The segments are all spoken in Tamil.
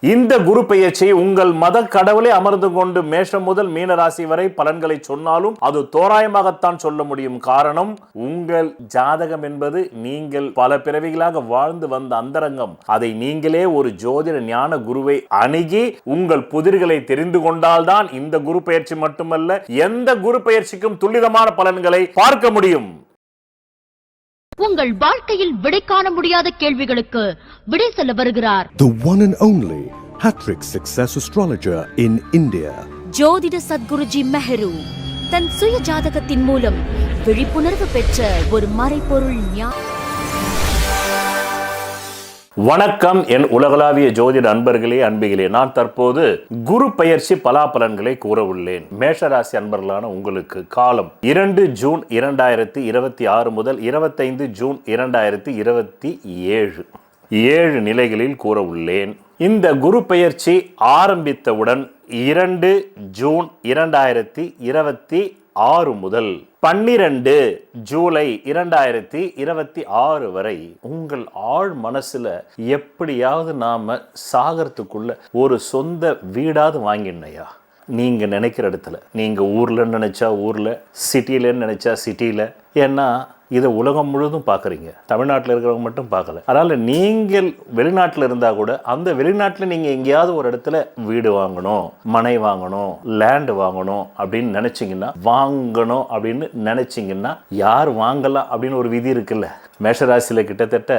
இந்த குரு பெயர்ச்சி உங்கள் மத கடவுளை அமர்ந்து கொண்டு மேஷம் முதல் மீனராசி வரை பலன்களை சொன்னாலும் அது தோராயமாகத்தான் சொல்ல முடியும். காரணம், உங்கள் ஜாதகம் என்பது நீங்கள் பல பிறவிகளாக வாழ்ந்து வந்த அந்தரங்கம். அதை நீங்களே ஒரு ஜோதிட ஞான குருவை அணுகி உங்கள் புதிர்களை தெரிந்து கொண்டால்தான் இந்த குரு பெயர்ச்சி மட்டுமல்ல, எந்த குரு பெயர்ச்சிக்கும் துல்லிதமான பலன்களை பார்க்க முடியும். உங்கள் வாழ்க்கையில் விடை காண முடியாத கேள்விகளுக்கு விடை சொல்ல வருகிறார் The one and only Hattrick Success Astrologer in India. ஜோதிட சத்குருஜி மெஹரு தன் சுய ஜாதகத்தின் மூலம் விழிப்புணர்வு பெற்ற ஒரு மறைபொருள் வணக்கம் என் உலகளாவிய ஜோதிட அன்பர்களே, அன்பிகளே. நான் தற்போது குரு பெயர்ச்சி பலாபலன்களை கூற உள்ளேன். மேஷராசி அன்பர்களான உங்களுக்கு காலம் 2 ஜூன் 2026 முதல் 25 ஜூன் 2027 7 நிலைகளில் கூற உள்ளேன். இந்த குரு பெயர்ச்சி ஆரம்பித்தவுடன் 2 ஜூன் 2026 முதல் 12 ஜூலை 2026 வரை உங்கள் ஆழ் மனசுல எப்படியாவது நாம சாகரத்துக்குள்ள ஒரு சொந்த வீடாவது வாங்கினையா? நீங்க நினைக்கிற இடத்துல, நீங்க ஊர்ல நினைச்சா ஊர்ல, சிட்டிலன்னு நினைச்சா சிட்டில. ஏன்னா இதை உலகம் முழுதும் பார்க்குறீங்க, தமிழ்நாட்டில் இருக்கிறவங்க மட்டும் பார்க்கல. அதனால் நீங்கள் வெளிநாட்டில் இருந்தால் கூட அந்த வெளிநாட்டில் நீங்கள் எங்கேயாவது ஒரு இடத்துல வீடு வாங்கணும், மனை வாங்கணும், லேண்டு வாங்கணும் அப்படின்னு நினச்சிங்கன்னா, வாங்கணும் அப்படின்னு நினச்சிங்கன்னா யார் வாங்கலாம் அப்படின்னு ஒரு விதி இருக்குல்ல. மேஷராசியில் கிட்டத்தட்ட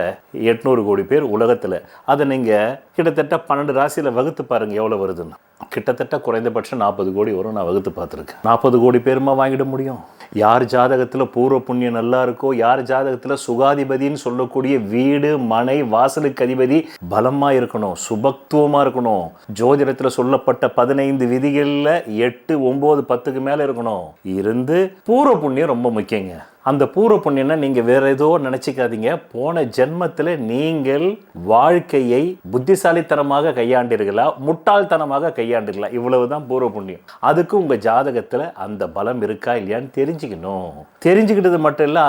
800 கோடி பேர் உலகத்தில். அதை நீங்கள் கிட்டத்தட்ட 12 ராசியில் வகுத்து பாருங்கள் எவ்வளோ வருதுன்னு. கிட்டத்தட்ட குறைந்தபட்சம் 40 கோடி வரும். நான் வகுத்து பார்த்துருக்கேன். 40 கோடி பேருமா வாங்கிட முடியும்? யார் ஜாதகத்தில் பூர்வ புண்ணியம் நல்லா இருக்கோ, யார் ஜாதகத்தில் சுகாதிபதின்னு சொல்லக்கூடிய வீடு மனை வாசலுக்கு அதிபதி பலமாக இருக்கணும், சுபத்துவமாக இருக்கணும். ஜோதிடத்தில் சொல்லப்பட்ட 15 விதிகளில் 8, 9, 10க்கு மேலே இருக்கணும். இருந்து பூர்வ புண்ணியம் ரொம்ப முக்கியங்க. அந்த பூர்வ புண்ணியம்னா நீங்கள் வேற ஏதோ நினச்சிக்காதீங்க. போன ஜென்மத்தில் நீங்கள் வாழ்க்கையை புத்திசாலித்தனமாக கையாண்டீர்களா, முட்டாள்தனமாக கையாண்டீர்களா, இவ்வளவுதான் பூர்வ புண்ணியம். அதுக்கு உங்கள் ஜாதகத்தில் அந்த பலம் இருக்கா இல்லையான்னு தெரிஞ்சுக்கணும். தெரிஞ்சுக்கிட்டது மட்டும் இல்லை,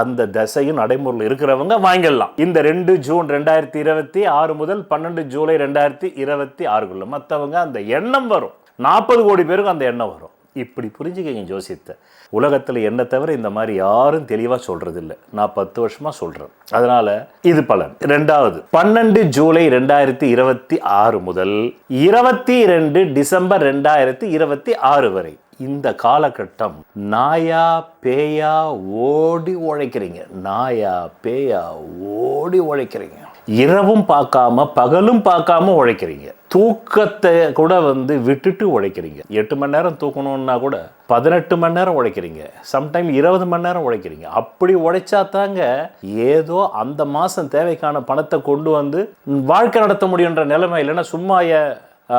அந்த தசையும் நடைமுறையில் இருக்கிறவங்க வாங்கிடலாம். இந்த 2 ஜூன் 2026 முதல் 12 ஜூலை 2026 மற்றவங்க அந்த எண்ணம் வரும். 40 கோடி பேருக்கு அந்த எண்ணம் வரும். இப்படி புரிஞ்சுக்கங்க ஜோசியத்தை. உலகத்தில் என்ன தவிர இந்த மாதிரி யாரும் தெளிவாக சொல்கிறது இல்லை. நான் 10 வருஷமாக சொல்கிறேன். அதனால் இது பலன். 2வது 12 ஜூலை 2026 முதல் 22 டிசம்பர் 2026 வரை இந்த காலகட்டம் நாயா பேயா ஓடி உழைக்கிறீங்க. நாயா பேயா ஓடி உழைக்கிறீங்க. இரவும் பார்க்காம பகலும் பார்க்காம உழைக்கிறீங்க. தூக்கத்தை கூட விட்டுட்டு உழைக்கிறீங்க. 8 மணி நேரம் தூக்கணும்னா கூட 18 மணி நேரம் உழைக்கிறீங்க. சம்டைம் 20 மணி நேரம் உழைக்கிறீங்க. அப்படி உழைச்சா தாங்க ஏதோ அந்த மாதம் தேவைக்கான பணத்தை கொண்டு வாழ்க்கை நடத்த முடியுன்ற நிலைமை. இல்லைன்னா சும்மா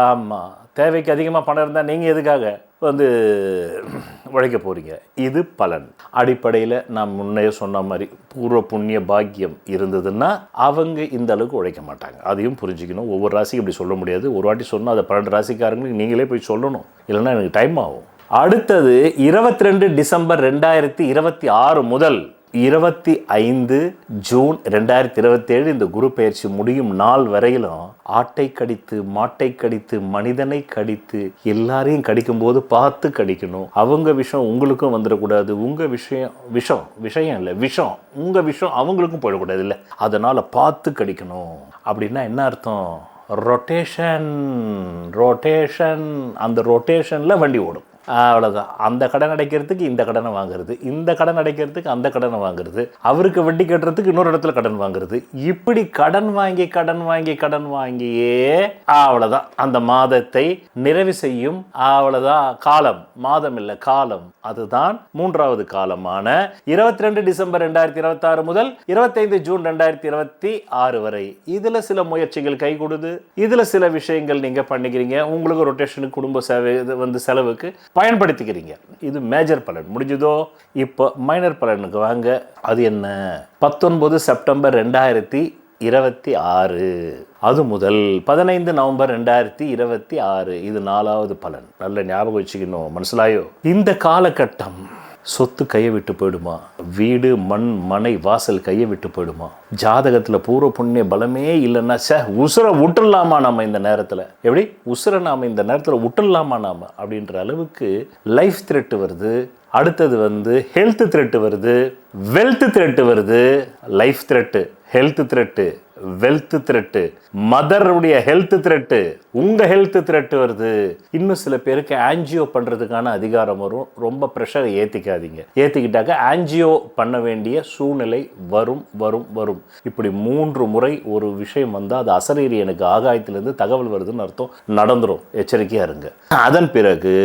ஆமாம், தேவைக்கு அதிகமாக பணம் இருந்தால் நீங்கள் எதுக்காக உழைக்க போகிறீங்க? இது பலன். அடிப்படையில் நான் முன்னே சொன்ன மாதிரி பூர்வ புண்ணிய பாக்கியம் இருந்ததுன்னா அவங்க இந்த அளவுக்கு உழைக்க மாட்டாங்க. அதையும் புரிஞ்சுக்கணும். ஒவ்வொரு ராசிக்கு இப்படி சொல்ல முடியாது. ஒரு வாட்டி சொன்னால் அதை 12 ராசிக்காரங்களுக்கு நீங்களே போய் சொல்லணும், இல்லைன்னா எனக்கு டைம் ஆகும். அடுத்தது 22 டிசம்பர் 2026 முதல் 25 ஜூன் 2027 இந்த குரு பெயர்ச்சி முடியும் நாள் வரையிலும் ஆட்டை கடித்து மாட்டை கடித்து மனிதனை கடித்து எல்லாரையும் கடிக்கும் போது பார்த்து கடிக்கணும். அவங்க விஷம் உங்களுக்கும் வந்துடக்கூடாது. உங்க விஷயம் இல்லை, விஷம் உங்க விஷம் அவங்களுக்கும் போயிடக்கூடாது இல்லை. அதனால பார்த்து கடிக்கணும். அப்படின்னா என்ன அர்த்தம்? ரொட்டேஷன். அந்த ரொட்டேஷன்ல வண்டி ஓடும். அவ்வளோதான். அந்த கடன் அடைக்கிறதுக்கு இந்த கடனை வாங்குறது, இந்த கடன் அடைக்கிறதுக்கு அந்த கடனை வாங்குறது, அவருக்கு வட்டி கட்டுறதுக்கு இன்னொரு இடத்துல கடன் வாங்குறது. இப்படி கடன் வாங்கியே அவ்வளோதான் அந்த மாதத்தை நிறைவு செய்யும். அவ்வளோதான் காலம். மாதம் இல்லை, காலம். அதுதான் 3வது காலமான 22 டிசம்பர் 2026 முதல் 25 ஜூன் 2026 வரை. இதில் சில முயற்சிகள் கை கொடுது. இதில் சில விஷயங்கள் நீங்கள் பண்ணிக்கிறீங்க. உங்களுக்கு ரொட்டேஷனுக்கு குடும்ப சேவை செலவுக்கு பயன்படுத்திக்கிறீங்க. இது மேஜர் பலன் முடிஞ்சதோ. இப்போ மைனர் பலனுக்கு வாங்க. அது என்ன? 19 செப்டம்பர் 2026 அது முதல் 15 நவம்பர் 2026 இது 4வது பலன். நல்ல ஞாபகம் வச்சுக்கணும். மனசிலாயோ? இந்த காலகட்டம் சொத்து கையை விட்டு போயிடுமா, வீடு மண் மனை வாசல் கையை விட்டு போயிடுமா, ஜாதகத்தில் பூர்வ புண்ணிய பலமே இல்லைன்னா உசுரை விட்டுடலாமா நம்ம இந்த நேரத்தில், எப்படி உசுரை நாம் இந்த நேரத்தில் விட்டுடலாமா நாம் அப்படின்ற அளவுக்கு லைஃப் த்ரெட்டு வருது. அடுத்தது வந்து ஹெல்த் த்ரெட்டு வருது, வெல்த் த்ரெட்டு வருது. Life threat, health threat, wealth threat, மதருடைய ஹெல்த் த்ரெட்டு, உங்கள் ஹெல்த் த்ரெட்டு வருது. இன்னும் சில பேருக்கு ஆன்ஜியோ பண்ணுறதுக்கான அதிகாரம் வரும். ரொம்ப ப்ரெஷரை ஏற்றிக்காதீங்க. ஏற்றிக்கிட்டாக்க ஆன்ஜியோ பண்ண வேண்டிய சூழ்நிலை வரும் வரும் வரும். இப்படி 3 முறை ஒரு விஷயம் வந்தால் அது அசரீரி எனக்கு ஆகாயத்திலேருந்து தகவல் வருதுன்னு அர்த்தம். நடந்துடும், எச்சரிக்கையாக இருங்க. அதன் பிறகு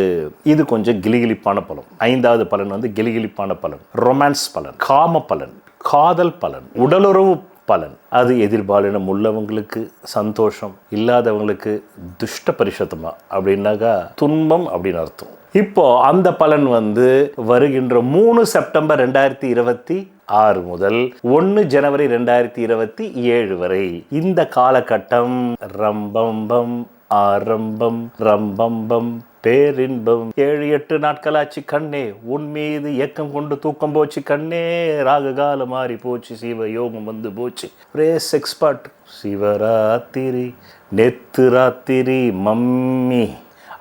இது கொஞ்சம் கிளிகிளிப்பான பலன். 5வது பலன் வந்து கிளிகிளிப்பான பலன், ரொமான்ஸ் பலன், காம பலன், காதல் பலன், உடலுறவு பலன். அது எதிர்பாலினம் உள்ளவங்களுக்கு சந்தோஷம், இல்லாதவங்களுக்கு துஷ்ட பரிஷத்தமா அப்படின்னாக்கா துன்பம் அப்படின்னு அர்த்தம். இப்போ அந்த பலன் வந்து வருகின்ற 3 செப்டம்பர் 2026 முதல் 1 ஜனவரி 2027 வரை இந்த காலகட்டம் ரம்பம்பம் ஆரம்பம் ரம்பம்பம் பேரின்பம். 7-8 நாட்களாச்சு கண்ணே, உன் மீது ஏக்கம் கொண்டு தூக்கம் போச்சு கண்ணே, ராக காலம் மாறி போச்சு, சிவ யோகம் வந்து போச்சு, ஒரே செக்ஸ் பாட்டு. சிவராத்திரி நெத்து ராத்திரி மம்மி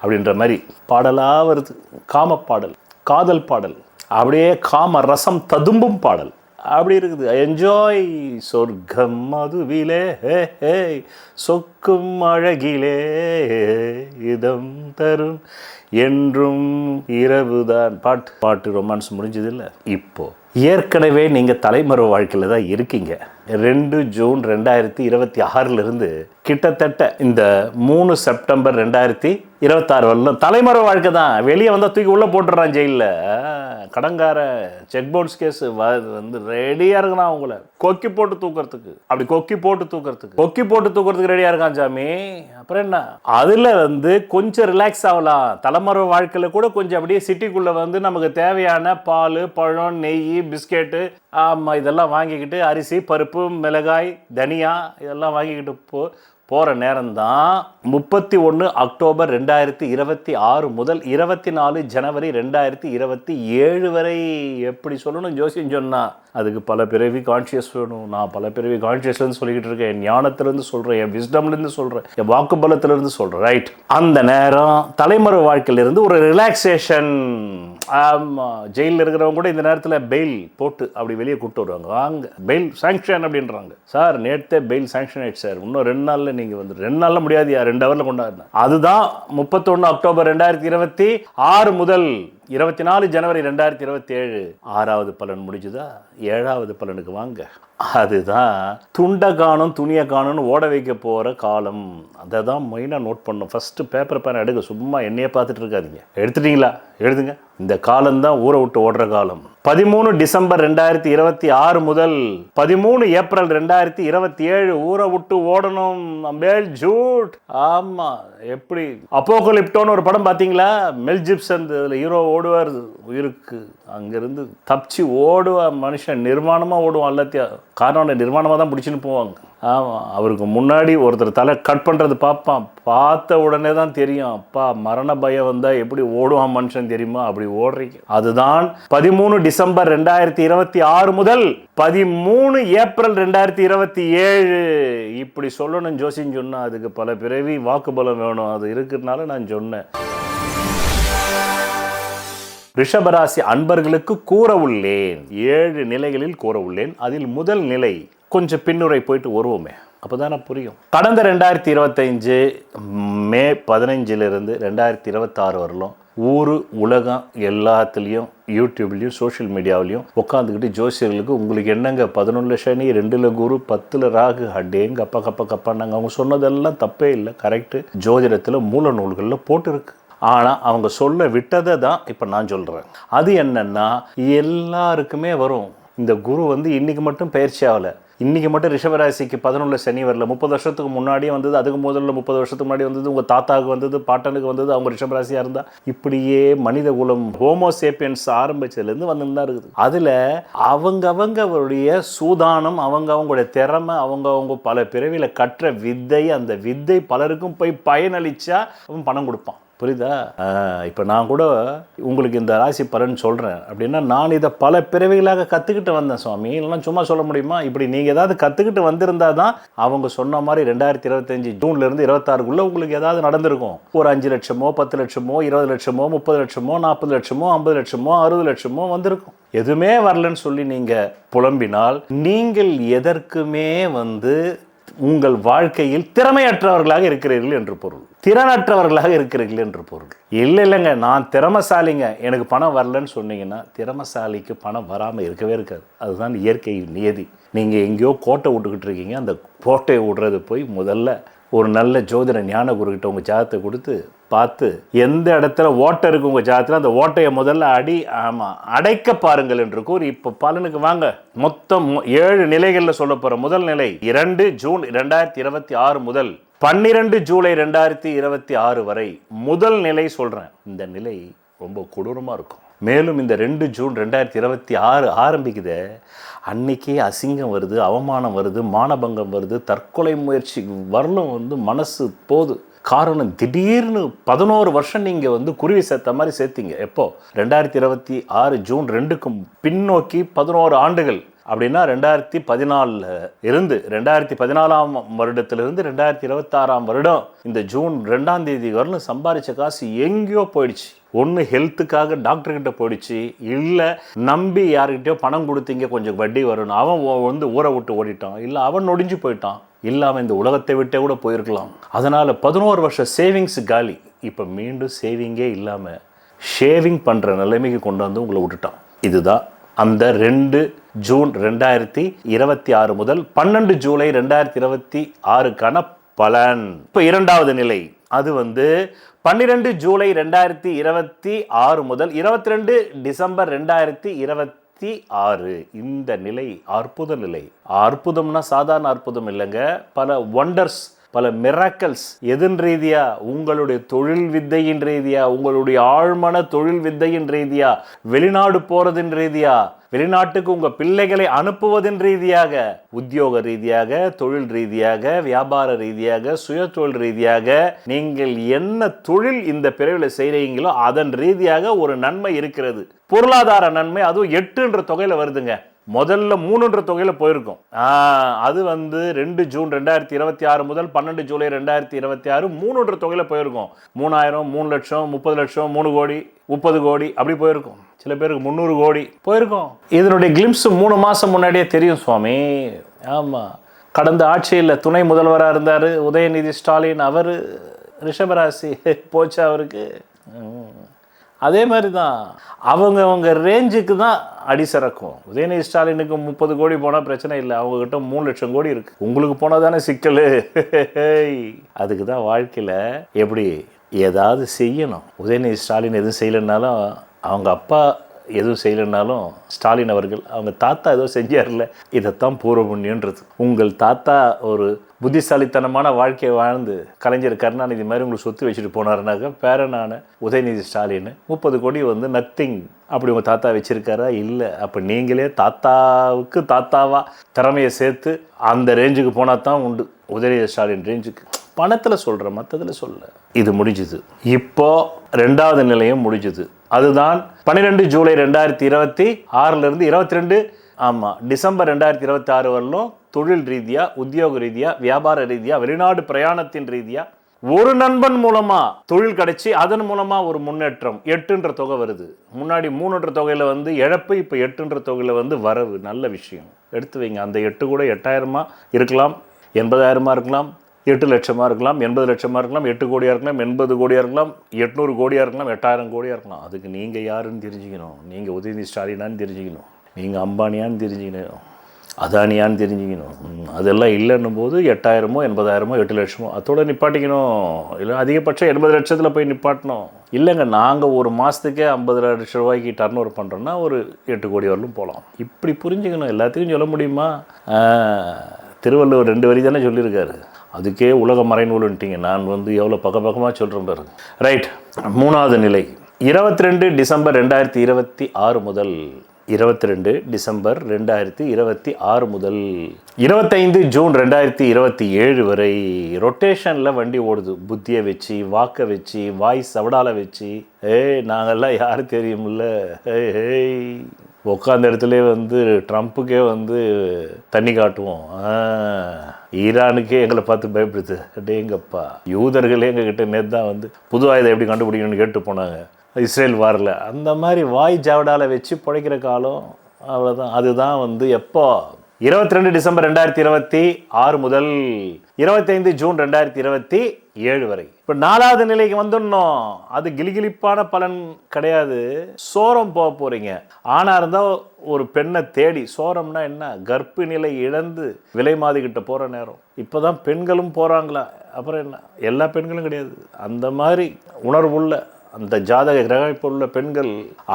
அப்படின்ற மாதிரி பாடலாக வருது. காம பாடல், காதல் பாடல், அப்படியே காம ரசம் ததும்பும் பாடல் அப்படி இருக்குது. என்ஜாய் சொர்க்கம் மதுவிலே சொக்கும் அழகிலே இதம் தரும் என்றும் இரவுதான். பாட்டு ரொமான்ஸ் முடிஞ்சது இல்லை. இப்போ ஏற்கனவே நீங்கள் தலைமறைவு வாழ்க்கையில் தான் இருக்கீங்க. 2 ஜூன் 2026 கிட்டத்தட்ட இந்த 3 செப்டம்பர் 2026 வரலாம் தலைமறைவு வாழ்க்கை தான். வெளியே வந்தால் தூக்கி உள்ளே போட்டுறான் ஜெயிலில். கடங்கார செக் பவுன்ஸ் கேஸ் வந்து ரெடியாக இருக்கான் அவங்கள கொக்கி போட்டு தூக்கிறதுக்கு. அப்படி கொக்கி போட்டு தூக்கிறதுக்கு ரெடியாக இருக்கான் சாமி. அப்புறம் என்ன, அதில் வந்து கொஞ்சம் ரிலாக்ஸ் ஆகலாம். தலைமறைவு வாழ்க்கையில் கூட கொஞ்சம் அப்படியே சிட்டிக்குள்ளே வந்து நமக்கு தேவையான பால், பழம், நெய், பிஸ்கெட்டு, ஆமாம் இதெல்லாம் வாங்கிக்கிட்டு, அரிசி, பருப்பு, மிளகாய், தனியா இதெல்லாம் வாங்கிக்கிட்டு போகிற நேரம்தான் 31 அக்டோபர் 2026 முதல் 24 ஜனவரி 2027 வரை. எப்படி சொல்லணும் ஜோசியம் சொன்னால் அதுக்கு பல பிறவி கான்ஷியஸ் வேணும். நான் பல பிறவி கான்ஷியஸ்லேருந்து சொல்லிக்கிட்டு இருக்கேன், என் ஞானத்திலேருந்து சொல்கிறேன், என் விஸ்டம்லேருந்து சொல்கிறேன், என் வாக்குபலத்திலேருந்து சொல்கிறேன். ரைட், அந்த நேரம் தலைமறை வாழ்க்கையிலிருந்து ஒரு ரிலாக்ஸேஷன். ஆமாம், ஜெயிலில் இருக்கிறவங்க கூட இந்த நேரத்தில் பெயில் போட்டு அப்படி வெளியே கூப்பிட்டு வருவாங்க. வாங்க பெயில் சாங்ஷன் அப்படின்றாங்க. சார் நேற்றே பெயில் சாங்ஷன் ஆயிடுச்சு சார், இன்னும் 2 நாளில் நீங்கள் வந்து 2 நாளில் முடியாது, 2 ஹவரில் கொண்டாடுறேன். அதுதான் 31 அக்டோபர் 2026 முதல் 24 ஜனவரி 2027. 6வது பலன் முடிஞ்சுதா? 7வது பலனுக்கு வாங்க. அதுதான் துண்டை காணும் துணியை காணும்னு ஓட வைக்க போகிற காலம். அதை தான் மெயினாக நோட் பண்ணணும். ஃபஸ்ட்டு பேப்பர் பேன் எடுக்க, சும்மா என்னையே பார்த்துட்டு இருக்காதீங்க. எடுத்துட்டீங்களா? எழுதுங்க. இந்த காலம்தான் ஊரை விட்டு ஓடுற காலம். 13 டிசம்பர் 2026 முதல் 13 ஏப்ரல் 2027 ஊரை விட்டு ஓடணும். மேல் ஜூட். ஆமாம், எப்படி அப்போகலிப்டோன்னு ஒரு படம் பார்த்தீங்களா? மெல் ஜிப்சன் அதில் ஹீரோ ஓடுவார் உயிருக்கு. அங்கேருந்து தப்பிச்சு ஓடுவார் மனுஷன். நிர்மாணமாக ஓடுவான். எல்லாத்தையும் காரணம் நிர்மாணமாக தான் பிடிச்சின்னு போவாங்க. ஆமாம், அவருக்கு முன்னாடி ஒருத்தர் தலை கட் பண்ணுறது பார்ப்பான். பார்த்த உடனே தான் தெரியும், அப்பா மரண பயம் வந்தால் எப்படி ஓடுவான் மனுஷன் தெரியுமா? அப்படி ஓடுறீங்க. அதுதான் 13 டிசம்பர் 2026 முதல் 13 ஏப்ரல் 2027. இப்படி சொல்லணும் ஜோசின்னு சொன்னால் அதுக்கு பல பிறவி வாக்குபலம் வேணும். அது இருக்கிறதுனால நான் சொன்னேன். ரிஷபராசி அன்பர்களுக்கு கூற உள்ளேன். 7 நிலைகளில் கூற உள்ளேன். அதில் முதல் நிலை கொஞ்சம் பின்னுரை போயிட்டு வருவோமே, அப்போதானே புரியும். கடந்த 2025 மே 15 2026 வரலும் ஊர் உலகம் எல்லாத்துலேயும் யூடியூப்லேயும் சோஷியல் மீடியாவிலையும் உட்காந்துக்கிட்டு ஜோசியர்களுக்கு உங்களுக்கு என்னங்க 11 சனி 2 குரு 10 ராகு அடேங்க கப்பான்னாங்க. அவங்க சொன்னதெல்லாம் தப்பே இல்லை, கரெக்டு. ஜோதிடத்தில் மூல நூல்களில் போட்டுருக்கு. ஆனால் அவங்க சொல்ல விட்டதை தான் இப்போ நான் சொல்கிறேன். அது என்னென்னா எல்லாருக்குமே வரும். இந்த குரு வந்து இன்றைக்கி மட்டும் பயிற்சி ஆகலை. இன்றைக்கி மட்டும் ரிஷபராசிக்கு 11 சனி வரல. 30 வருஷத்துக்கு முன்னாடியே வந்தது, அதுக்கு முதல்ல 30 வருஷத்துக்கு முன்னாடி வந்தது, உங்கள் தாத்தாவுக்கு வந்தது, பாட்டனுக்கு வந்தது, அவங்க ரிஷபராசியாக இருந்தால். இப்படியே மனித குலம் ஹோமோசேப்பியன்ஸ் ஆரம்பிச்சதுலேருந்து வந்துன்னு தான் இருக்குது. அதில் அவங்களுடைய சூதானம், அவங்களுடைய திறமை, அவங்க பல பிறவியில் கற்ற வித்தை, அந்த வித்தை பலருக்கும் போய் பயனளித்தா அவன் பணம் கொடுப்பான். புரியுதா? இப்போ நான் கூட உங்களுக்கு இந்த ராசி பலன் சொல்கிறேன் அப்படின்னா நான் இதை பல பிறவிகளாக கற்றுக்கிட்டு வந்தேன் சுவாமி, இல்லைன்னா சும்மா சொல்ல முடியுமா? இப்படி நீங்கள் ஏதாவது கற்றுக்கிட்டு வந்திருந்தா தான் அவங்க சொன்ன மாதிரி 2025 ஜூன்லேருந்து 26க்குள்ளே உங்களுக்கு ஏதாவது நடந்திருக்கும். ஒரு 5 லட்சமோ 10 லட்சமோ 20 லட்சமோ 30 லட்சமோ 40 லட்சமோ 50 லட்சமோ 60 லட்சமோ வந்திருக்கும். எதுவுமே வரலன்னு சொல்லி நீங்கள் புலம்பினால் நீங்கள் எதற்குமே உங்கள் வாழ்க்கையில் திறமையற்றவர்களாக இருக்கிறீர்கள் என்று பொருள், திறனற்றவர்களாக இருக்கிறீர்கள் என்று பொருள். இல்லைங்க நான் திறமசாலிங்க எனக்கு பணம் வரலன்னு சொன்னீங்கன்னா திறமசாலிக்கு பணம் வராமல் இருக்கவே இருக்காது. அதுதான் இயற்கை நியதி. நீங்கள் எங்கேயோ கோட்டை விட்டுக்கிட்டு இருக்கீங்க, அந்த கோட்டையை விடுறது போய் முதல்ல ஒரு நல்ல ஜோதிட ஞான குருக்கிட்ட உங்கள் ஜாதத்தை கொடுத்து பார்த்து எந்த இடத்துல ஓட்டை இருக்குது உங்கள் ஜாதத்தில் அந்த ஓட்டையை முதல்ல அடைக்க பாருங்கள் என்று கூறி இப்போ பலனுக்கு வாங்க. மொத்தம் 7 நிலைகளில் சொல்ல போகிற முதல் நிலை 2 ஜூன் 2026 முதல் 12 ஜூலை 2026 வரை முதல் நிலை சொல்கிறேன். இந்த நிலை ரொம்ப கொடூரமாக இருக்கும். மேலும் இந்த 2 ஜூன் 2026 ஆரம்பிக்குது, அன்னைக்கே அசிங்கம் வருது, அவமானம் வருது, மானபங்கம் வருது, தற்கொலை முயற்சி வரலும் மனசு போகுது. காரணம் திடீர்னு 11 வருஷம் நீங்கள் குருவி சேர்த்த மாதிரி சேர்த்தீங்க. எப்போ 2026 ஜூன் 2க்கு பின்னோக்கி 11 ஆண்டுகள் அப்படின்னா 2014 இருந்து 2014ஆம் வருடத்திலிருந்து 2026ஆம் வருடம் இந்த ஜூன் 2ஆம் தேதி வரலும் சம்பாதிச்ச காசு எங்கேயோ போயிடுச்சு. ஒன்று ஹெல்த்துக்காக டாக்டர்கிட்ட போயிடுச்சு, இல்லை நம்பி யார்கிட்டயோ பணம் கொடுத்தீங்க கொஞ்சம் வட்டி வரணும், அவன் ஊரை விட்டு ஓடிட்டான், இல்லை அவன் நொடிஞ்சு போயிட்டான், இல்லாமல் இந்த உலகத்தை விட்டே கூட போயிருக்கலாம். அதனால் 11 வருஷம் சேவிங்ஸ் காலி. இப்போ மீண்டும் சேவிங்கே இல்லாமல் ஷேவிங் பண்ணுற நிலைமைக்கு கொண்டு வந்து உங்களை விட்டுட்டான். இதுதான் அந்த 2 ஜூன் 2026 முதல் 12 ஜூலை 2026க்கான பலன். இப்போ இரண்டாவது நிலை அது 12 ஜூலை 2026 முதல் 22 டிசம்பர் 2026. இந்த நிலை அற்புத நிலை. அற்புதம்னா சாதாரண அற்புதம் இல்லைங்க, பல ஒண்டர்ஸ், பல மிராக்கல்ஸ். எதன் ரீதியா? உங்களுடைய தொழில் வித்தையின் ரீதியா, உங்களுடைய ஆழ்மன தொழில் வித்தையின் ரீதியா, வெளிநாடு போறதின் ரீதியா, வெளிநாட்டுக்கு உங்க பிள்ளைகளை அனுப்புவதன் ரீதியாக, உத்தியோக ரீதியாக, தொழில் ரீதியாக, வியாபார ரீதியாக, சுய தொழில் ரீதியாக, நீங்கள் என்ன தொழில் இந்த பிரிவில் செய்றீங்களோ அதன் ரீதியாக ஒரு நன்மை இருக்கிறது. பொருளாதார நன்மை, அதுவும் 8என்ற தொகையில வருதுங்க. முதல்ல 3என்ற தொகையில போயிருக்கும். அது 2 ஜூன் 2026 முதல் 12 ஜூலை 2026 3என்ற தொகையில போயிருக்கும். 3000, 3 லட்சம், 30 லட்சம், 3 கோடி, 30 கோடி அப்படி போயிருக்கும். சில பேருக்கு 300 கோடி போயிருக்கும். இதனுடைய கிளிம்ஸ் 3 மாசம் முன்னாடியே தெரியும் சுவாமி. ஆமா, கடந்த ஆட்சியில் துணை முதல்வராக இருந்தார் உதயநிதி ஸ்டாலின். அவர் ரிஷபராசி போச்சு அவருக்கு. அதே மாதிரி தான் அவங்க ரேஞ்சுக்கு தான் அடி சிறக்கும். உதயநிதி ஸ்டாலினுக்கு 30 கோடி போனால் பிரச்சனை இல்லை, அவங்ககிட்ட 3 லட்சம் கோடி இருக்கு. உங்களுக்கு போனால் தானே சிக்கல். அதுக்கு தான் வாழ்க்கையில் எப்படி ஏதாவது செய்யணும். உதயநிதி ஸ்டாலின் எதுவும் செய்யலைன்னாலும், அவங்க அப்பா எதுவும் செய்யலைன்னாலும், ஸ்டாலின் அவர்கள் அவங்க தாத்தா ஏதோ செஞ்சார்ல, இதைத்தான் பூர்வ புண்ணியன்றது. உங்கள் தாத்தா ஒரு புத்திசாலித்தனமான வாழ்க்கையை வாழ்ந்து கலைஞர் கருணாநிதி மாதிரி உங்களுக்கு சொத்து வச்சுட்டு போனாருனாக்க பேரனான உதயநிதி ஸ்டாலின் 30 கோடி நத்திங் அப்படி உங்கள் தாத்தா வச்சுருக்காரா? இல்லை. அப்போ நீங்களே தாத்தாவுக்கு தாத்தாவா திறமையை சேர்த்து அந்த ரேஞ்சுக்கு போனால் தான் உண்டு. உதயநிதி ஸ்டாலின் ரேஞ்சுக்கு பணத்தில் சொல்கிற, மற்றதில் சொல்ல. இது முடிஞ்சுது. இப்போ 2வது நிலையம் முடிஞ்சுது. அதுதான் 12 ஜூலை 2026 22 டிசம்பர் 2026 வரலும் தொழில் ரீதியா, உத்தியோக ரீதியா, வியாபார ரீதியா, வெளிநாடு பிரயாணத்தின் ரீதியா ஒரு நண்பன் மூலமா தொழில் கிடைச்சி அதன் மூலமா ஒரு முன்னேற்றம். 8என்ற தொகை வருது. முன்னாடி 3என்ற தொகையில இழப்பு, இப்போ 8என்ற தொகையில வரவு. நல்ல விஷயம், எடுத்து வைங்க. அந்த 8 கூட 8000 இருக்கலாம், 80,000 இருக்கலாம், 8 லட்சமாக இருக்கலாம், 80 லட்சமாக இருக்கலாம், 8 கோடியாக இருக்கலாம், 80 கோடியாக இருக்கலாம், 800 கோடியாக இருக்கலாம், 8000 கோடியாக இருக்கலாம். அதுக்கு நீங்கள் யாருன்னு தெரிஞ்சுக்கணும். நீங்கள் உதயநிதி ஸ்டாலினான்னு தெரிஞ்சுக்கணும், நீங்கள் அம்பானியான்னு தெரிஞ்சுக்கணும், அதானியான்னு தெரிஞ்சுக்கணும். அதெல்லாம் இல்லைன்னும் போது 8000மோ 80,000மோ 8 லட்சமோ அதோட நிப்பாட்டிக்கணும். இல்லை அதிகபட்சம் 80 லட்சத்தில் போய் நிப்பாட்டணும். இல்லைங்க நாங்கள் ஒரு மாதத்துக்கே 50 லட்சம் ரூபாய்க்கு டர்ன் ஓவர் பண்ணுறோன்னா ஒரு 8 கோடி வரலும் போகலாம். இப்படி புரிஞ்சுக்கணும். எல்லாத்துக்கும் சொல்ல முடியுமா? திருவள்ளுவர் 2 வரி தானே சொல்லியிருக்காரு. அதுக்கே உலக மறைநூலுன்ட்டிங்க. நான் எவ்வளோ பக்கமாக சொல்கிறேன் பாருங்க. ரைட். 3வது நிலை 22 டிசம்பர் 2026 முதல் 22 டிசம்பர் 2026 முதல் 25 ஜூன் 2027 வரை ரொட்டேஷனில் வண்டி ஓடுது. புத்தியை வச்சு, வாக்கை வச்சு, வாய் சவடால வச்சு. நாங்கள்லாம் யார் தெரியுமில்ல. உட்காந்த இடத்துல வந்து ட்ரம்ப்புக்கே வந்து தண்ணி காட்டுவோம். ஈரானுக்கே எங்களை பார்த்து பயப்படுது. டேங்கப்பா, யூதர்களே எங்ககிட்ட நேற்று தான் வந்து புது ஆயுதம் எப்படி கண்டுபிடிக்கணும்னு கேட்டு போனாங்க இஸ்ரேல் வாரில். அந்த மாதிரி வாய் ஜவடால வச்சு பிழைக்கிற காலம் அவ்வளோதான். அதுதான் வந்து எப்போ 22 டிசம்பர் 2026 முதல் 25 ஜூன் 2027 வரை. இப்போ 4வது நிலைக்கு வந்துடணும். அது கிளிகிளிப்பான பலன் கிடையாது. சோரம் போக போறீங்க. ஆனா இருந்தால் ஒரு பெண்ணை தேடி, சோரம்னா என்ன, கர்ப்ப நிலை இழந்து விலை மாதிக்கிட்ட போகிற நேரம். இப்போ தான் பெண்களும் போகிறாங்களா? அப்புறம் என்ன, எல்லா பெண்களும் கிடையாது. அந்த மாதிரி உணர்வுள்ள அந்த ஜாதக கிரகமைப்பு உள்ள பெண்கள்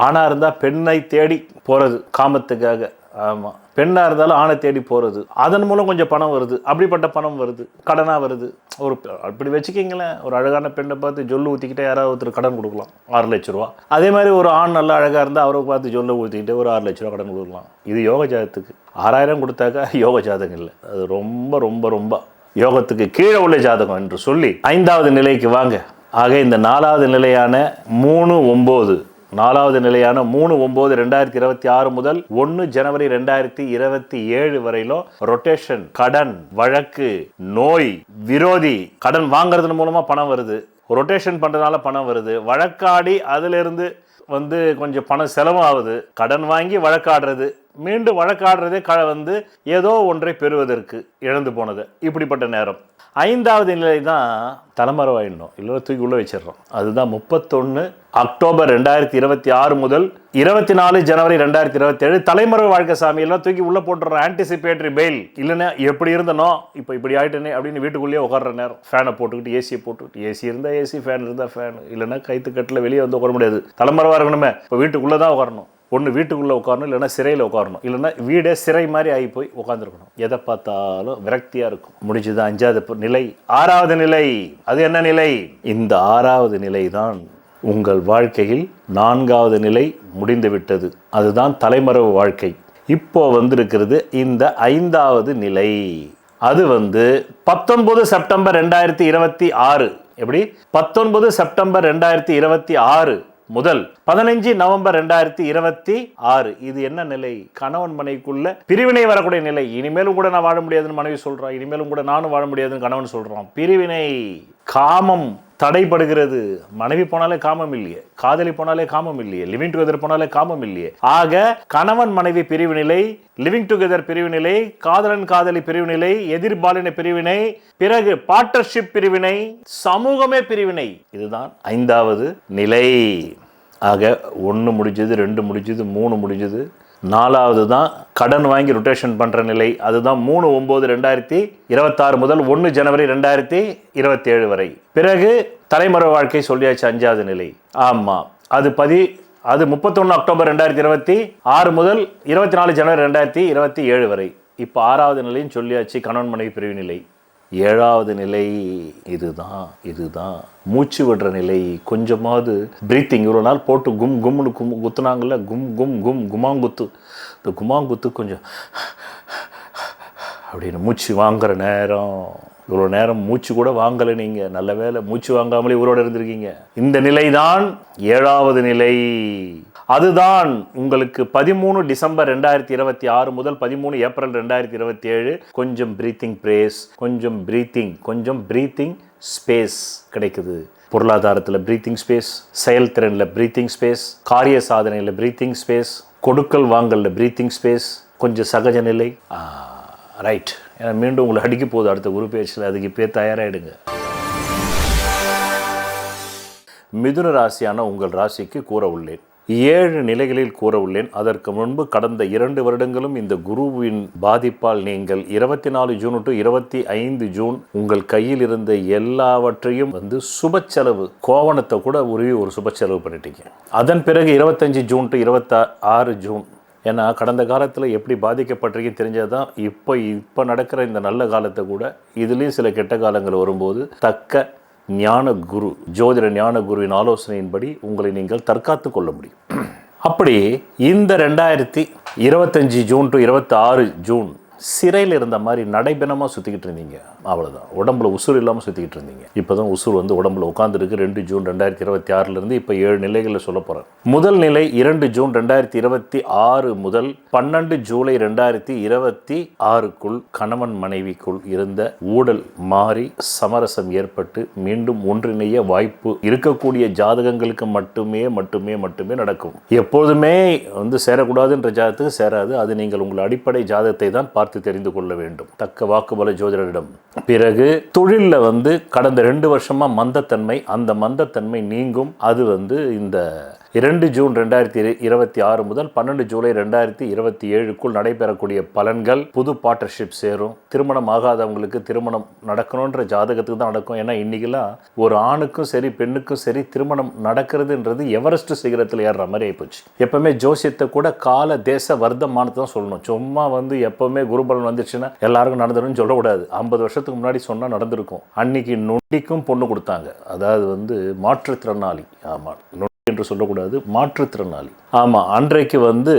ஆணாக இருந்தால் பெண்ணை தேடி போகிறது காமத்துக்காக. ஆமாம், பெண்ணாக இருந்தாலும் ஆணை தேடி போகிறது. அதன் மூலம் கொஞ்சம் பணம் வருது. அப்படிப்பட்ட பணம் வருது, கடனாக வருது. ஒரு அப்படி வச்சுக்கிங்களேன், ஒரு அழகான பெண்ணை பார்த்து ஜொல்லு ஊற்றிக்கிட்டே யாராவது ஒருத்தர் கடன் கொடுக்கலாம் 6 லட்ச ரூபா. அதே மாதிரி ஒரு ஆண் நல்லா அழகாக இருந்தால் அவரை பார்த்து ஜொல்லை ஊற்றிக்கிட்டே ஒரு 6 லட்ச ரூபா கடன் கொடுக்கலாம். இது யோக ஜாதகத்துக்கு. 6000 கொடுத்தாக்கா யோக ஜாதகம் இல்லை. அது ரொம்ப ரொம்ப ரொம்ப யோகத்துக்கு கீழே உள்ள ஜாதகம் என்று சொல்லி 5வது நிலைக்கு வாங்க. ஆக இந்த 4வது நிலையான 3/9 2026 முதல் 1 ஜனவரி 2027 வரையிலும் ரொட்டேஷன், கடன், வழக்கு, நோய், விரோதி, கடன் வாங்குறது மூலமா பணம் வருது, ரொட்டேஷன் பண்றதுனால பணம் வருது, வழக்காடி அதிலிருந்து வந்து கொஞ்சம் பணம் செலவாகுது, கடன் வாங்கி வழக்காடுறது, மீண்டும் வழக்காடுறதே வந்து ஏதோ ஒன்றை பெறுவதற்கு இழந்து போனது. இப்படிப்பட்ட நேரம். 5வது நிலை தான் தலைமறைவாயிடணும், இல்லை தூக்கி உள்ள வச்சிடறோம். அதுதான் 31 அக்டோபர் 2026 முதல் 24 ஜனவரி 2027 தலைமறைவு வாழ்க்கை. சாமி எல்லாம் தூக்கி உள்ள போட்டுறோம். Anticipatory bail. இல்லைன்னா எப்படி இருந்தனோ இப்போ இப்படி ஆயிட்டேனே அப்படின்னு வீட்டுக்குள்ளேயே உட்கார்ற நேரம். ஃபேனை போட்டுக்கிட்டு, ஏசியை போட்டுக்கிட்டு, ஏசி இருந்தால் ஏசி, ஃபேன் இருந்தால் ஃபேன், இல்லைன்னா கைத்துக்கட்டில் வெளியே வந்து உட்கார முடியாது. தலைமறைவாக இருக்கணுமே, இப்போ வீட்டுக்குள்ளே தான் உட்காரணும். ஒன்று வீட்டுக்குள்ளே உட்காரணும், இல்லைன்னா சிறையில் உட்காரணும், இல்லைன்னா வீடே சிறை மாதிரி ஆகி போய் உட்காந்துருக்கணும். எதை பார்த்தாலும் விரக்தியாக இருக்கும். முடிச்சுதான் 5வது நிலை. 6வது நிலை. அது என்ன நிலை? இந்த 6வது நிலை தான் உங்கள் வாழ்க்கையில் 4வது நிலை முடிந்துவிட்டது. அதுதான் தலைமறைவு வாழ்க்கை. இப்போ வந்திருக்கிறது இந்த 5வது நிலை. அது வந்து 19 செப்டம்பர் 2026. எப்படி? 19 செப்டம்பர் 2026 முதல் 15 நவம்பர் 2026. இது என்ன நிலை? கணவன் மனைவிக்குள்ள பிரிவினை வரக்கூடிய நிலை. இனிமேலும் கூட நான் வாழ முடியாதுன்னு மனைவி சொல்றான், இனிமேலும் கூட நானும் வாழ முடியாதுன்னு கணவன் சொல்றான். பிரிவினை, காமம் தடைப்படுகிறது. மனைவி போனாலே காமம் இல்லையே, காதலி போனாலே காமம் இல்லையே, லிவிங் டுகெதர் போனாலே காமம் இல்லையே. ஆக கணவன் மனைவி பிரிவு நிலை, லிவிங் டுகெதர் பிரிவு நிலை, காதலன் காதலி பிரிவு நிலை, எதிர்பாலின பிரிவினை, பிறகு பார்ட்னர்ஷிப் பிரிவினை, சமூகமே பிரிவினை. இதுதான் 5வது நிலை. ஆக 1 முடிஞ்சது, 2 முடிஞ்சது, 3 முடிஞ்சது. 4வது தான் கடன் வாங்கி ரொட்டேஷன் பண்ணுற நிலை. அதுதான் 3/9/2026 முதல் 1 ஜனவரி 2027 வரை. பிறகு தலைமறைவு வாழ்க்கை சொல்லியாச்சு. 5வது நிலை. ஆமாம், அது 31 அக்டோபர் 2026 முதல் 24 ஜனவரி 2027 வரை. இப்போ 6வது நிலையும் சொல்லியாச்சு, கணவன் மனைவி பிரிவு நிலை. 7வது நிலை இதுதான் மூச்சு விடுற நிலை. கொஞ்சமாவது பிரீத்திங். இவ்வளோ நாள் போட்டு கும் கும்னு குத்துனாங்கல்ல, குமாங்குத்து. இந்த குமாங்குத்து கொஞ்சம் அப்படின்னு மூச்சு வாங்குற நேரம். இவ்வளோ நேரம் மூச்சு கூட வாங்கலை நீங்கள். நல்ல வேலை மூச்சு வாங்காமலே ஊரோட இருந்திருக்கீங்க. இந்த நிலை தான் 7வது நிலை. அதுதான் உங்களுக்கு 13 டிசம்பர் 2026 முதல் 13 ஏப்ரல் 2027 கொஞ்சம் பிரீத்திங் பிரேஸ், கொஞ்சம் பிரீத்திங் ஸ்பேஸ் கிடைக்குது. பொருளாதாரத்தில் பிரீத்திங் ஸ்பேஸ், செயல்திறனில் பிரீத்திங் ஸ்பேஸ், காரிய சாதனையில் பிரீத்திங் ஸ்பேஸ், கொடுக்கல் வாங்கலில் பிரீத்திங் ஸ்பேஸ், கொஞ்சம் சகஜ நிலை. ரைட். ஏன்னா மீண்டும் உங்களை அடிக்க போகுது அடுத்த குரு பேச்சில். அதுக்கு இப்போ தயாராகிடுங்க. மிதுன ராசியான உங்கள் ராசிக்கு கூற உள்ளேன். 7 நிலைகளில் கூற உள்ளேன். அதற்கு முன்பு கடந்த 2 வருடங்களும் இந்த குருவின் பாதிப்பால் நீங்கள் 24 ஜூன் டு 25 ஜூன் உங்கள் கையில் இருந்த எல்லாவற்றையும் வந்து சுப செலவு, கோவணத்தை கூட உருவி ஒரு சுப செலவு பண்ணிட்டீங்க. அதன் பிறகு 25 ஜூன் டு 26 ஜூன். ஏன்னா கடந்த காலத்தில் எப்படி பாதிக்கப்பட்டிருக்கீங்க தெரிஞ்சதான். இப்போ நடக்கிற இந்த நல்ல காலத்தை கூட இதுலேயும் சில கெட்ட காலங்கள் வரும்போது தக்க ஞான குரு, ஜோதிட ஞான குருவின் ஆலோசனையின்படி உங்களை நீங்கள் தற்காத்து கொள்ள முடியும். அப்படி இந்த 2025 ஜூன் டு 26 ஜூன் சிறையில் இருந்த மாதிரி நடைபெணமாக சுற்றிக்கிட்டு இருந்தீங்க. அவ்வளோதான், உடம்புல உசுறு இல்லாமல் சுற்றிக்கிட்டு இருந்தீங்க. இப்போ தான் உசுறு வந்து உடம்புல உட்காந்துருக்கு. 2 ஜூன் 2026 இப்போ 7 நிலைகளில் சொல்ல போகிறேன். முதல் நிலை 2 ஜூன் 2026 முதல் 12 ஜூலை 2026க்குள் கணவன் மனைவிக்குள் இருந்த ஊடல் மாறி சமரசம் ஏற்பட்டு மீண்டும் ஒன்றிணைய வாய்ப்பு இருக்கக்கூடிய ஜாதகங்களுக்கு மட்டுமே நடக்கும். எப்போதுமே வந்து சேரக்கூடாதுன்ற ஜாதகத்துக்கு சேராது. அது நீங்கள் உங்கள் அடிப்படை ஜாதகத்தை தான் பார்த்து தெரிந்து கொள்ள வேண்டும் தக்க வாக்குபல ஜோதிடரிடம். பிறகு தொழிலில் வந்து கடந்த 2 வருஷமா மந்தத்தன்மை, அந்த மந்தத்தன்மை நீங்கும். அது வந்து இந்த 2 ஜூன் 2026 முதல் 12 ஜூலை 2027க்குள் நடைபெறக்கூடிய பலன்கள். புது பார்ட்னர்ஷிப் சேரும். திருமணம் ஆகாதவங்களுக்கு திருமணம் நடக்கணுன்ற ஜாதகத்துக்கு தான் நடக்கும். ஏன்னா இன்னைக்கெல்லாம் ஒரு ஆணுக்கும் சரி பெண்ணுக்கும் சரி திருமணம் நடக்கிறதுன்றது எவரெஸ்ட் சிகரத்தில் ஏறுற மாதிரி ஆயிப்போச்சு. எப்பவுமே ஜோசியத்தை கூட கால தேச வர்த்தமானத்தை தான் சொல்லணும். சும்மா வந்து எப்பவுமே குருபலன் வந்துச்சுன்னா எல்லாருக்கும் நடந்துடும் சொல்லக்கூடாது. 50 வருஷத்துக்கு முன்னாடி சொன்னால் நடந்திருக்கும். அன்னைக்கு நொண்டிக்கும் பொண்ணு கொடுத்தாங்க. அதாவது வந்து மாற்றுத்திறனாளி, ஆமாம் என்று சொல்லக்கூடாது, மாற்றுத்திறனாளி. ஆமாம், அன்றைக்கு வந்து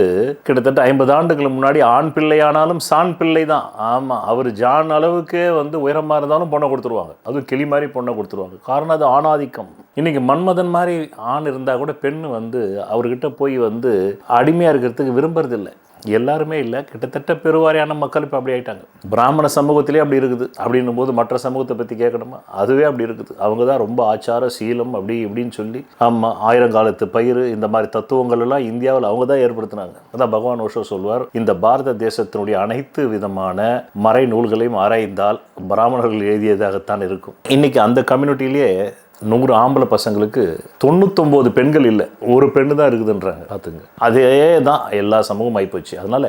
கிட்டத்தட்ட 50 ஆண்டுகளுக்கு முன்னாடி ஆண் பிள்ளையானாலும் சாண் பிள்ளை தான். ஆமாம், அவர் ஜான் அளவுக்கே வந்து உயரமாக இருந்தாலும் பொண்ணை கொடுத்துருவாங்க. அதுவும் கிளி மாதிரி பொண்ணை கொடுத்துருவாங்க. காரணம் அது ஆணாதிக்கம். இன்னைக்கு மன்மதன் மாதிரி ஆண் இருந்தால் கூட பெண்ணு வந்து அவர்கிட்ட போய் வந்து அடிமையாக இருக்கிறதுக்கு விரும்புறதில்லை. எல்லாருமே இல்லை, கிட்டத்தட்ட பெருவாரியான மக்கள் இப்போ அப்படி ஆகிட்டாங்க. பிராமண சமூகத்திலே அப்படி இருக்குது. அப்படின்னும் போது மற்ற சமூகத்தை பற்றி கேட்கணுமா? அதுவே அப்படி இருக்குது. அவங்க தான் ரொம்ப ஆச்சார சீலம் அப்படி இப்படின்னு சொல்லி, ஆமாம், 1000 காலத்து பயிர் இந்த மாதிரி தத்துவங்கள் எல்லாம் இந்தியாவில் அவங்க தான் ஏற்படுத்தினாங்க. அதான் பகவான் ஓஷோ சொல்வார், இந்த பாரத தேசத்தினுடைய அனைத்து விதமான மறை நூல்களையும் ஆராய்ந்தால் பிராமணர்கள் எழுதியதாகத்தான் இருக்கும். இன்னைக்கு அந்த கம்யூனிட்டிலேயே 100 ஆம்பளை பசங்களுக்கு 99 பெண்கள் இல்லை, ஒரு பெண்ணு தான் இருக்குதுன்றாங்க. பார்த்துங்க, அதே தான் எல்லா சமூகமும் ஆகிப்போச்சு. அதனால்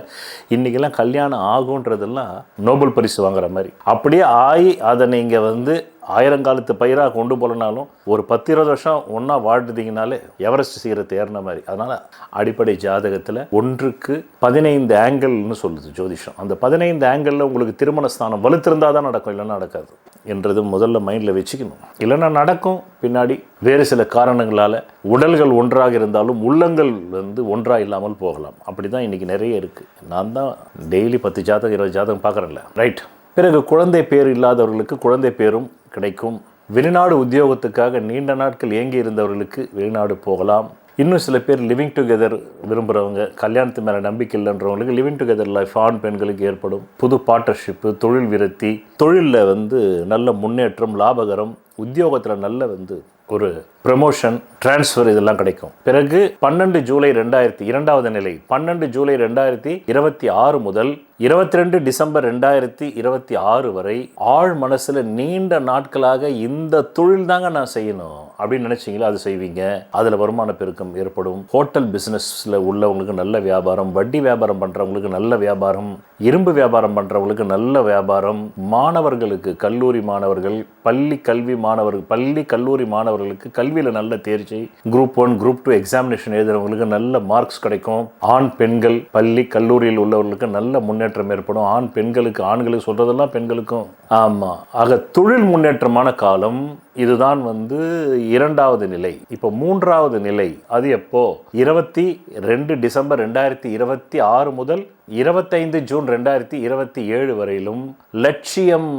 இன்றைக்கெல்லாம் கல்யாணம் ஆகுன்றதெல்லாம் நோபல் பரிசு வாங்குற மாதிரி. அப்படியே ஆகி அதை நீங்கள் வந்து 1000 காலத்து பயிராக கொண்டு போகலனாலும் ஒரு 10-20 வருஷம் ஒன்றா வாழ்ந்துட்டீங்கனாலே எவரெஸ்ட் சிகரத்தை ஏறின மாதிரி. அதனால் அடிப்படை ஜாதகத்தில் 1க்கு 15 ஆங்கிள்னு சொல்லுது ஜோதிஷம். அந்த 15 ஆங்கிளில் உங்களுக்கு திருமண ஸ்தானம் வலுத்திருந்தால் தான் நடக்கும், இல்லைன்னா நடக்காது என்றது முதல்ல மைண்டில் வச்சுக்கணும். இல்லைன்னா நடக்கும் பின்னாடி வேறு சில காரணங்களால். உடல்கள் ஒன்றாக இருந்தாலும் உள்ளங்கள் வந்து ஒன்றாக இல்லாமல் போகலாம். அப்படி தான் இன்றைக்கி நிறைய இருக்குது. நான் தான் டெய்லி 10 ஜாதகம் 20 ஜாதகம் பார்க்குறேன்ல, ரைட். பிறகு குழந்தை பேர் இல்லாதவர்களுக்கு குழந்தை பேரும் கிடைக்கும். வெளிநாடு உத்தியோகத்துக்காக நீண்ட நாட்கள் ஏங்கி இருந்தவர்களுக்கு வெளிநாடு போகலாம். இன்னும் சில பேர் லிவிங் டுகெதர் விரும்புகிறவங்க, கல்யாணத்து மேலே நம்பிக்கை இல்லைன்றவங்களுக்கு லிவிங் டுகெதர் லைஃப் ஆண் பெண்களுக்கு ஏற்படும். புது பார்ட்னர்ஷிப்பு, தொழில் விருத்தி, தொழிலில் வந்து நல்ல முன்னேற்றம், லாபகரம், உத்தியோகத்தில் நல்ல வந்து ஒரு ப்ரமோஷன், டிரான்ஸ்ஃபர் இதெல்லாம் கிடைக்கும். பிறகு 12 ஜூலை 2வது நிலை 12 ஜூலை 2026 முதல் 22 டிசம்பர் 2026 வரை ஆழ் மனசில் நீண்ட நாட்களாக இந்த தொழில் தாங்க நான் செய்யணும் அப்படின்னு நினைச்சிங்களா, அது செய்வீங்க. அதில் வருமான பெருக்கம் ஏற்படும். ஹோட்டல் பிஸ்னஸில் உள்ளவங்களுக்கு நல்ல வியாபாரம், வட்டி வியாபாரம் பண்ணுறவங்களுக்கு நல்ல வியாபாரம், இரும்பு வியாபாரம் பண்ணுறவங்களுக்கு நல்ல வியாபாரம், மாணவர்களுக்கு, கல்லூரி மாணவர்கள், பள்ளி கல்வி மாணவர்கள், பள்ளி கல்லூரி மாணவர்களுக்கு கல்வியில் நல்ல தேர்ச்சி, குரூப் 1 குரூப் 2 எக்ஸாமினேஷன் எழுதுறவங்களுக்கு நல்ல மார்க்ஸ் கிடைக்கும். ஆண் பெண்கள் பள்ளி கல்லூரியில் உள்ளவர்களுக்கு நல்ல முன்னேற்றம் ஏற்படும். ஆண் பெண்களுக்கு, ஆண்களுக்கு சொல்றதெல்லாம் பெண்களுக்கும். ஆமாம், ஆக தொழில் முன்னேற்றமான காலம் இதுதான் வந்து 2வது நிலை. இப்போ 3வது நிலை அது எப்போ? 22 டிசம்பர் 2026 முதல் 25 ஜூன் 2027 வரையிலும் லட்சியம்,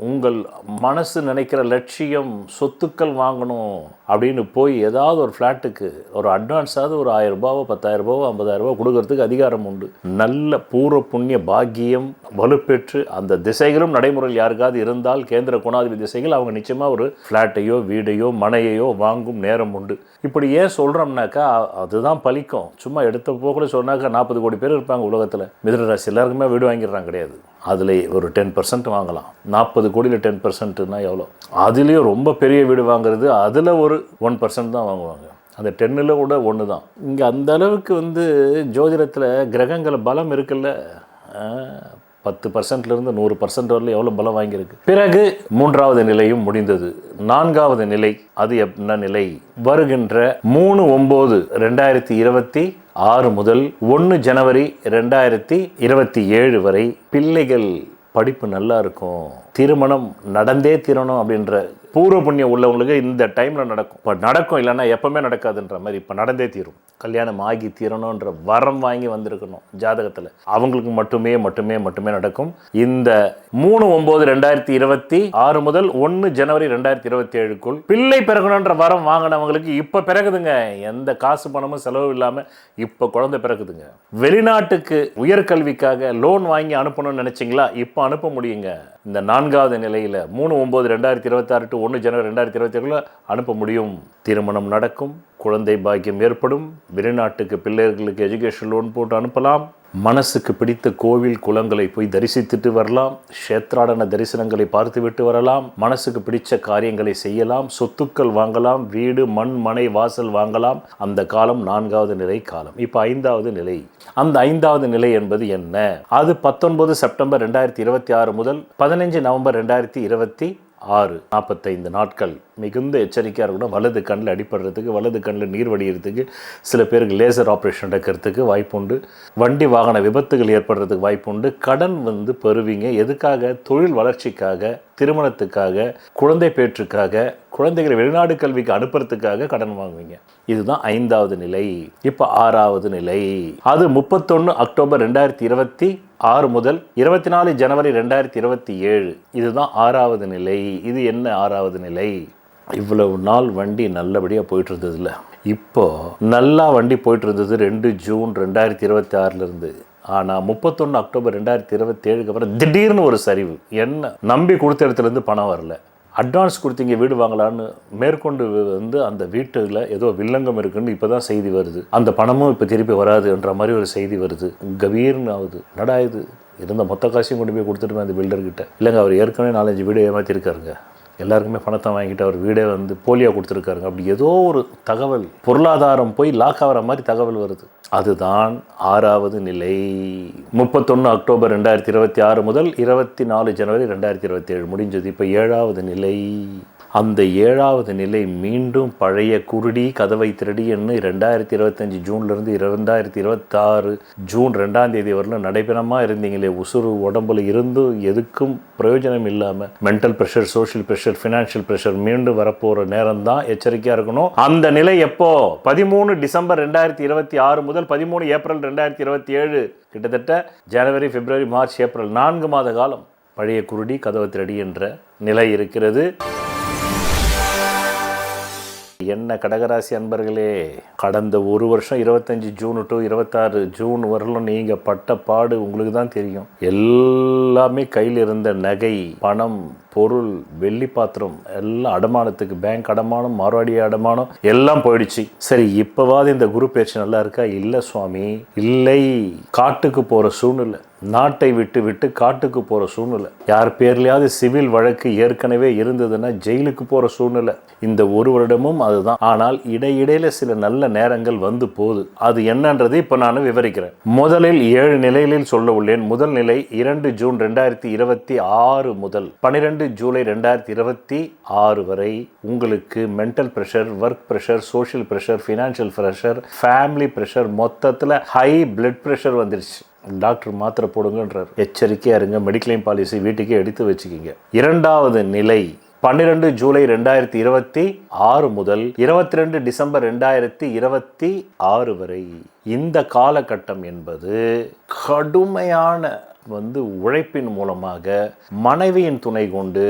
உங்கள் மனசு நினைக்கிற லட்சியம், சொத்துக்கள் வாங்கணும் அப்படின்னு போய் ஏதாவது ஒரு ஃப்ளாட்டுக்கு ஒரு அட்வான்ஸாவது ஒரு 1000 ரூபாவோ 10,000 ரூபாவோ 50,000 ரூபாய் கொடுக்கறதுக்கு அதிகாரம் உண்டு. நல்ல பூர்வ புண்ணிய பாக்கியம் வலுப்பெற்று அந்த திசைகளும் நடைமுறையில் யாருக்காவது இருந்தால், கேந்திர குணாதிபதி திசைகள், அவங்க நிச்சயமாக ஒரு ஃப்ளாட்டையோ வீடையோ மனையையோ வாங்கும் நேரம் உண்டு. இப்படி ஏன் சொல்கிறோம்னாக்கா அதுதான் பலிக்கும். சும்மா எடுத்த போகல சொன்னாக்கா 40 கோடி பேர் இருப்பாங்க உலகத்தில். மிதுன ராசி எல்லாருக்குமே வீடு வாங்கிடுறாங்க கிடையாது. அதில் ஒரு 10% வாங்கலாம். 40 கோடியில் 10%னா எவ்வளோ? அதுலேயும் ரொம்ப பெரிய வீடு வாங்குறது அதில் ஒரு 1% தான் வாங்குவாங்க. அந்த 10ல் கூட 1 தான். இங்கே அந்த அளவுக்கு வந்து ஜோதிடத்தில் கிரகங்கள பலம் இருக்குல்ல, 10%லேருந்து 100% வரல எவ்வளோ பலம் வாங்கியிருக்கு. பிறகு 3வது நிலையும் முடிந்தது. 4வது நிலை அது என்ன நிலை? வருகின்ற 3/9/2026 முதல் 1 ஜனவரி 2027 வரை பிள்ளைகள் படிப்பு நல்லா இருக்கும், திருமணம் நடந்தே தீரணும் அப்படின்ற பூர்வ புண்ணியம் உள்ளவங்களுக்கு இந்த டைமில் நடக்கும். இப்போ நடக்கும், இல்லைன்னா எப்பவுமே நடக்காதுன்ற மாதிரி. இப்போ நடந்தே தீரும், கல்யாணம் ஆகி தீரணுன்ற வரம் வாங்கி வந்திருக்கணும் ஜாதகத்தில், அவங்களுக்கு மட்டுமே நடக்கும். இந்த 3/9/2026 முதல் 1 ஜனவரி 2027க்குள் பிள்ளை பிறக்கணுன்ற வரம் வாங்கினவங்களுக்கு இப்போ பிறகுதுங்க. எந்த காசு பணமும் செலவு இல்லாமல் இப்போ குழந்தை பிறகுதுங்க. வெளிநாட்டுக்கு உயர்கல்விக்காக லோன் வாங்கி அனுப்பணும்னு நினைச்சிங்களா? இப்போ அனுப்ப முடியுங்க. இந்த 4வது நிலையில் 3/9/2026 to 1 ஜனவரி 2027 அனுப்ப முடியும். திருமணம் நடக்கும், குழந்தை பாக்கியம் ஏற்படும், வெளிநாட்டுக்கு பிள்ளைகளுக்கு எஜுகேஷன் லோன் போட்டு அனுப்பலாம், மனசுக்கு பிடித்த கோவில் குளங்களை போய் தரிசித்துட்டு வரலாம், க்ஷேத்ராடன தரிசனங்களை பார்த்துவிட்டு வரலாம், மனசுக்கு பிடிச்ச காரியங்களை செய்யலாம், சொத்துக்கள் வாங்கலாம், வீடு மண் மனை வாசல் வாங்கலாம். அந்த காலம் 4வது நிலை காலம். இப்போ 5வது நிலை. அந்த 5வது நிலை என்பது என்ன? அது 19 செப்டம்பர் 2026 முதல் 15 நவம்பர் 2026, 45 நாட்கள். மிகுந்த எச்சரிக்கையாக இருக்கணும். வலது கண்ணில் அடிப்படுறதுக்கு, வலது கண்ணில் நீர் வடிகிறதுக்கு, சில பேருக்கு லேசர் ஆப்ரேஷன் நடக்கிறதுக்கு வாய்ப்புண்டு, வண்டி வாகன விபத்துகள் ஏற்படுறதுக்கு வாய்ப்புண்டு, கடன் பெறுவீங்க. எதுக்காக? தொழில் வளர்ச்சிக்காக, திருமணத்துக்காக, குழந்தை பேற்றுக்காக, குழந்தைகளை வெளிநாடு கல்விக்கு அனுப்புறதுக்காக கடன் வாங்குவீங்க. இதுதான் 5வது நிலை. இப்போ 6வது நிலை. அது 31 அக்டோபர் 2026 முதல் 24 ஜனவரி 2027. இதுதான் 6வது நிலை. இது என்ன 6வது நிலை? இவ்வளவு நாள் வண்டி நல்லபடியாக போயிட்டு இருந்ததில்ல, இப்போ நல்லா வண்டி போயிட்டு இருந்தது 2 ஜூன் 2026 ஆனால் 31 அக்டோபர் 2027 அப்புறம் திடீர்னு ஒரு சரிவு. என்ன? நம்பி கொடுத்த இடத்துலேருந்து பணம் வரல, அட்வான்ஸ் கொடுத்தீங்க வீடு வாங்கலான்னு, மேற்கொண்டு அந்த வீட்டில் ஏதோ வில்லங்கம் இருக்குன்னு இப்போ தான் செய்தி வருது. அந்த பணமும் இப்போ திருப்பி வராதுன்ற மாதிரி ஒரு செய்தி வருது. கபீர்னு ஆகுது. நடா இது இருந்த மொத்த காசையும் கொண்டு போய் கொடுத்துட்டு அந்த பில்டர்கிட்ட. இல்லைங்க, அவர் ஏற்கனவே 4-5 வீடு ஏமாற்றிருக்காருங்க, எல்லாருக்குமே பணத்தை வாங்கிட்டு அவர் வீடே போலியா கொடுத்துருக்காருங்க. அப்படி ஏதோ ஒரு தகவல், பொருளாதாரம் போய் லாக் ஆகிற மாதிரி தகவல் வருது. அதுதான் 6வது நிலை. 31 அக்டோபர் 2026 முதல் 24 ஜனவரி 2027 முடிஞ்சது. இப்போ 7வது நிலை. அந்த 7வது நிலை மீண்டும் பழைய குருடி கதவை திருடி என்று 2025 ஜூன்லேருந்து 2026 ஜூன் 2ஆம் தேதி வரலும் நடைபெறமாக இருந்தீங்களே, உசுறு உடம்புல இருந்தும் எதுக்கும் பிரயோஜனம் இல்லாமல் mental pressure, social pressure, financial pressure மீண்டும் வரப்போகிற நேரம் தான். எச்சரிக்கையாக இருக்கணும். அந்த நிலை எப்போ? 13 டிசம்பர் 2026 முதல் 13 ஏப்ரல் 2027, கிட்டத்தட்ட ஜனவரி, பிப்ரவரி, மார்ச், ஏப்ரல் 4 மாத காலம் பழைய குருடி கதவை திருடி என்ற நிலை இருக்கிறது. என்ன கடகராசி அன்பர்களே, கடந்த ஒரு வருஷம் 25 ஜூன் to 26 ஜூன் வரலும் நீங்கள் பட்ட பாடு உங்களுக்கு தான் தெரியும். எல்லாமே கையில் இருந்த நகை, பணம், பொருள், வெள்ளி பாத்திரம் எல்லாம் அடமானத்துக்கு, பேங்க் அடமானம், மார்வாடி அடமானம் எல்லாம் போயிடுச்சு. சரி, இப்போவாது இந்த குரு பேச்சு நல்லா இருக்கா? இல்லை சுவாமி, இல்லை. காட்டுக்கு போகிற சூழ்நிலை, நாட்டை விட்டு காட்டுக்கு போகிற சூழ்நிலை, யார் பேர்லையாவது சிவில் வழக்கு ஏற்கனவே இருந்ததுன்னா ஜெயிலுக்கு போகிற சூழ்நிலை. இந்த ஒரு வருடமும் அதுதான். ஆனால் இடையிடையில சில நல்ல நேரங்கள் போகுது. அது என்னன்றது இப்போ நான் விவரிக்கிறேன். முதலில் 7 நிலைகளில் சொல்ல உள்ளேன். முதல் நிலை 2 ஜூன் 2026 முதல் 12 ஜூலை 2026 வரை உங்களுக்கு mental pressure, work pressure, social pressure, financial pressure, family pressure, மொத்தத்தில் ஹை பிளட் ப்ரெஷர் வந்துருச்சு. டாக்டர் மாத்திரை போடுங்கன்றார். எச்சரிக்கையாக இருங்க. மெடிக்ளைம் பாலிசி வீட்டுக்கே எடுத்து வச்சுக்கிங்க. 2வது நிலை 12 ஜூலை 2026 முதல் 22 டிசம்பர் 2026 வரை. இந்த காலகட்டம் என்பது கடுமையான உழைப்பின் மூலமாக, மனைவியின் துணை கொண்டு,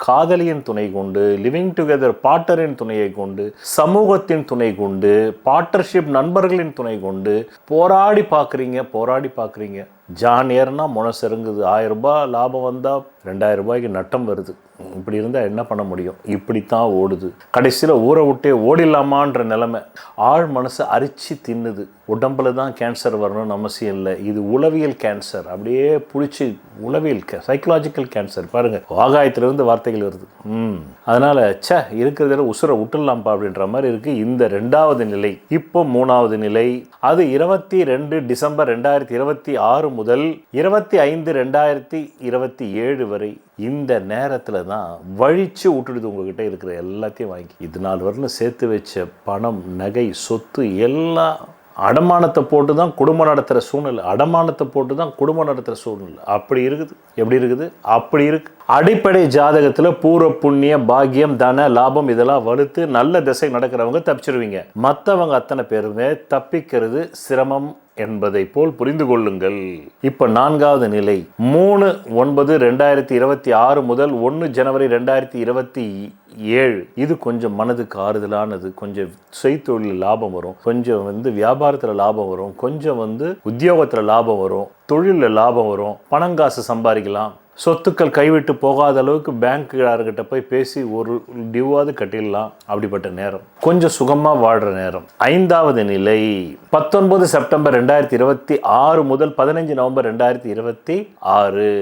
காதலியின் துணை கொண்டு, லிவிங் டுகெதர் பார்ட்னரின் துணையை கொண்டு, சமூகத்தின் துணை கொண்டு, பார்ட்னர்ஷிப் நண்பர்களின் துணை கொண்டு போராடி பார்க்குறீங்க. ஜான் ஏறுனா முனை செருங்குது. 1000 ரூபாய் லாபம் வந்தால் 2000 ரூபாய்க்கு நட்டம் வருது. இப்படி இருந்தால் என்ன பண்ண முடியும்? இப்படித்தான் ஓடுது. கடைசியில் ஊரை விட்டே ஓடிடலாமான்ற நிலைமை. ஆழ் மனசை அரிச்சு தின்னுது. உடம்புல தான் கேன்சர் வரணும்னு அவசியம் இல்லை. இது உளவியல் கேன்சர். அப்படியே பிடிச்சி உளவியல் சைக்கலாஜிக்கல் கேன்சர். பாருங்கள், ஆகாயத்திலிருந்து வார்த்தைகள் வருது. அதனால் இருக்கிறதுல உசுரை விட்டுடலாம்ப்பா அப்படின்ற மாதிரி இருக்குது இந்த 2வது நிலை. இப்போ 3வது நிலை. அது 22 டிசம்பர் 2026 முதல் 25 2027 வரை. இந்த நேரத்தில் தான் வழிச்சு விட்டுடுது. உங்ககிட்ட இருக்கிற எல்லாத்தையும் வாங்கி, இது நாள் வரலும் சேர்த்து வச்ச பணம், நகை, சொத்து எல்லாம் அடமானத்தை போட்டு தான் குடும்பம் நடத்துகிற சூழ்நிலை, அடமானத்தை போட்டு தான் குடும்பம் நடத்துகிற சூழ்நிலை. அப்படி இருக்குது. எப்படி இருக்குது? அப்படி இருக்கு. அடிப்படை ஜாதகத்தில் பூர்வ புண்ணிய பாக்கியம் தன லாபம் இதெல்லாம் வலுத்து நல்ல திசை நடக்கிறவங்க தப்பிச்சிருவீங்க. மற்றவங்க அத்தனை பேருமே தப்பிக்கிறது சிரமம் என்பதை போல் புரிந்து கொள்ளுங்கள். இப்ப 4வது நிலை 3/9/2026 முதல் 1 ஜனவரி 2027. இது கொஞ்சம் மனதுக்கு ஆறுதலானது. கொஞ்சம் செய்தொழில் லாபம் வரும், கொஞ்சம் வியாபாரத்துல லாபம் வரும், கொஞ்சம் உத்தியோகத்துல லாபம் வரும், தொழிலில் லாபம் வரும், பணங்காசு சம்பாதிக்கலாம். சொத்துக்கள் கைவிட்டு போகாத அளவுக்கு பேங்க்குகிட்ட போய் பேசி ஒரு டியூவாவது கட்டிடலாம். அப்படிப்பட்ட நேரம், கொஞ்சம் சுகமா வாழ்ற நேரம். 5வது நிலை 19 செப்டம்பர் 2026 முதல் 15 நவம்பர் 2026.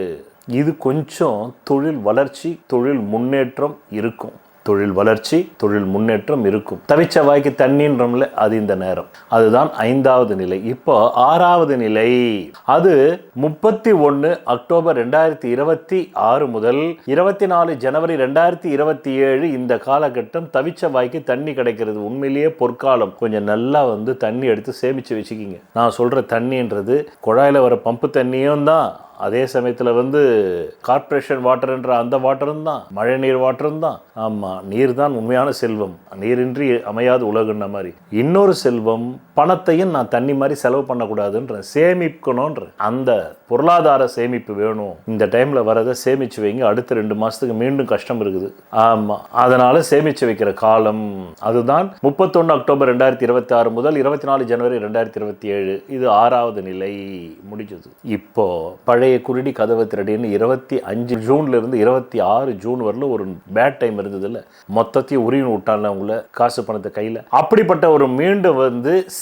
இது கொஞ்சம் தொழில் வளர்ச்சி, தொழில் முன்னேற்றம் இருக்கும். தொழில் வளர்ச்சி, தொழில் முன்னேற்றம் இருக்கும். தவிச்ச வாய்க்கு தண்ணின்றோம்ல, அது இந்த நேரம். அதுதான் 5வது நிலை. இப்போ 6வது நிலை, அது 31 அக்டோபர் 2026 முதல் 24 ஜனவரி 2027. இந்த காலகட்டம் தவிச்ச வாய்க்கு தண்ணி கிடைக்கிறது. உண்மையிலேயே பொற்காலம். கொஞ்சம் நல்லா தண்ணி எடுத்து சேமிச்சு வச்சுக்கிங்க. நான் சொல்ற தண்ணின்றது குழாயில வர பம்பு தண்ணியும் தான், அதே சமயத்தில் கார்ப்பரேஷன் வாட்டர்ன்ற அந்த வாட்டரும் தான், மழை நீர் வாட்டரும் தான். ஆமாம், நீர் தான் உண்மையான செல்வம். நீரின்றி அமையாது உலகுன்ற மாதிரி. இன்னொரு செல்வம், பணத்தையும் நான் தண்ணி மாதிரி செலவு பண்ணக்கூடாதுன்ற, சேமிக்கணுன்ற அந்த பொருளாதார சேமிப்பு வேணும். இந்த டைமில் வரதை சேமித்து வைங்க. அடுத்த 2 மாதத்துக்கு மீண்டும் கஷ்டம் இருக்குது. ஆமாம், அதனால் சேமித்து வைக்கிற காலம் அதுதான் 31 அக்டோபர் 2026 முதல் 24 ஜனவரி 2027. இது 6வது நிலை முடிஞ்சது. இப்போ பழைய குருடி கதவை திரடின்னு 25 ஜூன்ல இருந்து 26 ஜூன் வரல ஒரு பேட் டைம் இருந்தது இல்ல, மொத்தத்தையும் உரின்னு விட்டான்ல உங்களை, காசு பணத்தை கையில். அப்படிப்பட்ட ஒரு மீண்டும்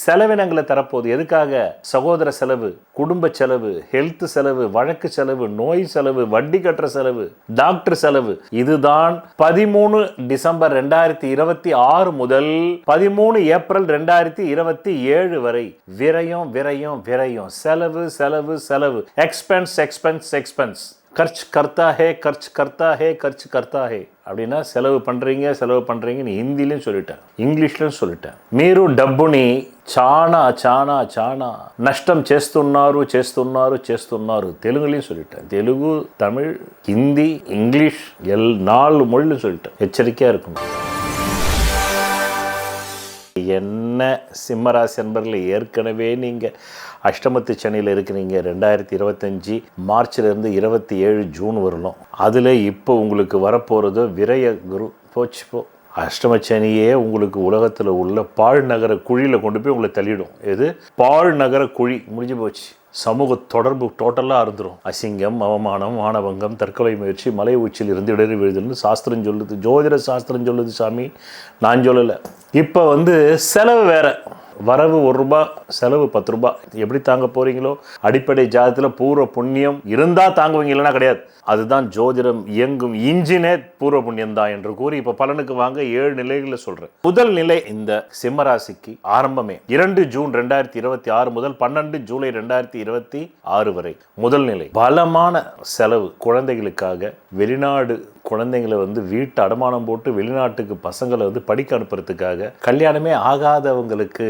செலவினங்களை தரப்போகுது. எதுக்காக? சகோதர செலவு, குடும்ப செலவு, ஹெல்த் செலவு, வழக்கு செலவு, நோய் செலவு, வட்டி கட்டுற செலவு, டாக்டர் செலவு. இதுதான் 13 டிசம்பர் 2026 முதல் 13 ஏப்ரல் 2027 வரை விரயம் விரயம் விரயம், செலவு செலவு செலவு, எக்ஸ்பென்ஸ் எக்ஸ்பென்ஸ் எக்ஸ்பென்ஸ். खर्च करता है खर्च करता है खर्च करता है அப்படின்னா செலவு பண்ணுறீங்கன்னு ஹிந்திலையும் சொல்லிட்டேன், இங்கிலீஷ்லையும் சொல்லிட்டேன். మీరు డబ్బుని చానా చానా చానా నష్టం చేస్తున్నారు தெலுங்குலையும் சொல்லிட்டேன். தெலுங்கு, தமிழ், ஹிந்தி, இங்கிலீஷ் 4 மொழிலும் சொல்லிட்டேன். எச்சரிக்கையாக இருக்கணும். என்ன சிம்மராசி என்பதில் ஏற்கனவே நீங்கள் அஷ்டமத்து சனியில் இருக்கிறீங்க. 2025 மார்ச்லேருந்து 27 ஜூன் வரலாம். அதில் இப்போ உங்களுக்கு வரப்போகிறது விரய குரு போச்சு. அஷ்டமச்சனியே உங்களுக்கு உலகத்தில் உள்ள பாழ் நகர குழியில் கொண்டு போய் உங்களை தள்ளிடும். எது? பாழ் நகர குழி. முடிஞ்சு போச்சு. சமூக தொடர்பு டோட்டலாக இருந்துடும். அசிங்கம், அவமானம், ஆணவங்கம், தற்கொலை முயற்சி, மலை உச்சியில் இருந்து இடறி விழுதுன்னு சாஸ்திரம் சொல்லுது, ஜோதிட சாஸ்திரம் சொல்லுது. சாமி, நான் சொல்லலை. இப்போ செலவு வேற. வரவு 1 ரூபாய், செலவு 10 ரூபாய். எப்படி தாங்க போறீங்களோ? அடிப்படை ஜாதகத்தில் பூர்வ புண்ணியம் இருந்தால் தாங்குவீங்க, இல்லைன்னா கிடையாது. அதுதான் ஜோதிடம் இயங்கும் இன்ஜினே பூர்வ புண்ணியம் தான் என்று கூறி இப்போ பலனுக்கு வாங்க 7 நிலைகளை சொல்றேன். முதல் நிலை இந்த சிம்மராசிக்கு ஆரம்பமே 2 ஜூன் 2026 முதல் 12 ஜூலை 2026 வரை. முதல் நிலை பலமான செலவு. குழந்தைகளுக்காக வெளிநாடு குழந்தைங்களை வீட்டு அடமானம் போட்டு வெளிநாட்டுக்கு பசங்களை படிக்க அனுப்புறதுக்காக, கல்யாணமே ஆகாதவங்களுக்கு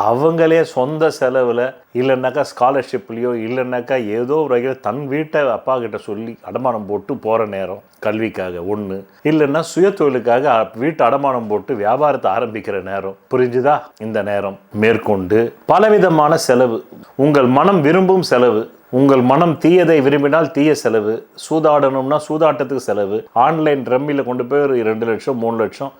அவங்களே சொந்த செலவில் இல்லைன்னாக்கா ஸ்காலர்ஷிப்லேயோ இல்லைன்னாக்கா ஏதோ ஒரு வகையில் தன் வீட்டை அப்பா கிட்ட சொல்லி அடமானம் போட்டு போகிற நேரம். கல்விக்காக ஒன்று, இல்லைன்னா சுய தொழிலுக்காக வீட்டு அடமானம் போட்டு வியாபாரத்தை ஆரம்பிக்கிற நேரம். புரிஞ்சுதா? இந்த நேரம் மேற்கொண்டு பலவிதமான செலவு, உங்கள் மனம் விரும்பும் செலவு. உங்கள் மனம் தீயதை விரும்பினால் தீய செலவு, சூதாடணும்னா சூதாட்டத்துக்கு செலவு, ஆன்லைன் ரம்மியில் கொண்டு போய் ஒரு 2 லட்சம் 3 லட்சம்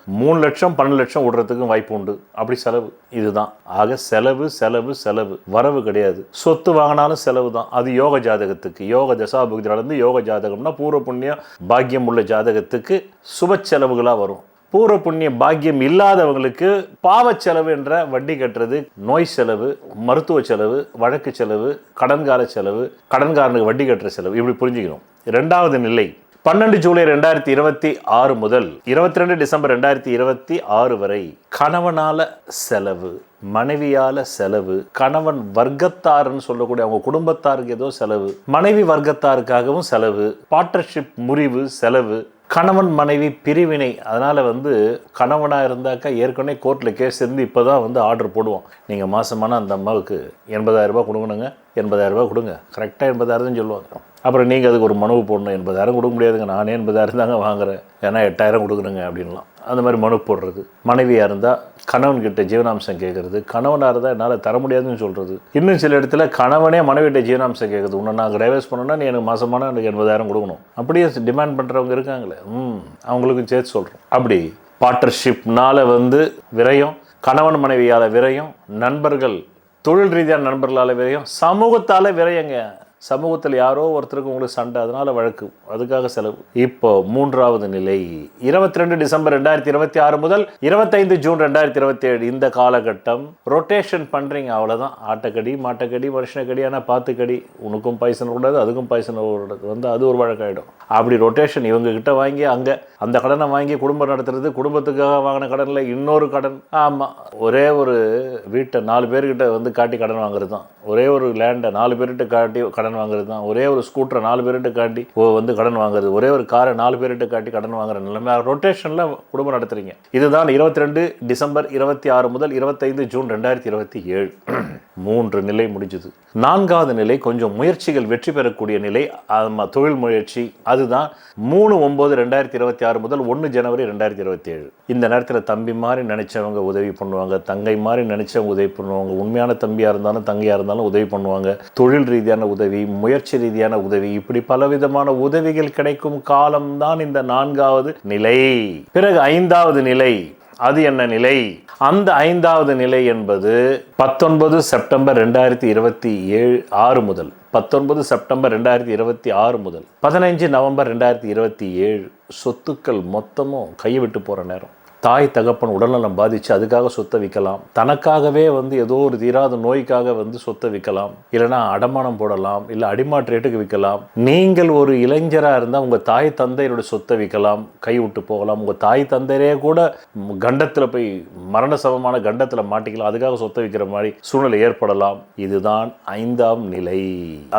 12 லட்சம் விடுறதுக்கும் வாய்ப்பு உண்டு. அப்படி செலவு. இதுதான். ஆக செலவு செலவு செலவு, வரவு கிடையாது. சொத்து வாங்கினாலும் செலவு தான். அது யோக ஜாதகத்துக்கு, யோக தசாபுக்தி நடந்து யோக ஜாதகம்னா பூர்வ புண்ணிய பாக்கியம் உள்ள ஜாதகத்துக்கு சுப செலவுகளாக வரும். பூர்வ புண்ணிய பாக்கியம் இல்லாதவங்களுக்கு பாவ செலவு என்ற வட்டி கட்டுறது, நோய் செலவு, மருத்துவ செலவு, வழக்கு செலவு, கடன்கால செலவு, கடன்காரனுக்கு வட்டி கட்டுற செலவு. இப்படி புரிஞ்சுக்கணும். 2வது நிலை 12 ஜூலை 2026 முதல் 22 டிசம்பர் 2026 வரை கணவனால செலவு, மனைவியால செலவு, கணவன் வர்க்கத்தாருன்னு சொல்லக்கூடிய அவங்க குடும்பத்தாருக்கு ஏதோ செலவு, மனைவி வர்க்கத்தாருக்காகவும் செலவு, பார்ட்னர்ஷிப் முறிவு செலவு, கணவன் மனைவி பிரிவினை. அதனால் வந்து கணவனாக இருந்தாக்கா ஏற்கனவே கோர்ட்டில் கேஸ் இருந்து இப்போ தான் வந்து ஆர்டர் போடுவோம். நீங்கள் மாதமான அந்த அம்மாவுக்கு 80,000 ரூபாய் கொடுக்கணுங்க, 80,000 ரூபாய் கொடுங்க, கரெக்டாக 80,000 சொல்லுவாங்க. அப்புறம் நீங்கள் அதுக்கு ஒரு மனு போடணும், 80,000 கொடுக்க முடியாதுங்க, நானே 80,000 தாங்க வாங்குறேன், ஏன்னா 8,000 கொடுக்குறேங்க அப்படின்லாம். அந்த மாதிரி மனு போடுறது. மனைவியாக இருந்தால் கணவன்கிட்ட ஜீவனாம்சம் கேட்குறது, கணவனாக இருந்தால் என்னால் தர முடியாதுன்னு சொல்கிறது. இன்னும் சில இடத்துல கணவனே மனைவிட்ட ஜீவனாம்சம் கேட்குறது. உன்னை நான் டைவர்ஸ் பண்ணணுன்னா நீ எனக்கு மாதமான எனக்கு 80,000 கொடுக்கணும், அப்படியே டிமாண்ட் பண்ணுறவங்க இருக்காங்களே, அவங்களுக்கும் சேர்த்து சொல்கிறோம். அப்படி பார்ட்னர்ஷிப்னால் வந்து விரயம், கணவன் மனைவியால் விரயம், நண்பர்கள் தொழில் ரீதியான நண்பர்களால் விரயம், சமூகத்தால் விரயங்க. சமூகத்தில் யாரோ ஒருத்தருக்கு உங்களுக்கு சண்டை, அதனால் வழக்கு, அதுக்காக செலவு. இப்போ 3வது நிலை 22 டிசம்பர் 2026 முதல் 25 ஜூன் 2027 இந்த காலகட்டம் ரொட்டேஷன் பண்ணுறீங்க, அவ்வளோதான். ஆட்டைக்கடி மாட்டைக்கடி மனுஷனக்கடி, ஆனால் பார்த்துக்கடி, உனக்கும் பாய்சன் கூடாது அதுக்கும் பாய்சன் கூடாது, வந்து அது ஒரு வழக்காயிடும். அப்படி ரொட்டேஷன் இவங்ககிட்ட வாங்கி அங்கே அந்த கடனை வாங்கி குடும்பம் நடத்துறது, குடும்பத்துக்காக வாங்கின கடனில் இன்னொரு கடன். ஆமாம், ஒரே ஒரு வீட்டை 4 பேர்கிட்ட வந்து காட்டி கடன் வாங்குறது தான், ஒரே ஒரு லேண்டை 4 பேர்கிட்ட காட்டி கடன் வாங்குறது தான், ஒரே ஒரு ஸ்கூட்டரை 4 பேர்கிட்ட காட்டி வந்து கடன் வாங்குறது, ஒரே ஒரு காரை 4 பேர்கிட்ட காட்டி கடன் வாங்குற நிலைமை. ரொட்டேஷனில் குடும்பம் நடத்துறீங்க. இதுதான் 22 டிசம்பர் 26 முதல் 25 ஜூன் 2027 3 நிலை முடிஞ்சது. 4வது நிலை கொஞ்சம் முயற்சிகள் வெற்றி பெறக்கூடிய நிலை, தொழில் முயற்சி. அதுதான் 3/9/2026 முதல் 1 ஜனவரி 2027. இந்த நேரத்தில் தம்பி மாதிரி நினைச்சவங்க உதவி பண்ணுவாங்க, தங்கை மாதிரி நினைச்சவங்க உதவி பண்ணுவாங்க, உண்மையான தம்பியாக இருந்தாலும் தங்கையாக இருந்தாலும் உதவி பண்ணுவாங்க. தொழில் ரீதியான உதவி, முயற்சி ரீதியான உதவி, இப்படி பலவிதமான உதவிகள் கிடைக்கும் காலம்தான் இந்த 4வது நிலை. பிறகு 5வது நிலை. அது என்ன நிலை? அந்த 5வது நிலை என்பது 19 செப்டம்பர் 2026 முதல் 19 செப்டம்பர் 2026 முதல் 15 நவம்பர் 2027 சொத்துக்கள் மொத்தமும் கையை விட்டு போகிற நேரம். தாய் தகப்பன் உடல்நலம் பாதித்து அதுக்காக சொத்தை விற்கலாம், தனக்காகவே வந்து ஏதோ ஒரு தீராத நோய்க்காக வந்து சொத்தை விற்கலாம், இல்லைனா அடமானம் போடலாம், இல்லை அடிமாட்டு ரேட்டுக்கு விற்கலாம். நீங்கள் ஒரு இளைஞராக இருந்தால் உங்கள் தாய் தந்தையரோட சொத்தை விற்கலாம், கை விட்டு போகலாம். உங்கள் தாய் தந்தையரே கூட கண்டத்தில் போய் மரண சமமான கண்டத்தில் மாட்டிக்கலாம், அதுக்காக சொத்தை விற்கிற மாதிரி சூழ்நிலை ஏற்படலாம். இதுதான் 5ஆம் நிலை.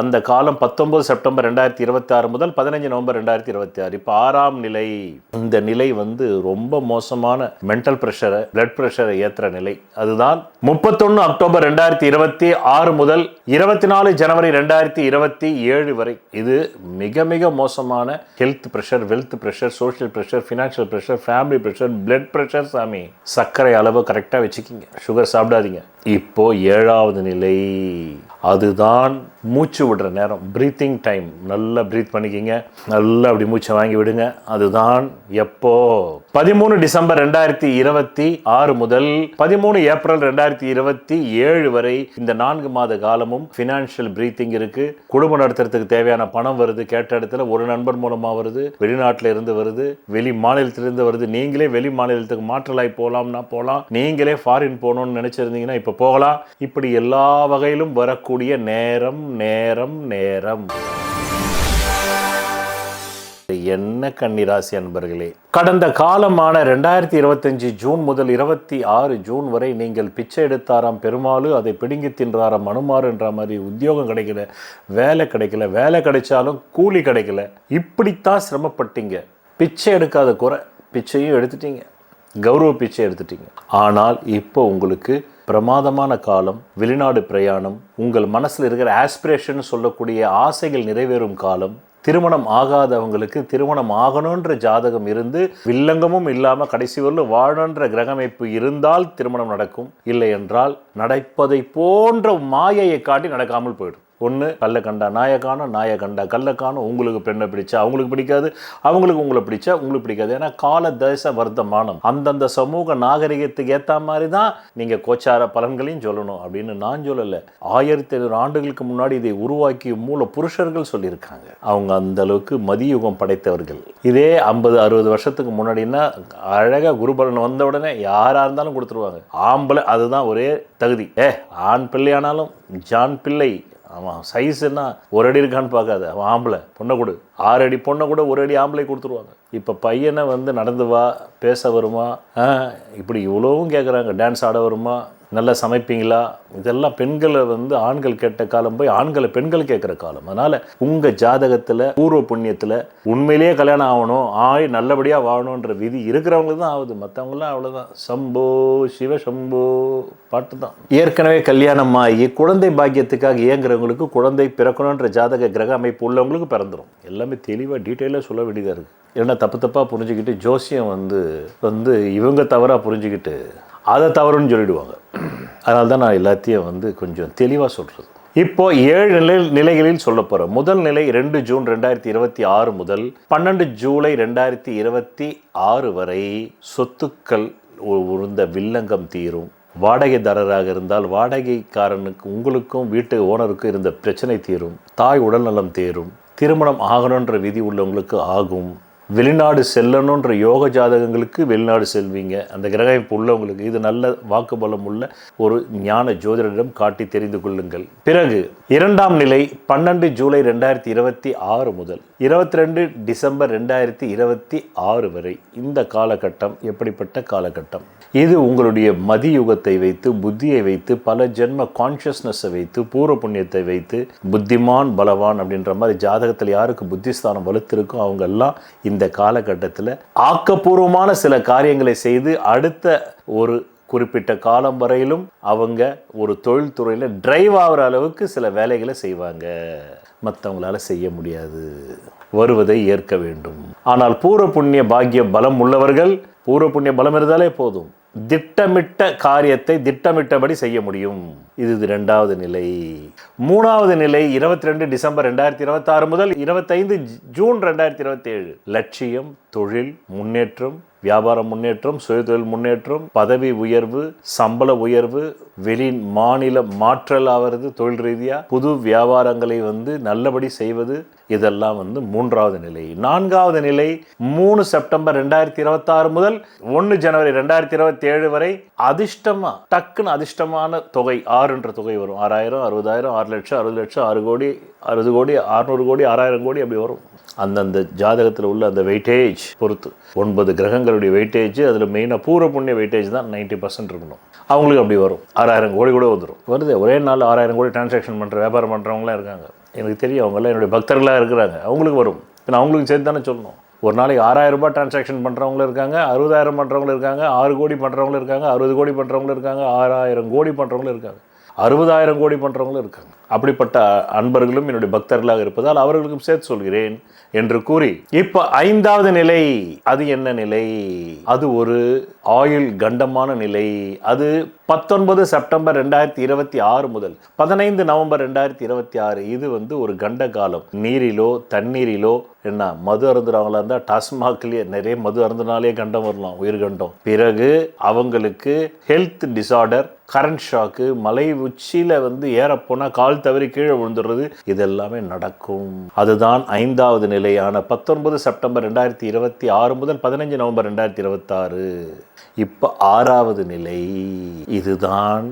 அந்த காலம் 19 செப்டம்பர் 2026 முதல் 15 நவம்பர் 2026. இப்போ 6ஆம் நிலை. இந்த நிலை வந்து ரொம்ப மோசமான மென்டல் பிரஷரை, பிளட் பிரஷரை ஏற்றுற நிலை. அதுதான் 31 அக்டோபர் 2026 முதல் 24 ஜனவரி 2027 வரை. இது மிக மிக மோசமான health pressure, wealth pressure, social pressure, financial pressure, family pressure, blood pressure. சாமி, சர்க்கரை அளவு கரெக்டாக வச்சுக்கிங்க, சுகர் சாப்பிடாதீங்க. இப்போ 7வது நிலை. அதுதான் மூச்சு விடுற நேரம், பிரீத்திங் டைம். நல்லா பிரீத் பண்ணிக்கிங்க, நல்லா அப்படி மூச்சை வாங்கி விடுங்க. அதுதான் எப்போ 13 டிசம்பர் 2026 முதல் 13 ஏப்ரல் 2027 வரை. இந்த 4 மாத காலமும் ஃபினான்ஷியல் பிரீத்திங் இருக்கு. குடும்பம் நடத்துறதுக்கு தேவையான பணம் வருது, கேட்ட இடத்துல ஒரு நண்பர் மூலமா வருது, வெளிநாட்டில இருந்து வருது, வெளி மாநிலத்திலிருந்து வருது. நீங்களே வெளி மாநிலத்துக்கு மாற்றலாய் போகலாம்னா போகலாம், நீங்களே ஃபாரின் போகணும்னு நினைச்சிருந்தீங்கன்னா இப்போ போகலாம். இப்படி எல்லா வகையிலும் வரக்கூடிய நேரம் நேரம் நேரம். என்ன கன்னிராசி அன்பர்களே, கடந்த காலமான 2025 ஜூன் முதல் 26 ஜூன் வரை நீங்கள் பிச்சை எடுத்தாராம் பெருமாள், அதை பிடுங்கி தின்றாராம் மனுமாறுன்ற மாதிரி. உத்தியோகம் கிடைக்கல, வேலை கிடைக்கல, வேலை கிடைச்சாலும் கூலி கிடைக்கல, இப்படித்தான் சிரமப்பட்டீங்க. பிச்சை எடுக்காத குறை, பிச்சையும் எடுத்துட்டீங்க, கௌரவ பிச்சை எடுத்துட்டீங்க. ஆனால் இப்போ உங்களுக்கு பிரமாதமான காலம், வெளிநாடு பிரயாணம், உங்கள் மனசில் இருக்கிற ஆஸ்பிரேஷன் சொல்லக்கூடிய ஆசைகள் நிறைவேறும் காலம். திருமணம் ஆகாதவங்களுக்கு திருமணம் ஆகணுன்ற ஜாதகம் இருந்து வில்லங்கமும் இல்லாமல் கடைசி வரலும் வாழணுன்ற கிரகமைப்பு இருந்தால் திருமணம் நடக்கும். இல்லை என்றால் நடப்பதை போன்ற மாயையை காட்டி நடக்காமல் போயிடும். ஒன்று கல்லை கண்டா நாயை காணும், நாயை கண்டா கல்லை காணும். உங்களுக்கு பெண்ணை பிடிச்சா அவங்களுக்கு பிடிக்காது, அவங்களுக்கு உங்களை பிடிச்சா உங்களுக்கு பிடிக்காது. ஏன்னா கால தேச வர்த்தமானம், அந்தந்த சமூக நாகரிகத்துக்கு ஏற்ற மாதிரி தான் நீங்கள் கோச்சார பலன்களையும் சொல்லணும் அப்படின்னு நான் சொல்லலை. 1500 ஆண்டுகளுக்கு முன்னாடி இதை உருவாக்கிய மூல புருஷர்கள் சொல்லியிருக்காங்க. அவங்க அந்த அளவுக்கு மதியுகம் படைத்தவர்கள். இதே 50-60 வருஷத்துக்கு முன்னாடின்னா அழகாக குருபலன் வந்த உடனே யாராக இருந்தாலும் கொடுத்துருவாங்க. ஆம்பளை அதுதான் ஒரே தகுதி. ஆண் பிள்ளையானாலும் ஜான் பிள்ளை. ஆமாம், சைஸ்ன்னா ஒரு அடி இருக்கான்னு பார்க்காது, அவன் ஆம்பளை பொண்ணை கொடு, 6 அடி பொண்ணை கூட 1 அடி ஆம்பளை கொடுத்துருவாங்க. இப்போ பையனை வந்து நடந்து வா, பேச வருமா, இப்படி இவ்வளவும் கேட்குறாங்க. டான்ஸ் ஆட வருமா, நல்லா சமைப்பீங்களா, இதெல்லாம் பெண்களை வந்து ஆண்கள் கேட்ட காலம் போய் ஆண்களை பெண்கள் கேட்குற காலம். அதனால் உங்கள் ஜாதகத்தில் பூர்வ புண்ணியத்தில் உண்மையிலேயே கல்யாணம் ஆகணும், நல்லபடியாக வாழணுன்ற விதி இருக்கிறவங்களுக்கு தான் ஆகுது. மற்றவங்களாம் அவ்வளோதான். சம்போ சிவ சம்போ பாட்டு தான். ஏற்கனவே கல்யாணம் ஆகி குழந்தை பாக்கியத்துக்காக இயங்குறவங்களுக்கு குழந்தை பிறக்கணுன்ற ஜாதக கிரக அமைப்பு உள்ளவங்களுக்கு பிறந்துடும். எல்லாமே தெளிவாக டீட்டெயிலாக சொல்ல வேண்டியதாக இருக்குது. ஏன்னா தப்பாக புரிஞ்சுக்கிட்டு ஜோசியம் வந்து இவங்க தவறாக புரிஞ்சுக்கிட்டு அதை தவறுன்னு சொல்லிடுவாங்க. அதனால தான் நான் எல்லாத்தையும் வந்து கொஞ்சம் தெளிவாக சொல்கிறது. இப்போ 7 நிலைகளில் சொல்ல போகிறேன். முதல் நிலை 2 ஜூன் 2026 முதல் 12 ஜூலை 2026 வரை சொத்துக்கள் உருந்த வில்லங்கம் தீரும். வாடகைதாரராக இருந்தால் வாடகைக்காரனுக்கு உங்களுக்கும் வீட்டு ஓனருக்கும் இருந்த பிரச்சனை தீரும். தாய் உடல்நலம் தேரும். திருமணம் ஆகணுன்ற விதி உள்ளவங்களுக்கு ஆகும். வெளிநாடு செல்லணுன்ற யோக ஜாதகங்களுக்கு வெளிநாடு செல்வீங்க. அந்த கிரகம் உள்ளவங்களுக்கு இது நல்ல வாக்குபலம் உள்ள ஒரு ஞான ஜோதிடரிடம் காட்டி தெரிந்து கொள்ளுங்கள். பிறகு 2ஆம் நிலை 12 ஜூலை 2026 முதல் 22 டிசம்பர் 2026 வரை. இந்த காலகட்டம் எப்படிப்பட்ட காலகட்டம்? இது உங்களுடைய மதியுகத்தை வைத்து, புத்தியை வைத்து, பல ஜென்ம கான்ஷியஸ்னஸை வைத்து, பூர்வ புண்ணியத்தை வைத்து, புத்திமான் பலவான் அப்படின்ற மாதிரி ஜாதகத்தில் யாருக்கு புத்திஸ்தானம் வலுத்திருக்கோ அவங்க எல்லாம் இந்த காலகட்டத்தில் ஆக்கப்பூர்வமான சில காரியங்களை செய்து அடுத்த ஒரு குறிப்பிட்ட காலம் வரையிலும் அவங்க ஒரு தொழில்துறையில் டிரைவ் ஆகிற அளவுக்கு சில வேலைகளை செய்வாங்க. மற்றவங்களால செய்ய முடியாது. வருவதை ஏற்க வேண்டும். ஆனால் பூர்வ புண்ணிய பாக்கிய பலம் உள்ளவர்கள், பூர்வ புண்ணிய பலம் இருந்தாலே போதும், திட்டமிட்ட காரியத்தை திட்டமிட்டபடி செய்ய முடியும். இது 2வது நிலை. 3வது நிலை 22 டிசம்பர் 2026 முதல் 25 ஜூன் 2027. லட்சியம், தொழில் முன்னேற்றம், வியாபார முன்னேற்றம், சுயதொழில் முன்னேற்றம், பதவி உயர்வு, சம்பள உயர்வு, வெளி மாநில மாற்றல் ஆகிறது, தொழில் ரீதியாக புது வியாபாரங்களை வந்து நல்லபடி செய்வது, இதெல்லாம் வந்து 3வது நிலை. 4வது நிலை 3 செப்டம்பர் 2026 முதல் 1 ஜனவரி 2027 வரை அதிர்ஷ்டமா டக்குன்னு அதிர்ஷ்டமான தொகை 6ன்ற தொகை வரும். 6000, 60000, 6 லட்சம், 60 லட்சம், 6 கோடி, 60 கோடி, 600 கோடி, 6000 கோடி அப்படி வரும். அந்தந்த ஜாதகத்தில் உள்ள அந்த வெயிட்டேஜ் பொறுத்து 9 கிரகங்களுடைய வெயிட்டேஜ், அதில் மெயினாக பூர்வ புண்ணிய வெயிட்டேஜ் தான் 90% இருக்கணும். அவங்களுக்கு அப்படி வரும். 6000 கோடி கூட வந்துடும். வருது ஒரே நாள் 6000 கோடி டிரான்சாக்ஷன் பண்ணுற வியாபாரம் பண்ணுறவங்களாம் இருக்காங்க. எனக்கு தெரியும், அவங்களாம் என்னுடைய பக்தர்களாக இருக்கிறாங்க. அவங்களுக்கு வரும். நான் அவங்களுக்கு சேர்த்து தானே சொல்லணும். ஒரு நாளைக்கு 6000 ரூபாய் டிரான்சாக்ஷன் பண்ணுறவங்களும் இருக்காங்க, 60000 பண்ணுறவங்களும் இருக்காங்க, 6 கோடி பண்ணுறவங்களும் இருக்காங்க, 60 கோடி பண்ணுறவங்களும் இருக்காங்க, 6000 கோடி பண்ணுறவங்களும் இருக்காங்க, 60000 கோடி பண்ணுறவங்களும் இருக்காங்க. அப்படிப்பட்ட அன்பர்களும் என்னுடைய பக்தர்களாக இருப்பதால் அவர்களுக்கும் சேர்த்து சொல்கிறேன் என்று கூறி, இப்போ 5வது நிலை. அது என்ன நிலை? அது ஒரு ஆயுள் கண்டமான நிலை. அது 19 செப்டம்பர் 2026 முதல் 15 நவம்பர் 2026. இது வந்து ஒரு கண்ட காலம். நீரிலோ தண்ணீரிலோ என்ன மது அருந்துறவங்களா இருந்தால் டாஸ்மாக்லேயே நிறைய மது அருந்தினாலே கண்டம் வரலாம், உயிர்கண்டம். பிறகு அவங்களுக்கு ஹெல்த் டிசார்டர், கரண்ட் ஷாக்கு, மலை உச்சியில் வந்து ஏறப்போனால் கால் தவறி கீழே விழுந்துடுறது, இதெல்லாமே நடக்கும். அதுதான் 5வது நிலையான 19 செப்டம்பர் 2026 முதல் 15 நவம்பர் 2026. இப்போ 6வது நிலை. இதுதான்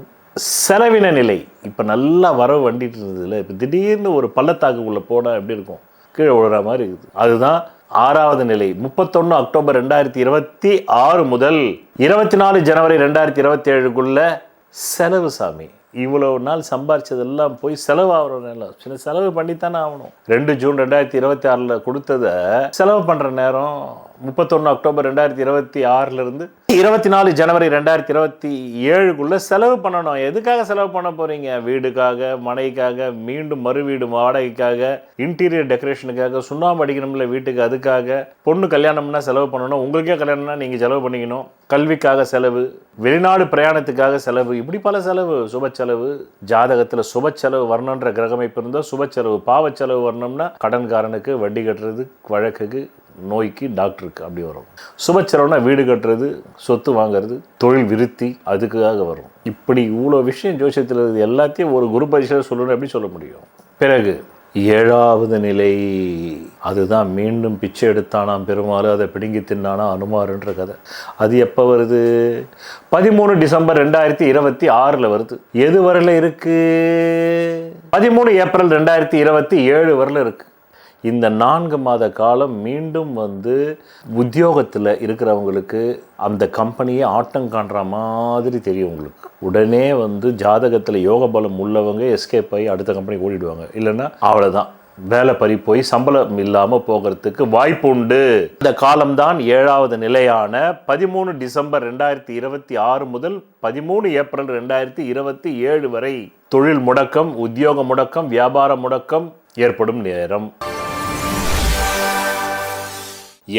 செலவின நிலை. இப்போ நல்லா வரவு வண்டிட்டு இருந்ததுல, இப்போ திடீர்னு ஒரு பள்ளத்தாக்குக்குள்ளே போனால் எப்படி இருக்கும்? கீழே விழுற மாதிரி இருக்குது. அதுதான் 6வது நிலை. 31 அக்டோபர் 2026 முதல் 24 ஜனவரி 2027க்குள்ள செலவு. சாமி, இவ்வளோ நாள் சம்பாரிச்சதெல்லாம் போய் செலவாகிற நேரம், சின்ன செலவு பண்ணித்தானே ஆகணும். 2 ஜூன் 2026 கொடுத்ததை செலவு பண்ணுற நேரம் 31 அக்டோபர் 2026 24 ஜனவரி 2027 செலவு பண்ணணும். எதுக்காக செலவு பண்ண போறீங்க? வீடுக்காக, மனைக்காக, மீண்டும் மறு வீடு வாடகைக்காக, இன்டீரியர் டெக்கரேஷனுக்காக, சுண்ணாம்பு அடிக்கணும்ல வீட்டுக்கு, அதுக்காக. பொண்ணு கல்யாணம்னா செலவு பண்ணணும். உங்களுக்கே கல்யாணம்னா நீங்கள் செலவு பண்ணிக்கணும். கல்விக்காக செலவு, வெளிநாடு பிரயாணத்துக்காக செலவு, இப்படி பல செலவு. சுப செலவு, ஜாதகத்தில் சுப செலவு வரணுன்ற கிரகமைப்பு இருந்தால் சுப செலவு. பாவ செலவு வரணும்னா கடன்காரனுக்கு வட்டி கட்டுறது, வழக்குக்கு, நோய்க்கு, டாக்டருக்கு அப்படி வரும். சுபச்சரவுனா வீடு கட்டுறது, சொத்து வாங்கிறது, தொழில் விருத்தி, அதுக்காக வரும். இப்படி இவ்வளோ விஷயம் ஜோசியத்தில் இருக்குது. எல்லாத்தையும் ஒரு குரு பரிசையில் சொல்லணும், எப்படி சொல்ல முடியும்? பிறகு 7வது நிலை. அதுதான் மீண்டும் பிச்சை எடுத்தானாம் பெருமாள், அதை பிடுங்கி தின்னானா அனுமாருன்ற கதை. அது எப்போ வருது? 13 டிசம்பர் 2026 வருது. எது வரல இருக்கு? 13 ஏப்ரல் 2027 வரல இருக்கு. இந்த 4 மாத காலம் மீண்டும் வந்து உத்தியோகத்தில் இருக்கிறவங்களுக்கு அந்த கம்பெனியை ஆட்டம் காண்ற மாதிரி தெரியும். உங்களுக்கு உடனே வந்து ஜாதகத்தில் யோக பலம் உள்ளவங்க எஸ்கேப் ஆகி அடுத்த கம்பெனி ஓடிடுவாங்க. இல்லைன்னா அவ்வளோதான், வேலை பறி போய் சம்பளம் இல்லாமல் போகிறதுக்கு வாய்ப்பு உண்டு. இந்த காலம்தான் 7வது நிலையான 13 டிசம்பர் 2026 முதல் 13 ஏப்ரல் 2027 வரை தொழில் முடக்கம், உத்தியோக முடக்கம், வியாபார முடக்கம் ஏற்படும் நேரம்.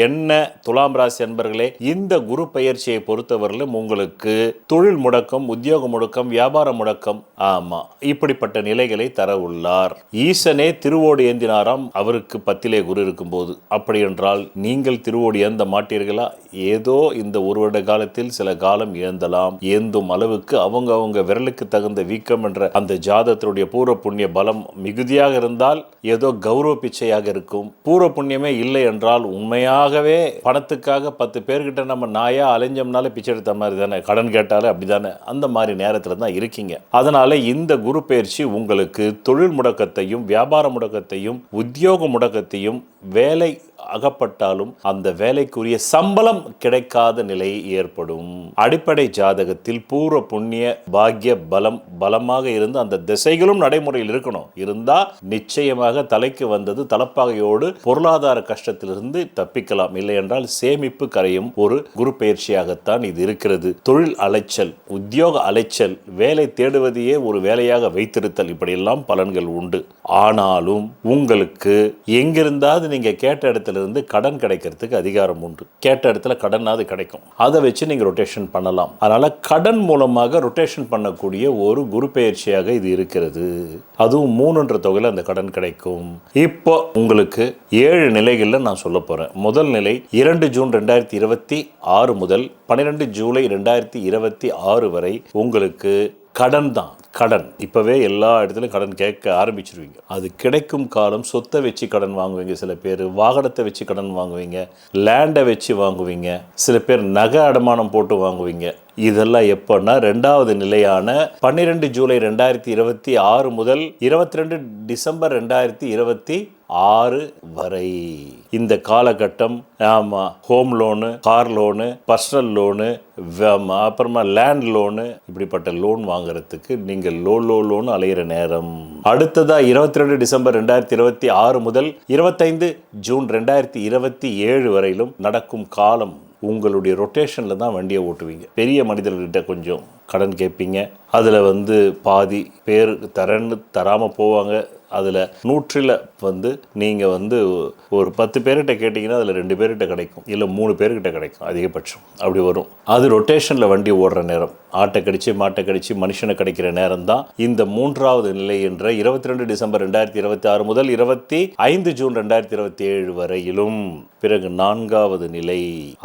என்ன துலாம் ராசி அன்பர்களே, இந்த குரு பெயர்ச்சியை பொறுத்தவரையிலும் உங்களுக்கு தொழில் முடக்கம், உத்தியோக முடக்கம், வியாபார முடக்கம், இப்படிப்பட்ட நிலைகளை தர உள்ளார். ஈசனே திருவோடு ஏந்தினாராம் அவருக்கு 10லே குரு இருக்கும்போது. அப்படி என்றால் நீங்கள் திருவோடு ஏந்த மாட்டீர்களா? ஏதோ இந்த ஒரு வருட காலத்தில் சில காலம் ஏந்தலாம். ஏந்தும் அளவுக்கு அவங்க விரலுக்கு தகுந்த வீக்கம் என்ற அந்த ஜாதகத்தினுடைய பூர்வ புண்ணிய பலம் மிகுதியாக இருந்தால் ஏதோ கௌரவ பிச்சையாக இருக்கும். பூர்வ புண்ணியமே இல்லை என்றால் உண்மையாகவே பணத்துக்காக 10 பேர்கிட்ட நம்ம நாயா அலைஞ்சோம்னாலே பிச்சை எடுத்த மாதிரி தானே, கடன் கேட்டாலே அப்படிதானே, அந்த மாதிரி நேரத்தில் தான் இருக்கீங்க. அதனால இந்த குரு பயிற்சி உங்களுக்கு தொழில் முடக்கத்தையும், வியாபார முடக்கத்தையும், உத்தியோக முடக்கத்தையும், வேலை அகப்பட்டாலும் அந்த வேலைக்குரிய சம்பளம் கிடைக்காத நிலை ஏற்படும். அடிப்படை ஜாதகத்தில் பூர்வ புண்ணிய பாக்கிய பலம் பலமாக இருந்து அந்த திசைகளும் நடைமுறையில் இருக்கணும். இருந்தா நிச்சயமாக தலைக்கு வந்தது தலப்பாகையோடு பொருளாதார கஷ்டத்திலிருந்து தப்பிக்கலாம். இல்லை என்றால் சேமிப்பு கரையும் ஒரு குரு பயிற்சியாகத்தான் இது இருக்கிறது. தொழில் அலைச்சல், உத்தியோக அலைச்சல், வேலை தேடுவதையே ஒரு வேலையாக வைத்திருத்தல், இப்படியெல்லாம் பலன்கள் உண்டு. ஆனாலும் உங்களுக்கு எங்கிருந்தாவது நீங்க கேட்ட இடத்துல இருந்து கடன் கிடைக்கிறதுக்கு அதிகாரம் உண்டு. கேட்ட இடத்துல கடனாவது கிடைக்கும். அதை வச்சு நீங்க ரொட்டேஷன் பண்ணலாம். அதனால கடன் மூலமாக ரொட்டேஷன் பண்ணக்கூடிய ஒரு குரு பெயர்ச்சியாக இது இருக்கிறது. அதுவும் 3என்ற தொகையில் அந்த கடன் கிடைக்கும். இப்போ உங்களுக்கு 7 நிலைகளில் நான் சொல்ல போறேன். முதல் நிலை 2 ஜூன் 2026 முதல் 12 ஜூலை 2026 வரை உங்களுக்கு கடன் தான். கடன் இப்போவே எல்லா இடத்துலையும் கடன் கேட்க ஆரம்பிச்சிருவீங்க. அது கிடைக்கும் காலம் சொத்தை வச்சு கடன் வாங்குவீங்க. சில பேர் வாகனத்தை வச்சு கடன் வாங்குவீங்க, லேண்டை வச்சு வாங்குவீங்க, சில பேர் நகை அடமானம் போட்டு வாங்குவீங்க. இதெல்லாம் எப்போன்னா 2வது நிலையான 12 ஜூலை 2026 முதல் 22 டிசம்பர் 2026 வரை இந்த காலகட்டம். Home loan, car loan, personal loan, அப்புறமா லேண்ட் லோனு, இப்படிப்பட்ட லோன் வாங்குறதுக்கு நீங்கள் லோன் அலையிற நேரம். அடுத்ததா 22 டிசம்பர் 2026 முதல் 25 ஜூன் 2027 வரையிலும் நடக்கும் காலம். உங்களுடைய ரொட்டேஷனில் தான் வண்டியை ஓட்டுவீங்க. பெரிய மனிதர்கிட்ட கொஞ்சம் கடன் கேட்பீங்க. அதில் பாதி பேர் தராமல் போவாங்க. அதில் 100ல் நீங்கள் ஒரு 10 பேர்கிட்ட கேட்டிங்கன்னா அதில் 2 பேர்கிட்ட கிடைக்கும், இல்லை 3 பேர்கிட்ட கிடைக்கும் அதிகபட்சம். அப்படி வரும். அது ரொட்டேஷனில் வண்டி ஓடுற நேரம். ஆட்டை கடிச்சு மாட்டை கடிச்சு மனுஷனை கிடைக்கிற நேரம் தான் இந்த 3வது நிலை என்ற 22 டிசம்பர் 2026 முதல் 25 ஜூன் 2027 வரையிலும். பிறகு 4வது நிலை.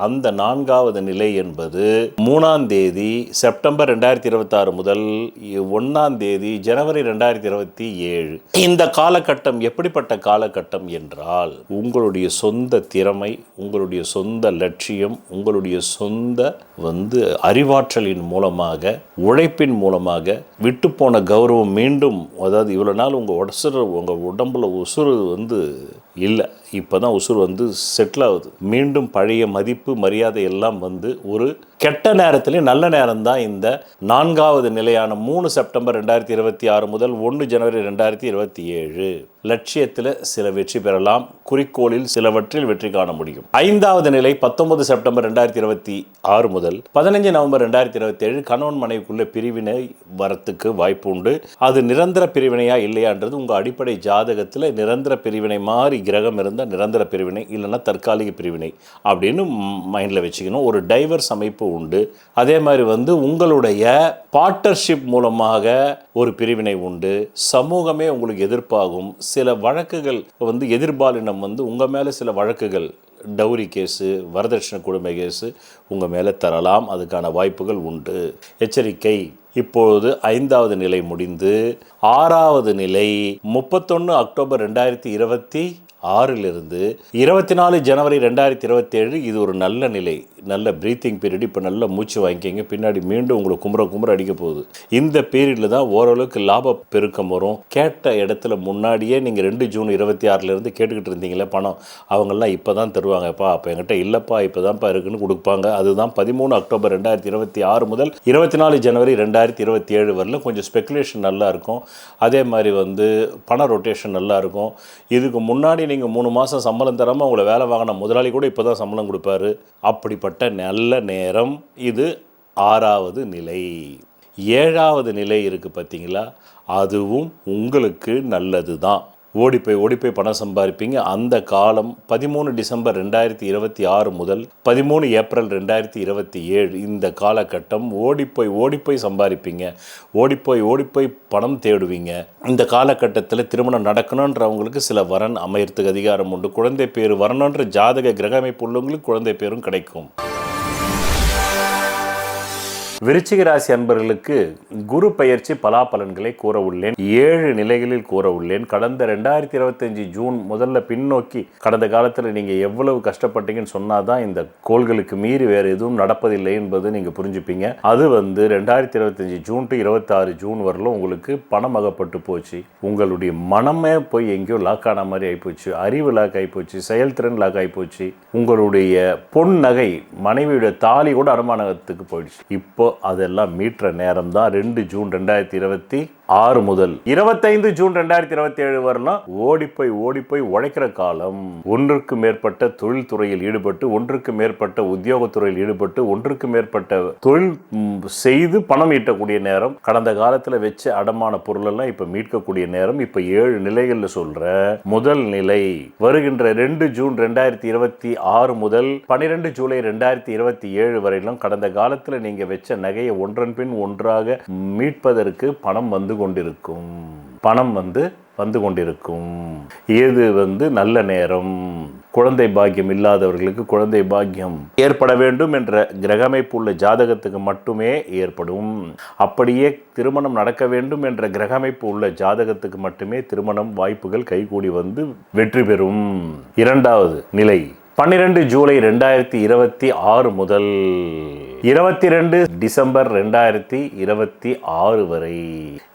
அந்த 4வது நிலை என்பது 3ஆம் தேதி செப்டம்பர் 2026 முதல் 1ஆம் தேதி ஜனவரி 2027. இந்த காலகட்டம் எப்படிப்பட்ட காலகட்டம் என்றால், உங்களுடைய சொந்த திறமை, உங்களுடைய சொந்த லட்சியம், உங்களுடைய சொந்த அறிவாற்றலின் மூலமாக, உழைப்பின் மூலமாக விட்டு போன கௌரவம் மீண்டும், அதாவது இவ்வளோ நாள் உங்கள் உடம்புல உசுறு இல்லை, இப்போ தான் உசுறு செட்டில் ஆகுது. மீண்டும் பழைய மதிப்பு மரியாதை எல்லாம் ஒரு கெட்ட நேரத்துலேயும் நல்ல நேரம் தான் இந்த 4வது நிலையான 3 செப்டம்பர் 2026 முதல் 1 ஜனவரி 2027. லட்சியத்தில் சில வெற்றி பெறலாம், குறிக்கோளில் சிலவற்றில் வெற்றி காண முடியும். 5வது நிலை 19 செப்டம்பர் 2026 முதல் 15 நவம்பர் 2027 கணவன் மனைவிக்குள்ள பிரிவினை வரத்துக்கு வாய்ப்பு உண்டு. அது நிரந்தர பிரிவினையா இல்லையான்றது உங்கள் அடிப்படை ஜாதகத்தில் நிரந்தர பிரிவினை மாதிரி கிரகம் இருந்தால் நிரந்தர பிரிவினை, இல்லைன்னா தற்காலிக பிரிவினை அப்படின்னு மைண்டில் வச்சுக்கணும். ஒரு டைவர்ஸ் அமைப்பு உண்டு. அதே மாதிரி உங்களுடைய பார்ட்னர்ஷிப் மூலமாக ஒரு பிரிவினை உண்டு. சமூகமே உங்களுக்கு எதிர்ப்பாகும். சில வழக்குகள் எதிர்பாலினம் உங்கள் மேலே சில வழக்குகள், டவுரி கேஸு, வரதட்சணை கொடுமை கேஸு உங்கள் மேலே தரலாம். அதுக்கான வாய்ப்புகள் உண்டு. எச்சரிக்கை. இப்பொழுது 5வது நிலை முடிந்து 6வது நிலை 31 அக்டோபர் 2026 6லிருந்து 24 ஜனவரி 2027 இது ஒரு நல்ல நிலை, நல்ல ப்ரீத்திங் பீரியட். இப்போ நல்ல மூச்சு வாங்கிக்கிங்க, பின்னாடி மீண்டும் உங்களுக்கு கும்புற அடிக்க போகுது. இந்த பீரியடில் தான் ஓரளவுக்கு லாப பெருக்கம் வரும். கேட்ட இடத்துல முன்னாடியே நீங்கள் 2 ஜூன் 26லேருந்து கேட்டுக்கிட்டு இருந்தீங்களே பணம், அவங்கெல்லாம் இப்போ தான் தருவாங்கப்பா, அப்போ என்கிட்ட இல்லைப்பா இப்போ தான்ப்பா இருக்குன்னு கொடுப்பாங்க. அதுதான் 13 அக்டோபர் 2026 முதல் 24 ஜனவரி 2027 வரலும் கொஞ்சம் ஸ்பெக்குலேஷன் நல்லா இருக்கும். அதே மாதிரி பண ரொட்டேஷன் நல்லா இருக்கும். இதுக்கு முன்னாடி நீங்கள் 3 மாதம் சம்பளம் தராமல் உங்களை வேலை வாங்கின முதலாளி கூட இப்போ தான் சம்பளம் கொடுப்பாரு. அப்படிப்பட்ட நல்ல நேரம் இது. 6வது நிலை. 7வது நிலை இருக்குது பார்த்தீங்களா, அதுவும் உங்களுக்கு நல்லது தான். ஓடிப்போய் பணம் சம்பாதிப்பீங்க. அந்த காலம் 13 டிசம்பர் 2026 முதல் 13 ஏப்ரல் 2027 இந்த காலகட்டம் ஓடிப்போய் சம்பாதிப்பீங்க. ஓடிப்போய் பணம் தேடுவீங்க. இந்த காலகட்டத்தில் திருமணம் நடக்கணுன்றவங்களுக்கு சில வரன் அமையறதுக்கு அதிகாரம் உண்டு. குழந்தை பேர் வரணுன்ற ஜாதக கிரக அமைப்பு உள்ளவங்களுக்கு குழந்தை பேரும் கிடைக்கும். விருச்சிக ராசி அன்பர்களுக்கு குரு பெயர்ச்சி பலாபலன்களை கூற உள்ளேன். 7 நிலைகளில் கூற உள்ளேன். கடந்த 2025 ஜூன் முதல்ல பின்னோக்கி கடந்த காலத்தில் நீங்கள் எவ்வளவு கஷ்டப்பட்டீங்கன்னு சொன்னாதான் இந்த கோள்களுக்கு மீறி வேறு எதுவும் நடப்பதில்லை என்பது நீங்கள் புரிஞ்சுப்பீங்க. அது 2025 ஜூன் டு 26 ஜூன் வரலும் உங்களுக்கு பணம் அகப்பட்டு போச்சு. உங்களுடைய மனமே போய் எங்கேயோ லாக் ஆன மாதிரி ஆகிப்போச்சு. அறிவு லாக் ஆகிப்போச்சு. செயல்திறன் லாக் ஆகிப்போச்சு. உங்களுடைய பொன் நகை மனைவியுடைய தாலி கூட அனுமானத்துக்கு போயிடுச்சு. இப்போ அதெல்லாம் மீட்ற நேரம் தான் 2 ஜூன் 2026 முதல் 25 ஜூன் 2027 வரலாம். ஓடிப்போய் உழைக்கிற காலம். ஒன்றுக்கு மேற்பட்ட தொழில் துறையில் ஈடுபட்டு, ஒன்றுக்கு மேற்பட்ட உத்தியோகத்துறையில் ஈடுபட்டு, ஒன்றுக்கு மேற்பட்ட தொழில் செய்து பணம் ஈட்டக்கூடிய நேரம். கடந்த காலத்தில் வச்ச அடமான பொருள் எல்லாம் இப்ப மீட்கக்கூடிய நேரம். இப்ப 7 நிலைகள்ல சொல்ற முதல் நிலை வருகின்ற 2 ஜூன் 2026 முதல் 12 ஜூலை 2027 வரையிலும் கடந்த காலத்தில் நீங்க வச்ச நகையை ஒன்றன் பின் ஒன்றாக மீட்பதற்கு பணம் வந்து கொண்டிருக்கும். இது நல்ல நேரம். குழந்தை பாக்கியம் இல்லாதவர்களுக்கு குழந்தை பாக்கியம் ஏற்பட வேண்டும் என்ற கிரகமைப்பு உள்ள ஜாதகத்துக்கு மட்டுமே ஏற்படும். அப்படியே திருமணம் நடக்க வேண்டும் என்ற கிரகமைப்பு உள்ள ஜாதகத்துக்கு மட்டுமே திருமணம் வாய்ப்புகள் கைகூடி வெற்றி பெறும். 2வது நிலை 12 ஜூலை 2026 முதல் 22 டிசம்பர் 2026 வரை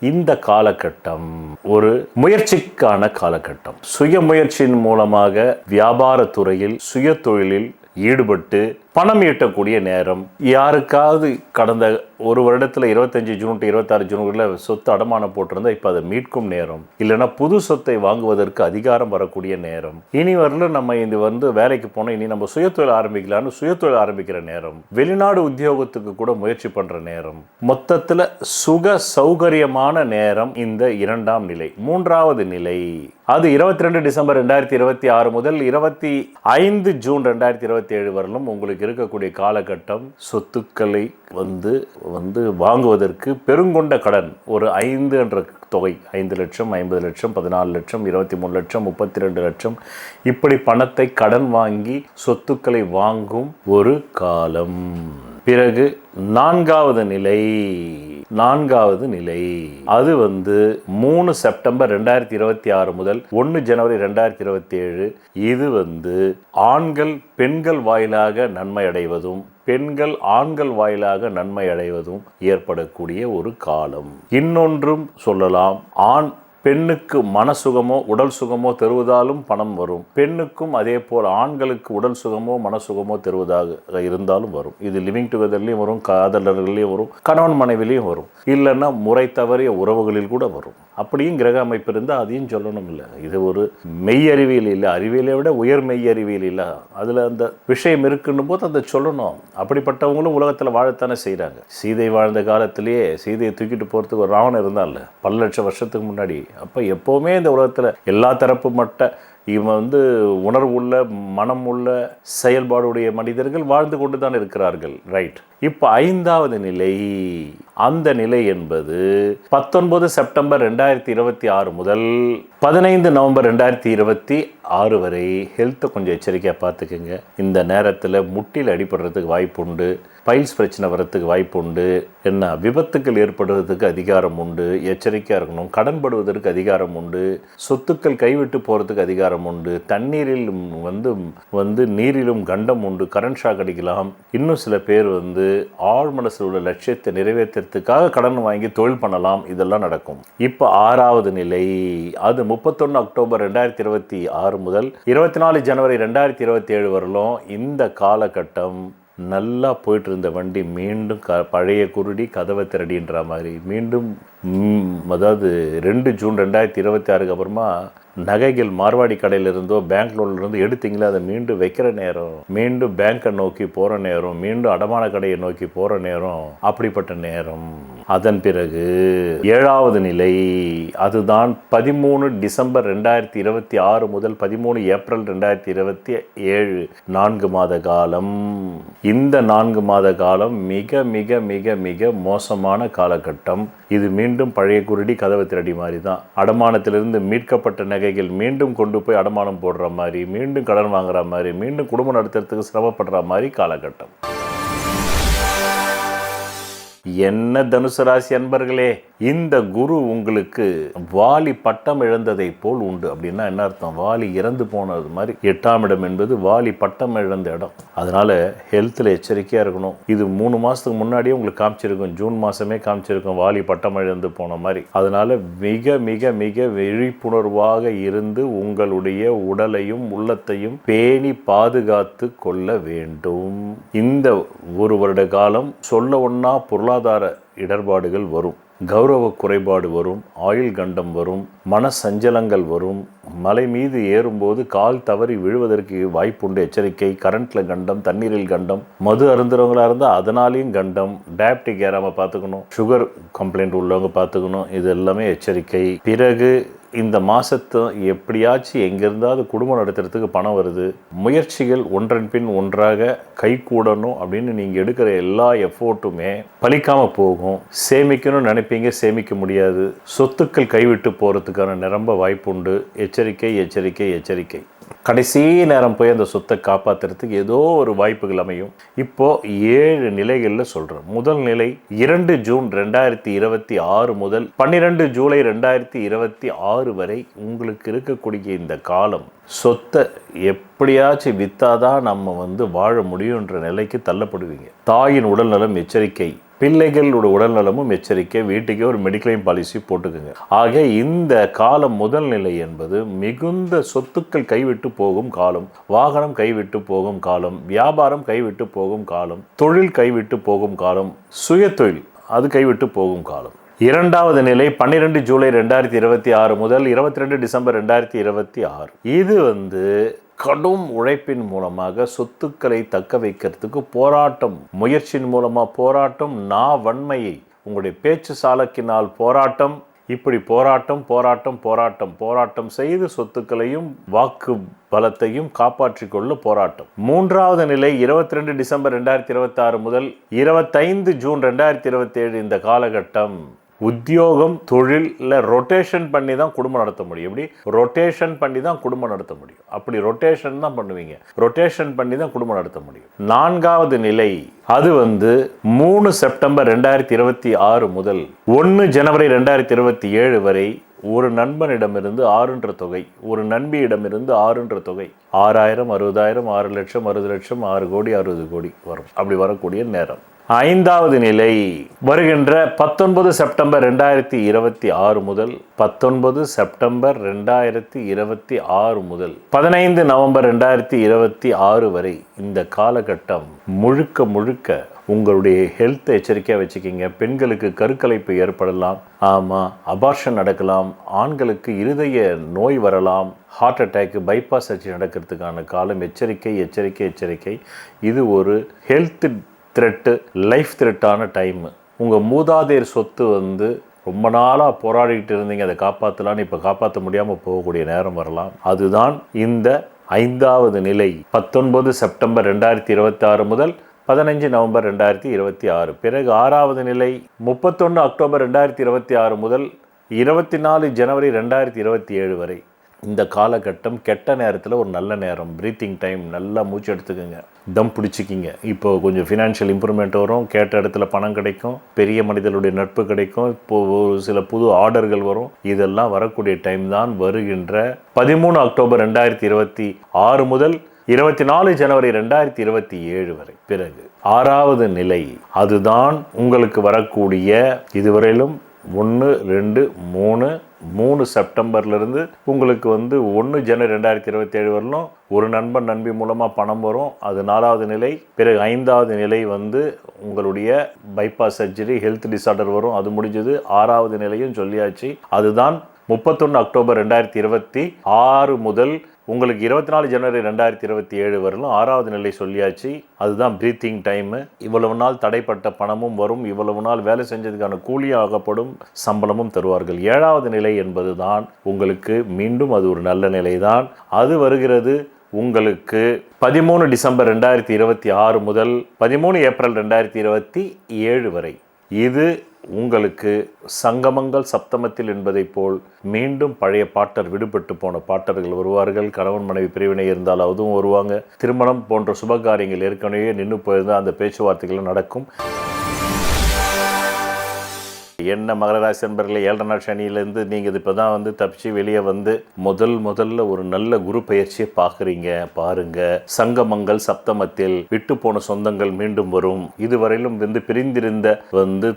இந்த காலகட்டம் ஒரு முயற்சிக்கான காலகட்டம். சுய முயற்சியின் மூலமாக வியாபார துறையில் சுய தொழிலில் ஈடுபட்டு பணம் ஈட்டக்கூடிய நேரம். யாருக்காவது கடந்த ஒரு வருடத்தில் 25 ஜூன் டு 26 ஜூன்களில் சொத்து அடமானம் போட்டிருந்தா இப்போ அதை மீட்கும் நேரம். இல்லைன்னா புது சொத்தை வாங்குவதற்கு அதிகாரம் வரக்கூடிய நேரம். இனி வரலும் நம்ம இது வேலைக்கு போனோம், இனி நம்ம சுயதொழில் ஆரம்பிக்கலான்னு சுயதொழில் ஆரம்பிக்கிற நேரம். வெளிநாடு உத்தியோகத்துக்கு கூட முயற்சி பண்ற நேரம். மொத்தத்தில் சுக சௌகரியமான நேரம் இந்த 2ஆம் நிலை. 3வது நிலை அது 22 டிசம்பர் 2026 முதல் 25 ஜூன் 2027 வரலும் உங்களுக்கு இருக்கக்கூடிய காலகட்டம். சொத்துக்களை வாங்குவதற்கு பெருங்கொண்ட கடன் ஒரு 5 என்ற தொகை, 5 லட்சம், 50 லட்சம், 14 லட்சம், 23 லட்சம், 32 லட்சம், இப்படி பணத்தை கடன் வாங்கி சொத்துக்களை வாங்கும் ஒரு காலம். பிறகு 4வது நிலை அது 3 செப்டம்பர் 2026 முதல் 1 ஜனவரி 2027. இது ஆண்கள் பெண்கள் வாயிலாக நன்மை அடைவதும் பெண்கள் ஆண்கள் வாயிலாக நன்மை அடைவதும் ஏற்படக்கூடிய ஒரு காலம். இன்னொன்றும் சொல்லலாம், ஆண் பெண்ணுக்கு மனசுகமோ உடல் சுகமோ தருவதாலும் பணம் வரும். பெண்ணுக்கும் அதே போல் ஆண்களுக்கு உடல் சுகமோ மனசுகமோ தருவதாக இருந்தாலும் வரும். இது லிவிங் டுகெதர்லையும் வரும், காதலர்களையும் வரும், கணவன் மனைவிலையும் வரும், இல்லைன்னா முறை தவறிய உறவுகளில் கூட வரும். அப்படியும் கிரக அமைப்பு இருந்தால் அதையும் சொல்லணும். இல்லை, இது ஒரு மெய் அறிவியல் இல்லை, அறிவியலை விட உயர் மெய் அறிவியல் இல்லை. அதில் அந்த விஷயம் இருக்குன்னும் போது அதை சொல்லணும். அப்படிப்பட்டவங்களும் உலகத்தில் வாழத்தானே செய்கிறாங்க. சீதை வாழ்ந்த காலத்திலேயே சீதையை தூக்கிட்டு போகிறதுக்கு ஒரு ராவணன் இருந்தான்ல பல லட்சம் வருஷத்துக்கு முன்னாடி. அப்போ எப்போவுமே இந்த உலகத்தில் எல்லா தரப்பு மட்ட இவன் உணர்வு உள்ள மனம் உள்ள செயல்பாடுடைய மனிதர்கள் வாழ்ந்து கொண்டு தான் இருக்கிறார்கள். ரைட். இப்போ 5வது நிலை, அந்த நிலை என்பது 19 செப்டம்பர் 2026 முதல் 15 நவம்பர் 2026 வரை. ஹெல்த்தை கொஞ்சம் எச்சரிக்கையாக பார்த்துக்குங்க. இந்த நேரத்தில் முட்டில் அடிபடுறதுக்கு வாய்ப்பு உண்டு. பைல்ஸ் பிரச்சனை வரத்துக்கு வாய்ப்பு உண்டு. என்ன விபத்துக்கள் ஏற்படுவதற்கு அதிகாரம் உண்டு, எச்சரிக்கையாக இருக்கணும். கடன்படுவதற்கு அதிகாரம் உண்டு, சொத்துக்கள் கைவிட்டு போகிறதுக்கு அதிகாரம் உண்டு, தண்ணீரில் வந்து நீரிலும் கண்டம் உண்டு, கரண்ட் ஷாக் அடிக்கலாம். இன்னும் சில பேர் ஆழ் மனசில் உள்ள லட்சியத்தை நிறைவேற்றுறதுக்காக கடன் வாங்கி தொழில் பண்ணலாம். இதெல்லாம் நடக்கும். இப்போ 6வது நிலை, அது 31 அக்டோபர் 2026 முதல் 24 ஜனவரி 2027 வரலும். இந்த காலகட்டம் நல்லா போயிட்டு இருந்த வண்டி மீண்டும் பழைய குருடி கதவை திரடின்ற மாதிரி மீண்டும், அதாவது 2 ஜூன் 2026 அப்புறமா நகைகள் மார்வாடி கடையில் இருந்தோ பேங்க் லோன்ல இருந்து எடுத்தீங்களா, அதை மீண்டும் வைக்கிற நேரம், மீண்டும் பேங்கை நோக்கி போகிற நேரம், மீண்டும் அடமான கடையை நோக்கி போகிற நேரம், அப்படிப்பட்ட நேரம். அதன் பிறகு 7வது நிலை, அதுதான் 13 டிசம்பர் 2026 முதல் 13 ஏப்ரல் 2027, 4 மாத காலம். இந்த 4 மாத காலம் மிக மிக மிக மிக மோசமான காலகட்டம். இது மீண்டும் பழைய குருடி கதவை திரடி மாதிரி தான். அடமானத்திலிருந்து மீட்கப்பட்ட நகைகள் மீண்டும் கொண்டு போய் அடமானம் போடுற மாதிரி, மீண்டும் கடன் வாங்குற மாதிரி, மீண்டும் குடும்பம் நடத்துறதுக்கு சிரமப்படுற மாதிரி காலகட்டம். என்ன தனுசு ராசி அன்பர்களே, இந்த குரு உங்களுக்கு வாலி பட்டம் இழந்ததை போல் உண்டு. அப்படின்னா என்ன அர்த்தம்? வாலி இறந்து போனது மாதிரி. 8ஆம் இடம் என்பது வாலி பட்டம் இழந்த இடம். அதனால ஹெல்த்தில் எச்சரிக்கையாக இருக்கணும். இது 3 மாதத்துக்கு முன்னாடியே உங்களுக்கு காமிச்சிருக்கும், ஜூன் மாதமே காமிச்சிருக்கும் வாலி பட்டம் இழந்து போன மாதிரி. அதனால மிக மிக மிக விழிப்புணர்வாக இருந்து உங்களுடைய உடலையும் உள்ளத்தையும் பேணி பாதுகாத்து கொள்ள வேண்டும். இந்த 1 வருட காலம் சொல்ல ஒண்ணா பொருளாதார இடர்பாடுகள் வரும், கௌரவ குறைபாடு வரும், ஆயுள் கண்டம் வரும், மன சஞ்சலங்கள் வரும், மலை மீது ஏறும்போது கால் தவறி விழுவதற்கு வாய்ப்புண்டு, எச்சரிக்கை. கரண்ட்ல கண்டம், தண்ணீரில் கண்டம், மது அருந்துறவங்களா இருந்தால் அதனாலையும் கண்டம், டயபெட்டிக் ஏறாமல் பார்த்துக்கணும், சுகர் கம்ப்ளைண்ட் உள்ளவங்க பார்த்துக்கணும். இது எல்லாமே எச்சரிக்கை. பிறகு இந்த மாதத்தை எப்படியாச்சும் எங்கேருந்தாவது குடும்பம் நடத்துறதுக்கு பணம் வருது, முயற்சிகள் ஒன்றன் பின் ஒன்றாக கை கூடணும் அப்படின்னு நீங்கள் எடுக்கிற எல்லா எஃபோர்ட்டுமே பலிக்காமல் போகும். சேமிக்கணும்னு நினைப்பீங்க, சேமிக்க முடியாது. சொத்துக்கள் கைவிட்டு போகிறதுக்கான நிரம்ப வாய்ப்புண்டு. எச்சரிக்கை எச்சரிக்கை எச்சரிக்கை. கடைசி நேரம் போய் அந்த சொத்தை காப்பாற்றுறதுக்கு ஏதோ ஒரு வாய்ப்புகள் அமையும். இப்போது 7 நிலைகளில் சொல்கிறேன். முதல் நிலை 2 ஜூன் 2026 முதல் 12 ஜூலை 2026 வரை உங்களுக்கு இருக்கக்கூடிய இந்த காலம், சொத்தை எப்படியாச்சும் வித்தாதான் நம்ம வாழ முடியுன்ற நிலைக்கு தள்ளப்படுவீங்க. தாயின் உடல்நலம் எச்சரிக்கை, பிள்ளைகளோட உடல்நலமும் எச்சரிக்கை. வீட்டுக்கே ஒரு மெடிக்ளைம் பாலிசி போட்டுக்குங்க. ஆக இந்த காலம் முதல் நிலை என்பது மிகுந்த சொத்துக்கள் கைவிட்டு போகும் காலம், வாகனம் கைவிட்டு போகும் காலம், வியாபாரம் கைவிட்டு போகும் காலம், தொழில் கைவிட்டு போகும் காலம், சுய தொழில் அது கைவிட்டு போகும் காலம். 2வது நிலை 12 ஜூலை 2026 முதல் 22 டிசம்பர் 2026. இது கடும் உழைப்பின் மூலமாக சொத்துக்களை தக்க வைக்கிறதுக்கு போராட்டம், முயற்சியின் மூலமாக போராட்டம், வன்மையை உங்களுடைய பேச்சு சாலக்கினால் போராட்டம், இப்படி போராட்டம் போராட்டம் போராட்டம் போராட்டம் செய்து சொத்துக்களையும் வாக்கு பலத்தையும் காப்பாற்றிக் கொள்ள போராட்டம். 3வது நிலை 22 டிசம்பர் 2026 முதல் 25 ஜூன் 2027. இந்த காலகட்டம் உத்தியோகம், தொழிலில் ரொட்டேஷன் பண்ணி தான் குடும்பம் நடத்த முடியும். எப்படி ரொட்டேஷன் பண்ணி தான் குடும்பம் நடத்த முடியும்? அப்படி ரொட்டேஷன் தான் பண்ணுவீங்க, ரொட்டேஷன் பண்ணி தான் குடும்பம் நடத்த முடியும். 4வது நிலை அது 3 செப்டம்பர் 2026 முதல் 1 ஜனவரி 2027 வரை ஒரு நண்பனிடமிருந்து 6 தொகை, ஒரு நண்பியிடமிருந்து 6 தொகை, 6000, 60,000, 6 லட்சம், 60 லட்சம், 6 கோடி, 60 கோடி வரும். அப்படி வரக்கூடிய நேரம். 5வது நிலை வருகின்ற 19 செப்டம்பர் 2026 முதல் 19 செப்டம்பர் 2026 முதல் 15 நவம்பர் 2026 வரை இந்த காலகட்டம் முழுக்க முழுக்க உங்களுடைய ஹெல்த்தை எச்சரிக்கையாக வச்சுக்கிங்க. பெண்களுக்கு கருக்கலைப்பு ஏற்படலாம், ஆமாம் அபார்ஷன் நடக்கலாம், ஆண்களுக்கு இருதய நோய் வரலாம், ஹார்ட் அட்டாக், பைபாஸ் சர்ஜரி நடக்கிறதுக்கான காலம். எச்சரிக்கை எச்சரிக்கை எச்சரிக்கை. இது ஒரு ஹெல்த் த்ரெட்டு, லைஃப் த்ரெட்டான டைமு. உங்கள் மூதாதையர் சொத்து ரொம்ப நாளாக போராடிக்கிட்டு இருந்தீங்க, அதை காப்பாற்றலான்னு இப்போ காப்பாற்ற முடியாமல் போகக்கூடிய நேரம் வரலாம். அதுதான் இந்த 5வது நிலை 19 செப்டம்பர் 2026 முதல் 15 நவம்பர் 2026. பிறகு 6வது நிலை 31 அக்டோபர் 2026 முதல் 24 ஜனவரி 2027 வரை. இந்த காலகட்டம் கெட்ட நேரத்தில் ஒரு நல்ல நேரம், ப்ரீத்திங் டைம், நல்லா மூச்சு எடுத்துக்கோங்க, தம் பிடிச்சிக்கிங்க. இப்போ கொஞ்சம் ஃபினான்ஷியல் இம்ப்ரூவ்மெண்ட் வரும், கேட்ட இடத்துல பணம் கிடைக்கும், பெரிய மனிதர்களுடைய நட்பு கிடைக்கும், இப்போது ஒரு சில புது ஆர்டர்கள் வரும். இதெல்லாம் வரக்கூடிய டைம் தான் வருகின்ற 13 அக்டோபர் 2026 முதல் 24 ஜனவரி 2027 வரை. பிறகு 6வது நிலை, அதுதான் உங்களுக்கு வரக்கூடிய இதுவரையிலும் 1, 2, 3 செப்டம்பர்லேருந்து உங்களுக்கு 1 ஜனவரி 2027 வரலும் ஒரு நண்பன் நண்பி மூலமாக பணம் வரும். அது 4வது நிலை. பிறகு 5வது நிலை உங்களுடைய பைபாஸ் சர்ஜரி, ஹெல்த் டிசார்டர் வரும், அது முடிஞ்சது. 6வது நிலையும் சொல்லியாச்சு, அதுதான் 31 அக்டோபர் 2026 முதல் உங்களுக்கு 24 ஜனவரி 2027 வரலும் 6வது நிலை சொல்லியாச்சு. அதுதான் ப்ரீத்திங் டைமு. இவ்வளவு நாள் தடைப்பட்ட பணமும் வரும், இவ்வளவு நாள் வேலை செஞ்சதுக்கான கூலியாகப்படும், சம்பளமும் தருவார்கள். 7வது நிலை என்பது தான் உங்களுக்கு மீண்டும் அது ஒரு நல்ல நிலை தான். அது வருகிறது உங்களுக்கு 13 டிசம்பர் 2026 முதல் 13 ஏப்ரல் 2027 வரை. இது உங்களுக்கு சங்கமங்கள் சப்தமத்தில் என்பதை போல் மீண்டும் பழைய பாட்டர், விடுபட்டு போன பாட்டர்கள் வருவார்கள். கணவன் மனைவி பிரிவினை இருந்தால் அதுவும் வருவாங்க. திருமணம் போன்ற சுபகாரியங்கள் ஏற்கனவே நின்று போயிருந்தால் அந்த பேச்சுவார்த்தைகள் நடக்கும். என்ன மகர ராசி நண்பர்களே, 7 நாள் சனியிலேருந்து நீங்கள் இப்போ தான் தப்பிச்சு வெளியே முதல்ல ஒரு நல்ல குரு பயிற்சியை பார்க்குறீங்க. பாருங்கள், சங்கமங்கள் சப்தமத்தில் விட்டு போன சொந்தங்கள் மீண்டும் வரும். இதுவரையிலும் பிரிந்திருந்த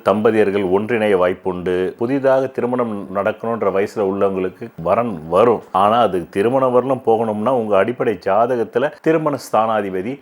தம்பதியர்கள் ஒன்றிணைய வாய்ப்புண்டு. புதிதாக திருமணம் நடக்கணுன்ற வயசில் உள்ளவங்களுக்கு வரன் வரும். ஆனால் அது திருமணம் வரலும் போகணும்னா உங்கள் அடிப்படை ஜாதகத்தில் திருமண ஸ்தானாதிபதி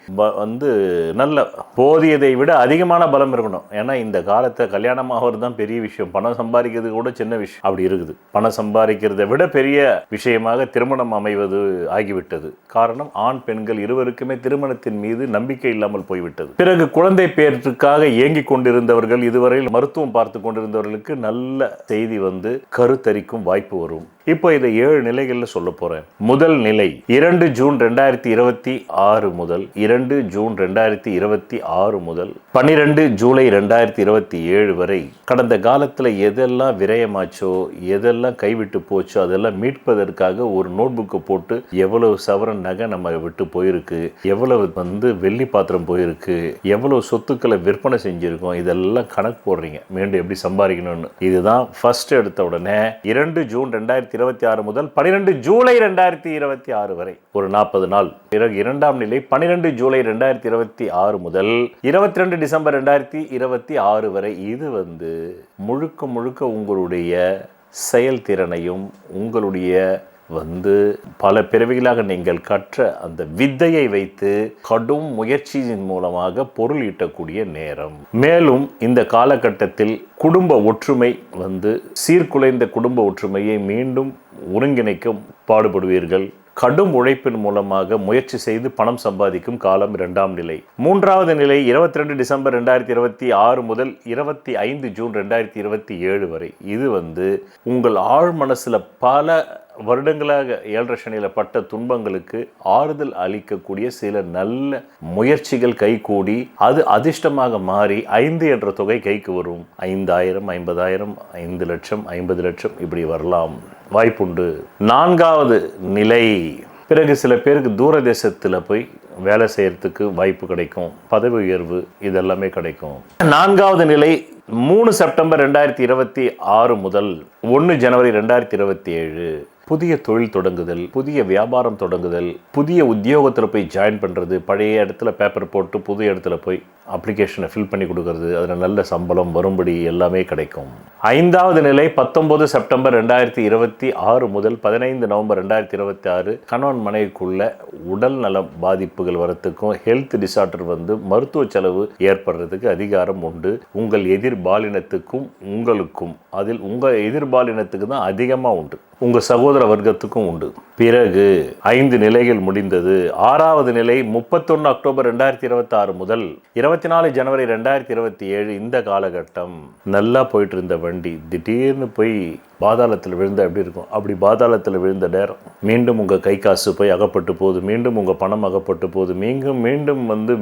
நல்ல போதியதை விட அதிகமான பலம் இருக்கணும். ஏன்னா இந்த காலத்தை கல்யாணம் ஆகிறது தான் பெரிய விஷயம், பணம் சம்பாதிக்கிறது கூட சின்ன விஷயம் அப்படி இருக்குது. பணம் சம்பாதிக்கிறதை விட பெரிய விஷயமாக திருமணம் அமைவது ஆகிவிட்டது. காரணம், ஆண் பெண்கள் இருவருக்குமே திருமணத்தின் மீது நம்பிக்கை இல்லாமல் போய்விட்டது. பிறகு குழந்தை பேருக்காக ஏங்கி கொண்டிருந்தவர்கள், இதுவரையில் மருத்துவம் பார்த்து கொண்டிருந்தவர்களுக்கு நல்ல செய்தி கருத்தரிக்கும் வாய்ப்பு வரும். இப்போ இதை 7 நிலைகளில் சொல்ல போறேன். முதல் நிலை 2 ஜூன் 2026 முதல் 2 ஜூன் 2026 முதல் 12 ஜூலை 2027 வரை. கடந்த காலத்தில் எதெல்லாம் விரயமாச்சோ, எதெல்லாம் கைவிட்டு போச்சோ அதெல்லாம் மீட்பதற்காக ஒரு நோட்புக்கு போட்டு எவ்வளவு சவரன் நகை நம்ம விட்டு போயிருக்கு, எவ்வளவு வெள்ளி பாத்திரம் போயிருக்கு, எவ்வளவு சொத்துக்களை விற்பனை செஞ்சிருக்கோம், இதெல்லாம் கணக்கு போடுறீங்க மீண்டும் எப்படி சம்பாதிக்கணும்னு. இதுதான் ஃபர்ஸ்ட் எடுத்த உடனே 2 ஜூன் 2026 முதல் 12 ஜூலை 2026 வரை ஒரு 40 நாள். பிறகு 2ஆம் நிலை 12 ஜூலை 2026 முதல் 22 டிசம்பர் 2026 வரை. இது முழுக்க முழுக்க உங்களுடைய செயல்திறனையும் உங்களுடைய பல பிறவிகளாக நீங்கள் கற்ற அந்த வித்தையை வைத்து கடும் முயற்சியின் மூலமாக பொருள் ஈட்டக்கூடிய நேரம். மேலும் இந்த காலகட்டத்தில் குடும்ப ஒற்றுமை சீர்குலைந்த குடும்ப ஒற்றுமையை மீண்டும் ஒருங்கிணைக்க பாடுபடுவீர்கள். கடும் உழைப்பின் மூலமாக முயற்சி செய்து பணம் சம்பாதிக்கும் காலம் 2ஆம் நிலை. 3வது நிலை 22 டிசம்பர் 2026 முதல் 25 ஜூன் 2027 வரை. இது உங்கள் ஆழ் மனசுல பல வருடங்களாக 7 சனியில் பட்ட துன்பங்களுக்கு ஆறுதல் அளிக்கக்கூடிய சில நல்ல முயற்சிகள் கைகூடி அது அதிர்ஷ்டமாக மாறி 5 என்ற தொகை கைக்கு வரும். 5000, 50,000, 5 லட்சம், 50 லட்சம் இப்படி வரலாம், வாய்ப்புண்டு. 4வது நிலை, பிறகு சில பேருக்கு தூர தேசத்தில் போய் வேலை செய்யறதுக்கு வாய்ப்பு கிடைக்கும், பதவி உயர்வு இதெல்லாமே கிடைக்கும். 4வது நிலை 3 செப்டம்பர் 2026 முதல் 1 ஜனவரி 2027. புதிய தொழில் தொடங்குதல், புதிய வியாபாரம் தொடங்குதல், புதிய உத்தியோகத்தில் போய் ஜாயின் பண்ணுறது, பழைய இடத்துல பேப்பர் போட்டு புது இடத்துல போய் அப்ளிகேஷனை ஃபில் பண்ணி கொடுக்கறது, அதில் நல்ல சம்பளம் வரும்படி எல்லாமே கிடைக்கும். 5வது நிலை 19 செப்டம்பர் 2026 முதல் 15 நவம்பர் 2026. கணவன் மனைவிக்குள்ள உடல் நல பாதிப்புகள் வரத்துக்கும் ஹெல்த் டிசார்டர் மருத்துவ செலவு ஏற்படுறதுக்கு அதிகாரம் உண்டு. உங்கள் எதிர்பாலினத்துக்கும் உங்களுக்கும், அதில் உங்கள் எதிர்பாலினத்துக்கு தான் அதிகமாக உண்டு, உங்கள் சகோதர வர்க்கத்துக்கும் உண்டு. பிறகு 5 நிலைகள் முடிந்தது. 6வது நிலை 31 அக்டோபர் 2026 முதல் 24 ஜனவரி 2027. இந்த காலகட்டம் நல்லா போயிட்டு இருந்த வண்டி திடீர்னு போய் பாதாளத்தில் விழுந்தால் எப்படி இருக்கும், அப்படி பாதாளத்தில் விழுந்த நேரம் மீண்டும் உங்கள் கை காசு போய் அகப்பட்டு போகுது, மீண்டும் உங்கள் பணம் அகப்பட்டு போகுது, மீண்டும் வந்து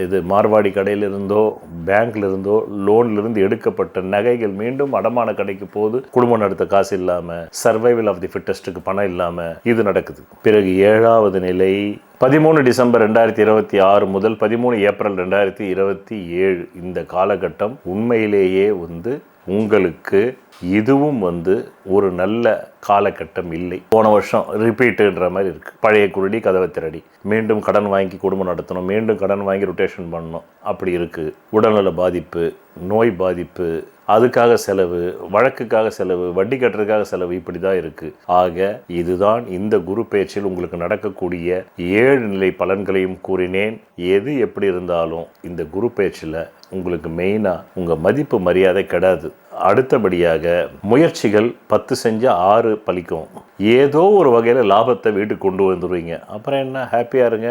இது மார்வாடி கடையில் இருந்தோ பேங்க்ல இருந்தோ லோன்லேருந்து எடுக்கப்பட்ட நகைகள் மீண்டும் அடமான கடைக்கு போகுது, குடும்பம் நடத்த காசு இல்லாமல், சர்வைவல் ஆஃப் தி ஃபிட்டஸ்ட்டுக்கு பணம் இல்லாமல் இது நடக்குது. பிறகு 7வது நிலை 13 டிசம்பர் 2026 முதல் 13 ஏப்ரல் 2027 இந்த காலகட்டம் உண்மையிலேயே வந்து உங்களுக்கு இதுவும் வந்து ஒரு நல்ல காலகட்டம் இல்லை. போன வருஷம் ரிப்பீட்டுன்ற மாதிரி இருக்குது. பழைய குருடி கதவை திரடி, மீண்டும் கடன் வாங்கி குடும்பம் நடத்தணும், மீண்டும் கடன் வாங்கி ரொட்டேஷன் பண்ணணும், அப்படி இருக்குது. உடல்நல பாதிப்பு, நோய் பாதிப்பு, அதுக்காக செலவு, வழக்குக்காக செலவு, வட்டி கட்டுறதுக்காக செலவு, இப்படி தான் இருக்குது. ஆக இதுதான் இந்த குரு பெயர்ச்சியில் உங்களுக்கு நடக்கக்கூடிய 7 நிலை பலன்களையும் கூறினேன். எது எப்படி இருந்தாலும் இந்த குரு பெயர்ச்சியில் உங்களுக்கு மெயினாக உங்கள் மதிப்பு மரியாதை கெடாது. அடுத்தபடியாக முயற்சிகள் 10 செஞ்சால் 6 பலிக்கும். ஏதோ ஒரு வகையில் லாபத்தை வீட்டுக்கு கொண்டு வந்துடுவீங்க. அப்புறம் என்ன, ஹாப்பியாக இருங்க.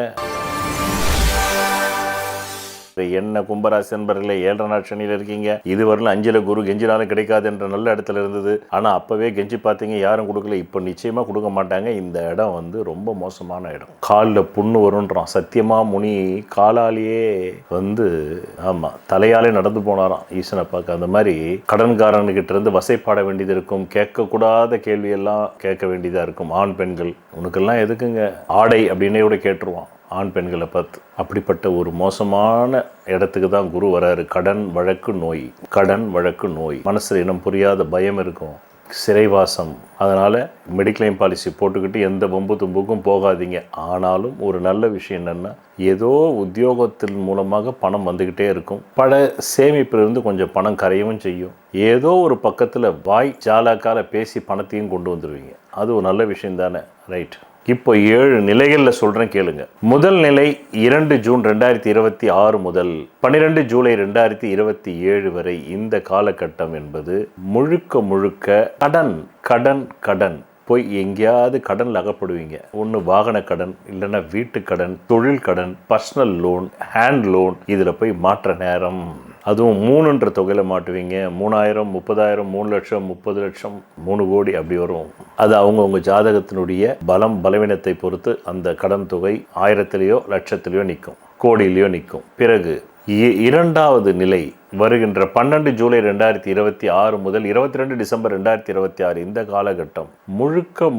என்ன கும்பராசி நண்பர்களே, 7 நாள் சனியில் இருக்கீங்க. இதுவரையிலும் 5ல் குரு கெஞ்சினாலும் கிடைக்காது என்ற நல்ல இடத்துல இருந்தது. ஆனால் அப்போவே கெஞ்சி பார்த்தீங்க, யாரும் கொடுக்கல. இப்போ நிச்சயமாக கொடுக்க மாட்டாங்க. இந்த இடம் வந்து ரொம்ப மோசமான இடம். காலில் புண்ணு வரும்ன்றான். சத்தியமாக முனி காலாலேயே வந்து ஆமாம் தலையாலே நடந்து போனாராம் ஈசனை பார்க்க. அந்த மாதிரி கடன்காரன்கிட்ட இருந்து வசைப்பாட வேண்டியது இருக்கும். கேட்கக்கூடாத கேள்வியெல்லாம் கேட்க வேண்டியதாக இருக்கும். ஆண் பெண்கள் உனக்கெல்லாம் எதுக்குங்க ஆடை அப்படின்னே கூட கேட்டுருவான் ஆண் பெண்களை பார்த்து. அப்படிப்பட்ட ஒரு மோசமான இடத்துக்கு தான் குரு வராரு. கடன் வழக்கு நோய், கடன் வழக்கு நோய், மனசில் இனம் புரியாத பயம் இருக்கும், சிறைவாசம். அதனால் மெடிக்ளைம் பாலிசி போட்டுக்கிட்டு எந்த வம்பு தும்புக்கும் போகாதீங்க. ஆனாலும் ஒரு நல்ல விஷயம் என்னென்னா, ஏதோ உத்தியோகத்தின் மூலமாக பணம் வந்துக்கிட்டே இருக்கும். பல சேமிப்பிலிருந்து கொஞ்சம் பணம் கரையவும் செய்யும். ஏதோ ஒரு பக்கத்தில் வாய் ஜாலாக்கால பேசி பணத்தையும் கொண்டு வந்துடுவீங்க. அது ஒரு நல்ல விஷயம் தானே, ரைட்? இப்போ 7 நிலைகளில் சொல்கிறேன் கேளுங்க. முதல் நிலை 2 ஜூன் 2026 முதல் 12 ஜூலை 2027 வரை இந்த காலகட்டம் என்பது முழுக்க கடன் கடன் கடன் போய் எங்கேயாவது கடனில் அகப்படுவீங்க. ஒன்று வாகன கடன், இல்லைன்னா வீட்டு கடன், தொழில் கடன், பர்சனல் லோன், ஹேண்ட் லோன், இதில் போய் மாற்ற நேரம். அதுவும் 3ன்ற தொகையில் மாட்டுவீங்க. 3000, 30,000, 3 லட்சம், 30 லட்சம், 3 கோடி அப்படி வரும். அது அவங்கவுங்க ஜாதகத்தினுடைய பலம் பலவீனத்தை பொறுத்து அந்த கடன் தொகை 1000லையோ லட்சத்திலையோ நிற்கும், கோடியிலையோ நிற்கும். பிறகு 2வது நிலை வருகின்ற 12 ஜூலை 2026 முதல் 22 டிசம்பர் 2026 இந்த காலகட்டம்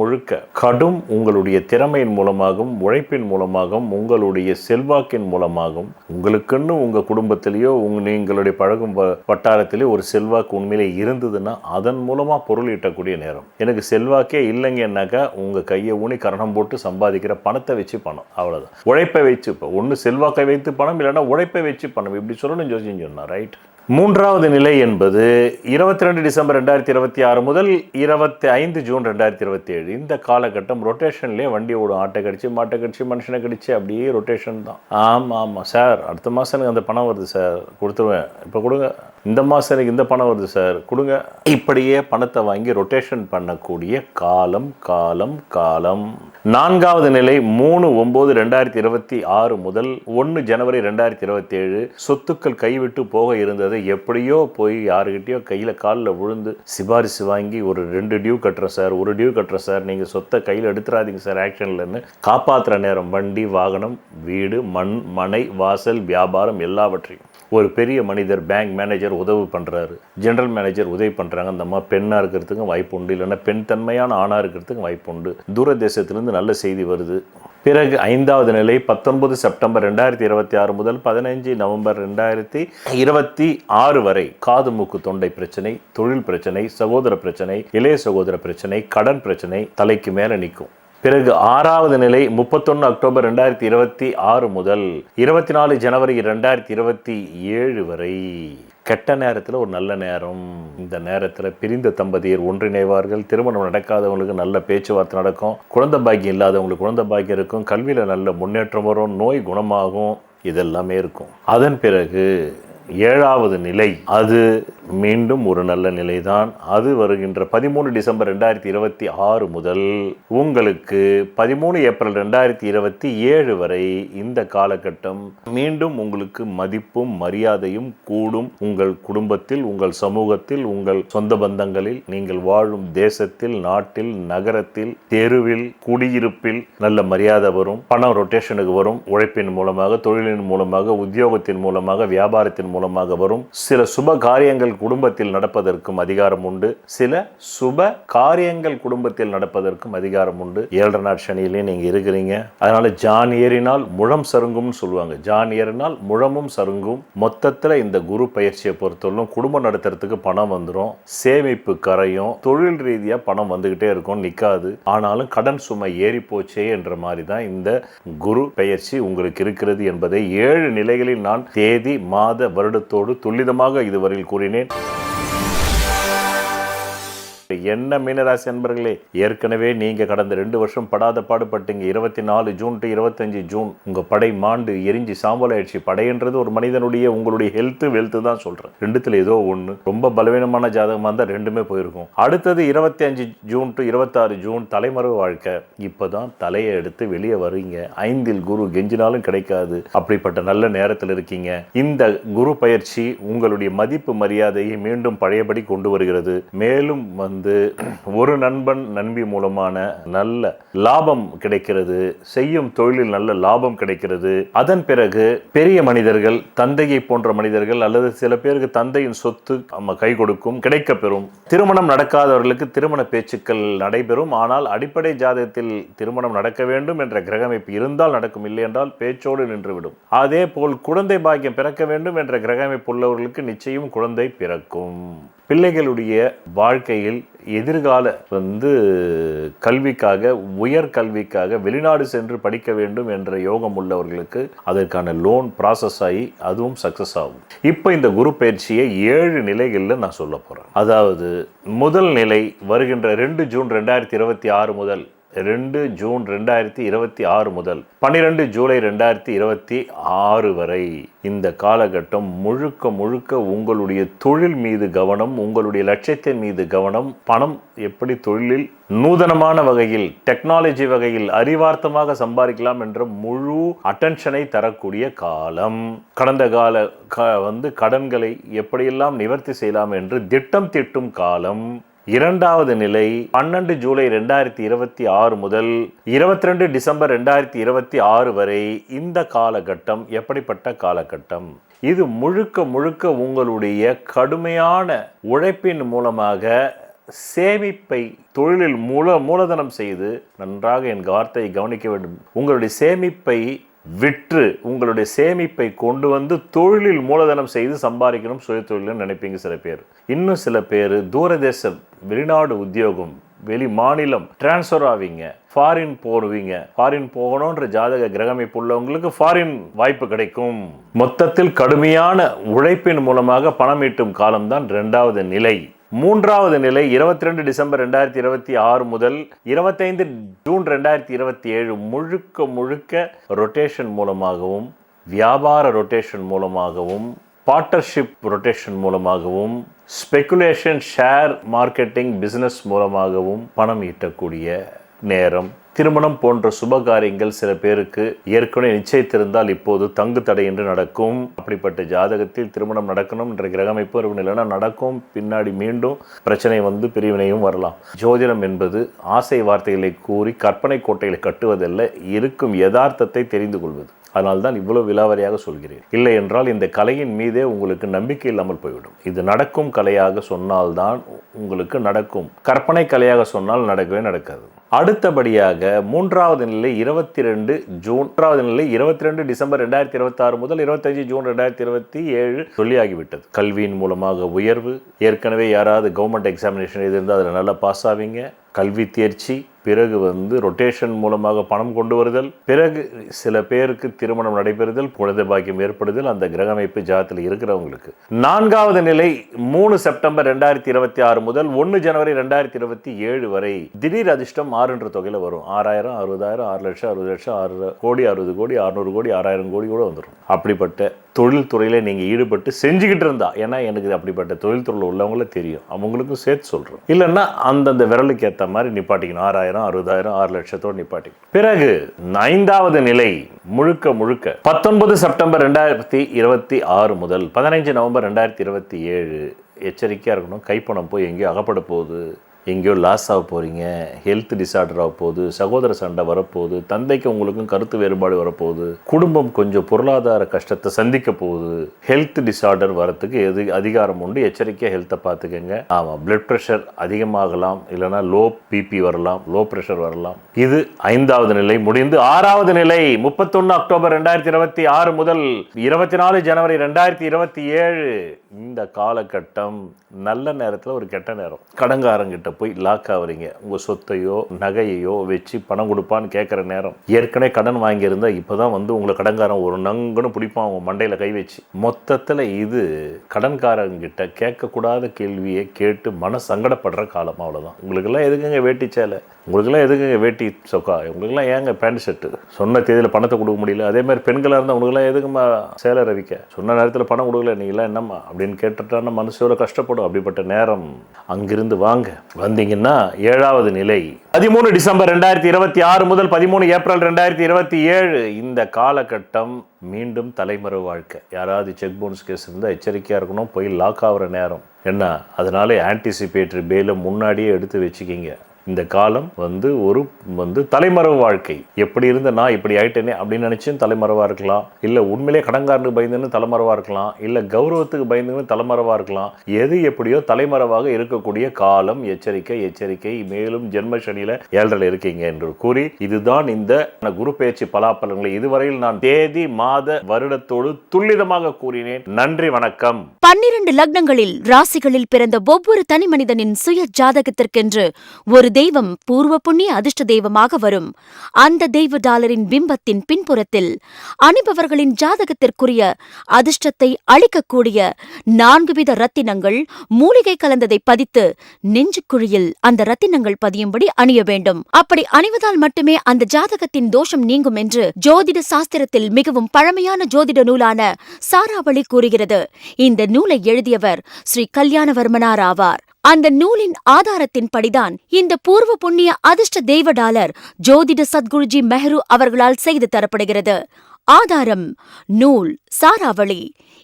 முழுக்க கடும் உங்களுடைய திறமையின் மூலமாகவும் உழைப்பின் மூலமாகவும் உங்களுடைய செல்வாக்கின் மூலமாகவும் உங்களுக்குன்னு உங்கள் குடும்பத்திலேயோ நீங்களுடைய பழகும் வட்டாரத்திலேயோ ஒரு செல்வாக்கு உண்மையிலே இருந்ததுன்னா அதன் மூலமாக பொருள் ஈட்டக்கூடிய நேரம். எனக்கு செல்வாக்கே இல்லைங்கன்னாக்கா உங்கள் கையை ஊனி கரணம் போட்டு சம்பாதிக்கிற பணத்தை வச்சு பணம், அவ்வளோதான். உழைப்பை வச்சு, இப்போ ஒன்று செல்வாக்கை வைத்து பணம், இல்லைன்னா உழைப்பை வச்சு பணம், இப்படி சொல்லணும்னு யோசிச்சு சொன்னா, ரைட்? 3வது நிலை என்பது 22 டிசம்பர் 2026 முதல் 25 ஜூன் 2027 இந்த காலகட்டம் ரொட்டேஷன்லேயே வண்டி ஓடும். ஆட்டை கடிச்சு, மாட்டை கடிச்சு, மனுஷனை கடிச்சு, அப்படியே ரொட்டேஷன் தான். ஆமாம் சார், அடுத்த மாதம் எனக்கு அந்த பணம் வருது சார், கொடுத்துருவேன், இப்போ கொடுங்க. இந்த மாதம் எனக்கு இந்த பணம் வருது சார், கொடுங்க. இப்படியே பணத்தை வாங்கி ரொட்டேஷன் பண்ணக்கூடிய காலம். 4வது நிலை 3/9/2026 முதல் 1 ஜனவரி 2027 சொத்துக்கள் கைவிட்டு போக இருந்தது. எப்படியோ போய் யாருக்கிட்டையோ கையில் காலில் விழுந்து சிபாரிசு வாங்கி ஒரு 2 டியூ கட்டுறேன் சார், 1 டியூ கட்டுறேன் சார், நீங்கள் சொத்தை கையில் எடுத்துறாதீங்க சார் ஆக்ஷன்லன்னு காப்பாற்றுற நேரம். வண்டி, வாகனம், வீடு, மண், மனை, வாசல், வியாபாரம் எல்லாவற்றையும் ஒரு பெரிய மனிதர், பேங்க் மேனேஜர் உதவி பண்ணுறாரு, ஜெனரல் மேனேஜர் உதவி பண்ணுறாங்க. அந்த அம்மா பெண்ணாக இருக்கிறதுக்கும் வாய்ப்பு உண்டு, இல்லைன்னா பெண் தன்மையான ஆணாக இருக்கிறதுக்கும் வாய்ப்பு உண்டு. தூர தேசத்திலிருந்து நல்ல செய்தி வருது. பிறகு 5வது நிலை 19 செப்டம்பர் 2026 முதல் 15 நவம்பர் 2026 வரை காது மூக்கு தொண்டை பிரச்சனை, தொழில் பிரச்சனை, சகோதர பிரச்சனை, இளைய சகோதர பிரச்சனை, கடன் பிரச்சனை தலைக்கு மேலே நிற்கும். பிறகு 6வது நிலை 31 அக்டோபர் 2026 முதல் 24 ஜனவரி 2027 வரை கெட்ட நேரத்தில் ஒரு நல்ல நேரம். இந்த நேரத்தில் பிரிந்த தம்பதியர் ஒன்றிணைவார்கள். திருமணம் நடக்காதவங்களுக்கு நல்ல பேச்சுவார்த்தை நடக்கும். குழந்தை பாக்கியம் இல்லாதவங்களுக்கு குழந்தை பாக்கியம் இருக்கும். கல்வியில் நல்ல முன்னேற்றம் வரும். நோய் குணமாகும். இதெல்லாமே இருக்கும். அதன் பிறகு 7வது நிலை அது மீண்டும் ஒரு நல்ல நிலைதான். அது வருகின்ற 13 டிசம்பர் 2026 முதல் உங்களுக்கு 13 ஏப்ரல் 2027 வரை இந்த காலகட்டம் மீண்டும் உங்களுக்கு மதிப்பும் மரியாதையும் கூடும். உங்கள் குடும்பத்தில், உங்கள் சமூகத்தில், உங்கள் சொந்த பந்தங்களில், நீங்கள் வாழும் தேசத்தில், நாட்டில், நகரத்தில், தெருவில், குடியிருப்பில் நல்ல மரியாதை வரும். பணம் ரொட்டேஷனுக்கு வரும். உழைப்பின் மூலமாக, தொழிலின் மூலமாக, உத்தியோகத்தின் மூலமாக, வியாபாரத்தின் மூலமாக வரும். சில சுப காரியங்கள் குடும்பத்தில் நடப்பதற்கும் அதிகாரம் உண்டு. சில சுப காரியங்கள் குடும்பத்தில் நடப்பதற்கும் அதிகாரம் உண்டு. 7 நாள் சனியிலே நீங்க இருக்கிறீங்க. அதனால ஜான் ஏறினால் முழம் சருங்கும்னு சொல்லுவாங்க. ஜான் ஏறினால் முழமும் சருங்கும். மொத்தத்துல இந்த குரு பயிற்சியை பொறுத்தவரைக்கும் குடும்பம் நடத்துறதுக்கு பணம் வந்துடும், சேமிப்பு கரையும், தொழில் ரீதியா பணம் வந்துகிட்டே இருக்கும், நிக்காது. ஆனாலும் கடன் சுமை ஏறி போச்சே என்ற மாதிரி தான் இந்த குரு பயிற்சி உங்களுக்கு இருக்கிறது என்பதை 7 நிலைகளில் நான் தேதி, மாத, வருடத்தோடு துல்லிதமாக இதுவரையில் கூறினேன். என்ன மீனராசி அன்பர்களே, ஏற்கனவே நீங்க கடந்த 2 வருஷம் படாத பாடுபட்டீங்க. 24 ஜூன் டு 25 ஜூன் உங்க படை மாண்டு எரிஞ்சு சாம்பல் ஆயிடுச்சு. படைன்றது ஒரு மனிதனுடைய உங்களுடைய ஹெல்த் வெல்த் தான் சொல்றேன். ரெண்டுத்துல ஏதோ ஒண்ணு. ரொம்ப பலவீனமான ஜாதகமா இருந்தா ரெண்டுமே போயிருக்கும். அடுத்தது 25 ஜூன் டு 26 ஜூன் தலைமறைவு வாழ்க்கை. இப்பதான் தலையை எடுத்து வெளியே வருவீங்க. 5ல் குரு கெஞ்சினாலும் கிடைக்காது. அப்படிப்பட்ட நல்ல நேரத்தில் இருக்கீங்க. இந்த குரு பயிற்சி உங்களுடைய மதிப்பு மரியாதையை மீண்டும் பழையபடி கொண்டு வருகிறது. மேலும் ஒரு நண்பன் நண்பி மூலமான நல்ல லாபம் கிடைக்கிறது. செய்யும் தொழிலில் நல்ல லாபம் கிடைக்கிறது. அதன் பிறகு பெரிய மனிதர்கள், தந்தையை போன்ற மனிதர்கள் அல்லது சில பேருக்கு தந்தையின் சொத்து கை கொடுக்கும், கிடைக்கப்பெறும். திருமணம் நடக்காதவர்களுக்கு திருமண பேச்சுக்கள் நடைபெறும். ஆனால் அடிப்படை ஜாதகத்தில் திருமணம் நடக்க வேண்டும் என்ற கிரகமைப்பு இருந்தால் நடக்கும், இல்லை என்றால் பேச்சோடு நின்றுவிடும். அதே போல் குழந்தை பாக்கியம் பிறக்க வேண்டும் என்ற கிரகமைப்பு உள்ளவர்களுக்கு நிச்சயம் குழந்தை பிறக்கும். பிள்ளைகளுடைய வாழ்க்கையில் எதிர்கால கல்விக்காக, உயர் கல்விக்காக வெளிநாடு சென்று படிக்க வேண்டும் என்ற யோகம் உள்ளவர்களுக்கு அதற்கான லோன் ப்ராசஸ் ஆகி அதுவும் சக்சஸ் ஆகும். இப்போ இந்த குரு பயிற்சியை 7 நிலைகளில் நான் சொல்ல போறேன். அதாவது முதல் நிலை வருகின்ற 2 ஜூன் 2026 முதல் 2 ஜூன் 2026 முதல் 12 ஜூலை 2026 வரை இந்த காலகட்டம் முழுக்க முழுக்க உங்களுடைய தொழில் மீது கவனம், உங்களுடைய லட்சியத்தின் மீது கவனம். பணம் எப்படி தொழிலில் நூதனமான வகையில், டெக்னாலஜி வகையில் அறிவார்த்தமாக சம்பாதிக்கலாம் என்ற முழு அட்டென்ஷனை தரக்கூடிய காலம். கடந்த கால கடன்களை எப்படியெல்லாம் நிவர்த்தி செய்யலாம் என்று திட்டம் தீட்டும் காலம். 2வது நிலை 12 ஜூலை 2026 முதல் 22 டிசம்பர் 2026 வரை இந்த காலகட்டம் எப்படிப்பட்ட காலகட்டம்? இது முழுக்க முழுக்க உங்களுடைய கடுமையான உழைப்பின் மூலமாக சேமிப்பை தொழிலில் மூலதனம் செய்து, நன்றாக என் வார்த்தையை கவனிக்க வேண்டும், உங்களுடைய சேமிப்பை விற்று உங்களுடைய சேமிப்பை கொண்டு வந்து தொழிலில் மூலதனம் செய்து சம்பாதிக்கணும், சுய தொழிலும் நினைப்பீங்க சில பேர். இன்னும் சில பேர் தூரதேசம், வெளிநாடு உத்தியோகம், வெளி மாநிலம் டிரான்ஸ்ஃபர் ஆவீங்க, ஃபாரின் போடுவீங்க. ஃபாரின் போகணுன்ற ஜாதக கிரகமைப்பு உள்ளவங்களுக்கு ஃபாரின் வாய்ப்பு கிடைக்கும். மொத்தத்தில் கடுமையான உழைப்பின் மூலமாக பணம் ஈட்டும் காலம்தான் 2வது நிலை. 3வது நிலை 22 டிசம்பர் 2026 முதல் 25 ஜூன் 2027 முழுக்க முழுக்க ரொட்டேஷன் மூலமாகவும், வியாபார ரொட்டேஷன் மூலமாகவும், பார்ட்னர்ஷிப் ரொட்டேஷன் மூலமாகவும், ஸ்பெகுலேஷன், ஷேர் மார்க்கெட்டிங் பிசினஸ் மூலமாகவும் பணம் ஈட்டக்கூடிய நேரம். திருமணம் போன்ற சுபகாரியங்கள் சில பேருக்கு ஏற்கனவே நிச்சயித்திருந்தால் இப்போது தங்கு தடையின்றி நடக்கும். அப்படிப்பட்ட ஜாதகத்தில் திருமணம் நடக்கணும் என்ற கிரகமைப்பு இல்லைன்னா நடக்கும். பின்னாடி மீண்டும் பிரச்சனை பிரிவினையும் வரலாம். ஜோதிடம் என்பது ஆசை வார்த்தைகளை கூறி கற்பனை கோட்டைகளை கட்டுவதல்ல, இருக்கும் யதார்த்தத்தை தெரிந்து கொள்வது. அதனால்தான் இவ்வளவு விலாவரியாக சொல்கிறேன். இல்லை என்றால் இந்த கலையின் மீதே உங்களுக்கு நம்பிக்கை இல்லாமல் போய்விடும். இது நடக்கும் கலையாக சொன்னால்தான் உங்களுக்கு நடக்கும். கற்பனை கலையாக சொன்னால் நடக்கவே நடக்காது. அடுத்தபடியாக 3வது நிலை 22 ஜூன், 3வது நிலை 22 டிசம்பர் 2026 முதல் 25 ஜூன் 2027 சொல்லியாகிவிட்டது. கல்வியின் மூலமாக உயர்வு. ஏற்கனவே யாராவது கவர்மெண்ட் எக்ஸாமினேஷன் இருந்தால் அதில் நல்லா பாஸ் ஆவீங்க. கல்வி தேர்ச்சி. பிறகு ரொட்டேஷன் மூலமாக பணம் கொண்டு வருதல். பிறகு சில பேருக்கு திருமணம் நடைபெறுதல், குழந்தை பாக்கியம் ஏற்படுதல் அந்த கிரகமைப்பு ஜாதத்தில் இருக்கிறவங்களுக்கு. 4வது நிலை 3 செப்டம்பர் 2026 முதல் 1 ஜனவரி 2027 வரை திடீர் அதிர்ஷ்டம் 6 என்ற தொகையில் வரும். 6000, 60,000, 6 லட்சம், 60 லட்சம், 6 கோடி, 60 கோடி, 600 கோடி, 6000 கோடி கூட வந்துடும். அப்படிப்பட்ட தொழில்துறையில் நீங்கள் ஈடுபட்டு செஞ்சுக்கிட்டு இருந்தா, ஏன்னா எனக்கு அப்படிப்பட்ட தொழில்துறையில் உள்ளவங்கள தெரியும், அவங்களுக்கும் சேர்த்து சொல்கிறோம். இல்லைன்னா அந்தந்த விரலுக்கு ஏற்ற மாதிரி நிப்பாட்டிக்கணும். 6000, 60,000, 6 லட்சத்தோடு நிப்பாட்டிக்கணும். பிறகு 5வது நிலை முழுக்க 19 செப்டம்பர் 2026 முதல் 15 நவம்பர் 2027 எச்சரிக்கையாக இருக்கணும். கைப்பணம் போய் எங்கேயோ அகப்பட போகுது, எங்கேயோ லாஸ் ஆக போகிறீங்க, ஹெல்த் டிசார்டர் ஆக போகுது, சகோதர சண்டை வரப்போகுது, தந்தைக்கு உங்களுக்கும் கருத்து வேறுபாடு வரப்போகுது, குடும்பம் கொஞ்சம் பொருளாதார கஷ்டத்தை சந்திக்க போகுது, ஹெல்த் டிசார்டர் வரத்துக்கு அதிகாரம் உண்டு. எச்சரிக்கையாக ஹெல்த்தை பார்த்துக்கங்க. ஆமாம், பிளட் ப்ரெஷர் அதிகமாகலாம், இல்லைனா லோ பிபி வரலாம், லோ ப்ரெஷர் வரலாம். இது 5வது நிலை முடிந்து 6வது நிலை 31 அக்டோபர் 2026 முதல் 24 ஜனவரி 2027 இந்த காலகட்டம் நல்ல நேரத்தில் ஒரு கெட்ட நேரம். கடன்காரங்கிட்ட போய் லாக் ஆகுறீங்க, உங்கள் சொத்தையோ நகையையோ வச்சு பணம் கொடுப்பான்னு கேட்குற நேரம். ஏற்கனவே கடன் வாங்கியிருந்தா இப்போ தான் வந்து உங்களை கடன்காரன் ஒரு நங்குன்னு பிடிப்பான் அவங்க மண்டையில் கை வச்சு. மொத்தத்தில் இது கடன்காரங்கிட்ட கேட்கக்கூடாத கேள்வியை கேட்டு மன சங்கடப்படுற காலம். அவ்வளோதான். உங்களுக்கெல்லாம் எதுக்குங்க வேட்டி சேலை, உங்களுக்கெல்லாம் எதுக்குங்க வேட்டி சொக்கா, உங்களுக்கெல்லாம் ஏங்க பேண்ட் ஷர்ட்டு, சொன்ன தேதியில் பணத்தை கொடுக்க முடியல. அதே மாதிரி பெண்களாக இருந்தால் உங்களுக்கெல்லாம் எதுக்குமா சேலை ரவிக்க, சொன்ன நேரத்தில் பணம் கொடுக்கல, நீங்களாம் என்னம்மா அப்படின்னு கேட்டுட்டான்னா மனசோட கஷ்டப்படும். அப்படிப்பட்ட நேரம். அங்கிருந்து வாங்க. வந்தீங்கன்னா 7வது நிலை 13 டிசம்பர் 2026 முதல் 13 ஏப்ரல் 2027 இந்த காலகட்டம் மீண்டும் தலைமறைவு வாழ்க்கை. யாராவது செக் பவுன்ஸ் கேஸ் இருந்தால் எச்சரிக்கையாக இருக்கணும். போய் லாக் ஆகிற நேரம் என்ன, அதனால ஆன்டிசிபேட்டரி பெயிலை முன்னாடியே எடுத்து வச்சுக்கிங்க. இந்த காலம் வந்து தலைமறைவு வாழ்க்கை. எப்படி இருந்த நான் இப்படி ஆயிட்டேனே அப்படின்னு நினைச்சும் தலைமறைவா இருக்கலாம், இல்ல உண்மையிலே கடன்காரனுக்கு பயந்துன்னு தலைமறைவா இருக்கலாம், இல்ல கௌரவத்துக்கு பயந்துன்னு தலைமறைவா இருக்கலாம். எது எப்படியோ தலைமறைவாக இருக்கக்கூடிய காலம். எச்சரிக்கை எச்சரிக்கை. மேலும் ஜென்ம சனியில 7ல் இருக்கீங்க என்று கூறி, இதுதான் இந்த குரு பெயர்ச்சி பலாபலன்களை இதுவரையில் நான் தேதி மாத வருடத்தோடு துல்லிதமாக கூறினேன். நன்றி, வணக்கம். 12 லக்னங்களில் ராசிகளில் பிறந்த ஒவ்வொரு தனி மனிதனின் சுய ஜாதகத்திற்கென்று ஒரு தெய்வம் பூர்வ புண்ணிய அதிர்ஷ்ட தெய்வமாக வரும். அந்த தெய்வ டாலரின் பிம்பத்தின் பின்புறத்தில் அணிபவர்களின் ஜாதகத்திற்குரிய அதிர்ஷ்டத்தை அளிக்கக்கூடிய 4 வித ரத்தினங்கள் மூலிகை கலந்ததை பதித்து நெஞ்சுக்குழியில் அந்த ரத்தினங்கள் பதியும்படி அணிய வேண்டும். அப்படி அணிவதால் மட்டுமே அந்த ஜாதகத்தின் தோஷம் நீங்கும் என்று ஜோதிட சாஸ்திரத்தில் மிகவும் பழமையான ஜோதிட நூலான சாராவளி கூறுகிறது. இந்த நூலை எழுதியவர் ஸ்ரீ கல்யாணவர்மனார் ஆவார். அந்த நூலின் ஆதாரத்தின்படிதான் இந்த பூர்வ புண்ணிய அதிர்ஷ்ட தெய்வ டாலர் ஜோதிட சத்குருஜி மெஹரு அவர்களால் செய்து தரப்படுகிறது. ஆதாரம் நூல் சாராவளி.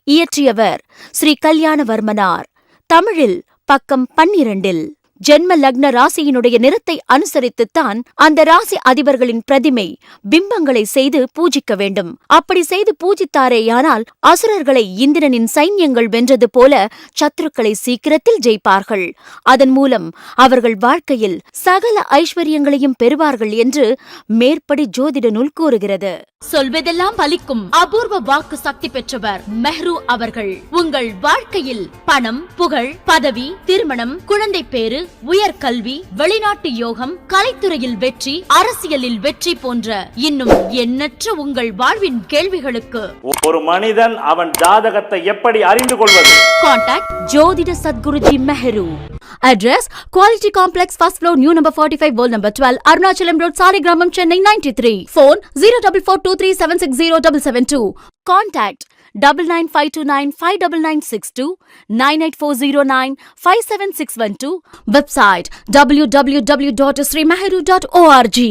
இயற்றியவர் ஸ்ரீ கல்யாணவர்மனார். தமிழில் பக்கம் 12. ஜென்ம லக்ன ராசியினுடைய நிறத்தை அனுசரித்துத்தான் அந்த ராசி அதிபர்களின் பிரதிமை பிம்பங்களை செய்து பூஜிக்க வேண்டும். அப்படி செய்து பூஜித்தாரேயானால் அசுரர்களை இந்திரனின் சைன்யங்கள் வென்றது போல சத்துருக்களை சீக்கிரத்தில் ஜெயிப்பார்கள். அதன் மூலம் அவர்கள் வாழ்க்கையில் சகல ஐஸ்வர்யங்களையும் பெறுவார்கள் என்று மேற்படி ஜோதிட நூல் கூறுகிறது. சொல்வதெல்லாம் பலிக்கும் அபூர்வ வாக்கு சக்தி பெற்றவர் மெஹ்ரு அவர்கள். உங்கள் வாழ்க்கையில் பணம், புகழ், பதவி, திருமணம், குழந்தை பேறு, உயர்கல்வி, வெளிநாட்டு யோகம், கலைத்துறையில் வெற்றி, அரசியலில் வெற்றி போன்ற இன்னும் எண்ணற்ற உங்கள் வாழ்வின் கேள்விகளுக்கு ஒரு மனிதன் அவன் ஜாதகத்தை எப்படி அறிந்து கொள்வது? கான்டாக்ட் ஜோதிட Sadguruji Mehru. Address Quality Complex, first floor, new number 45, wall number 12, Arunachalam Road, Saligramam, Chennai 93. Phone 044237607772. Contact 9952959962, 98409 57612. Website www.srimeheru.org.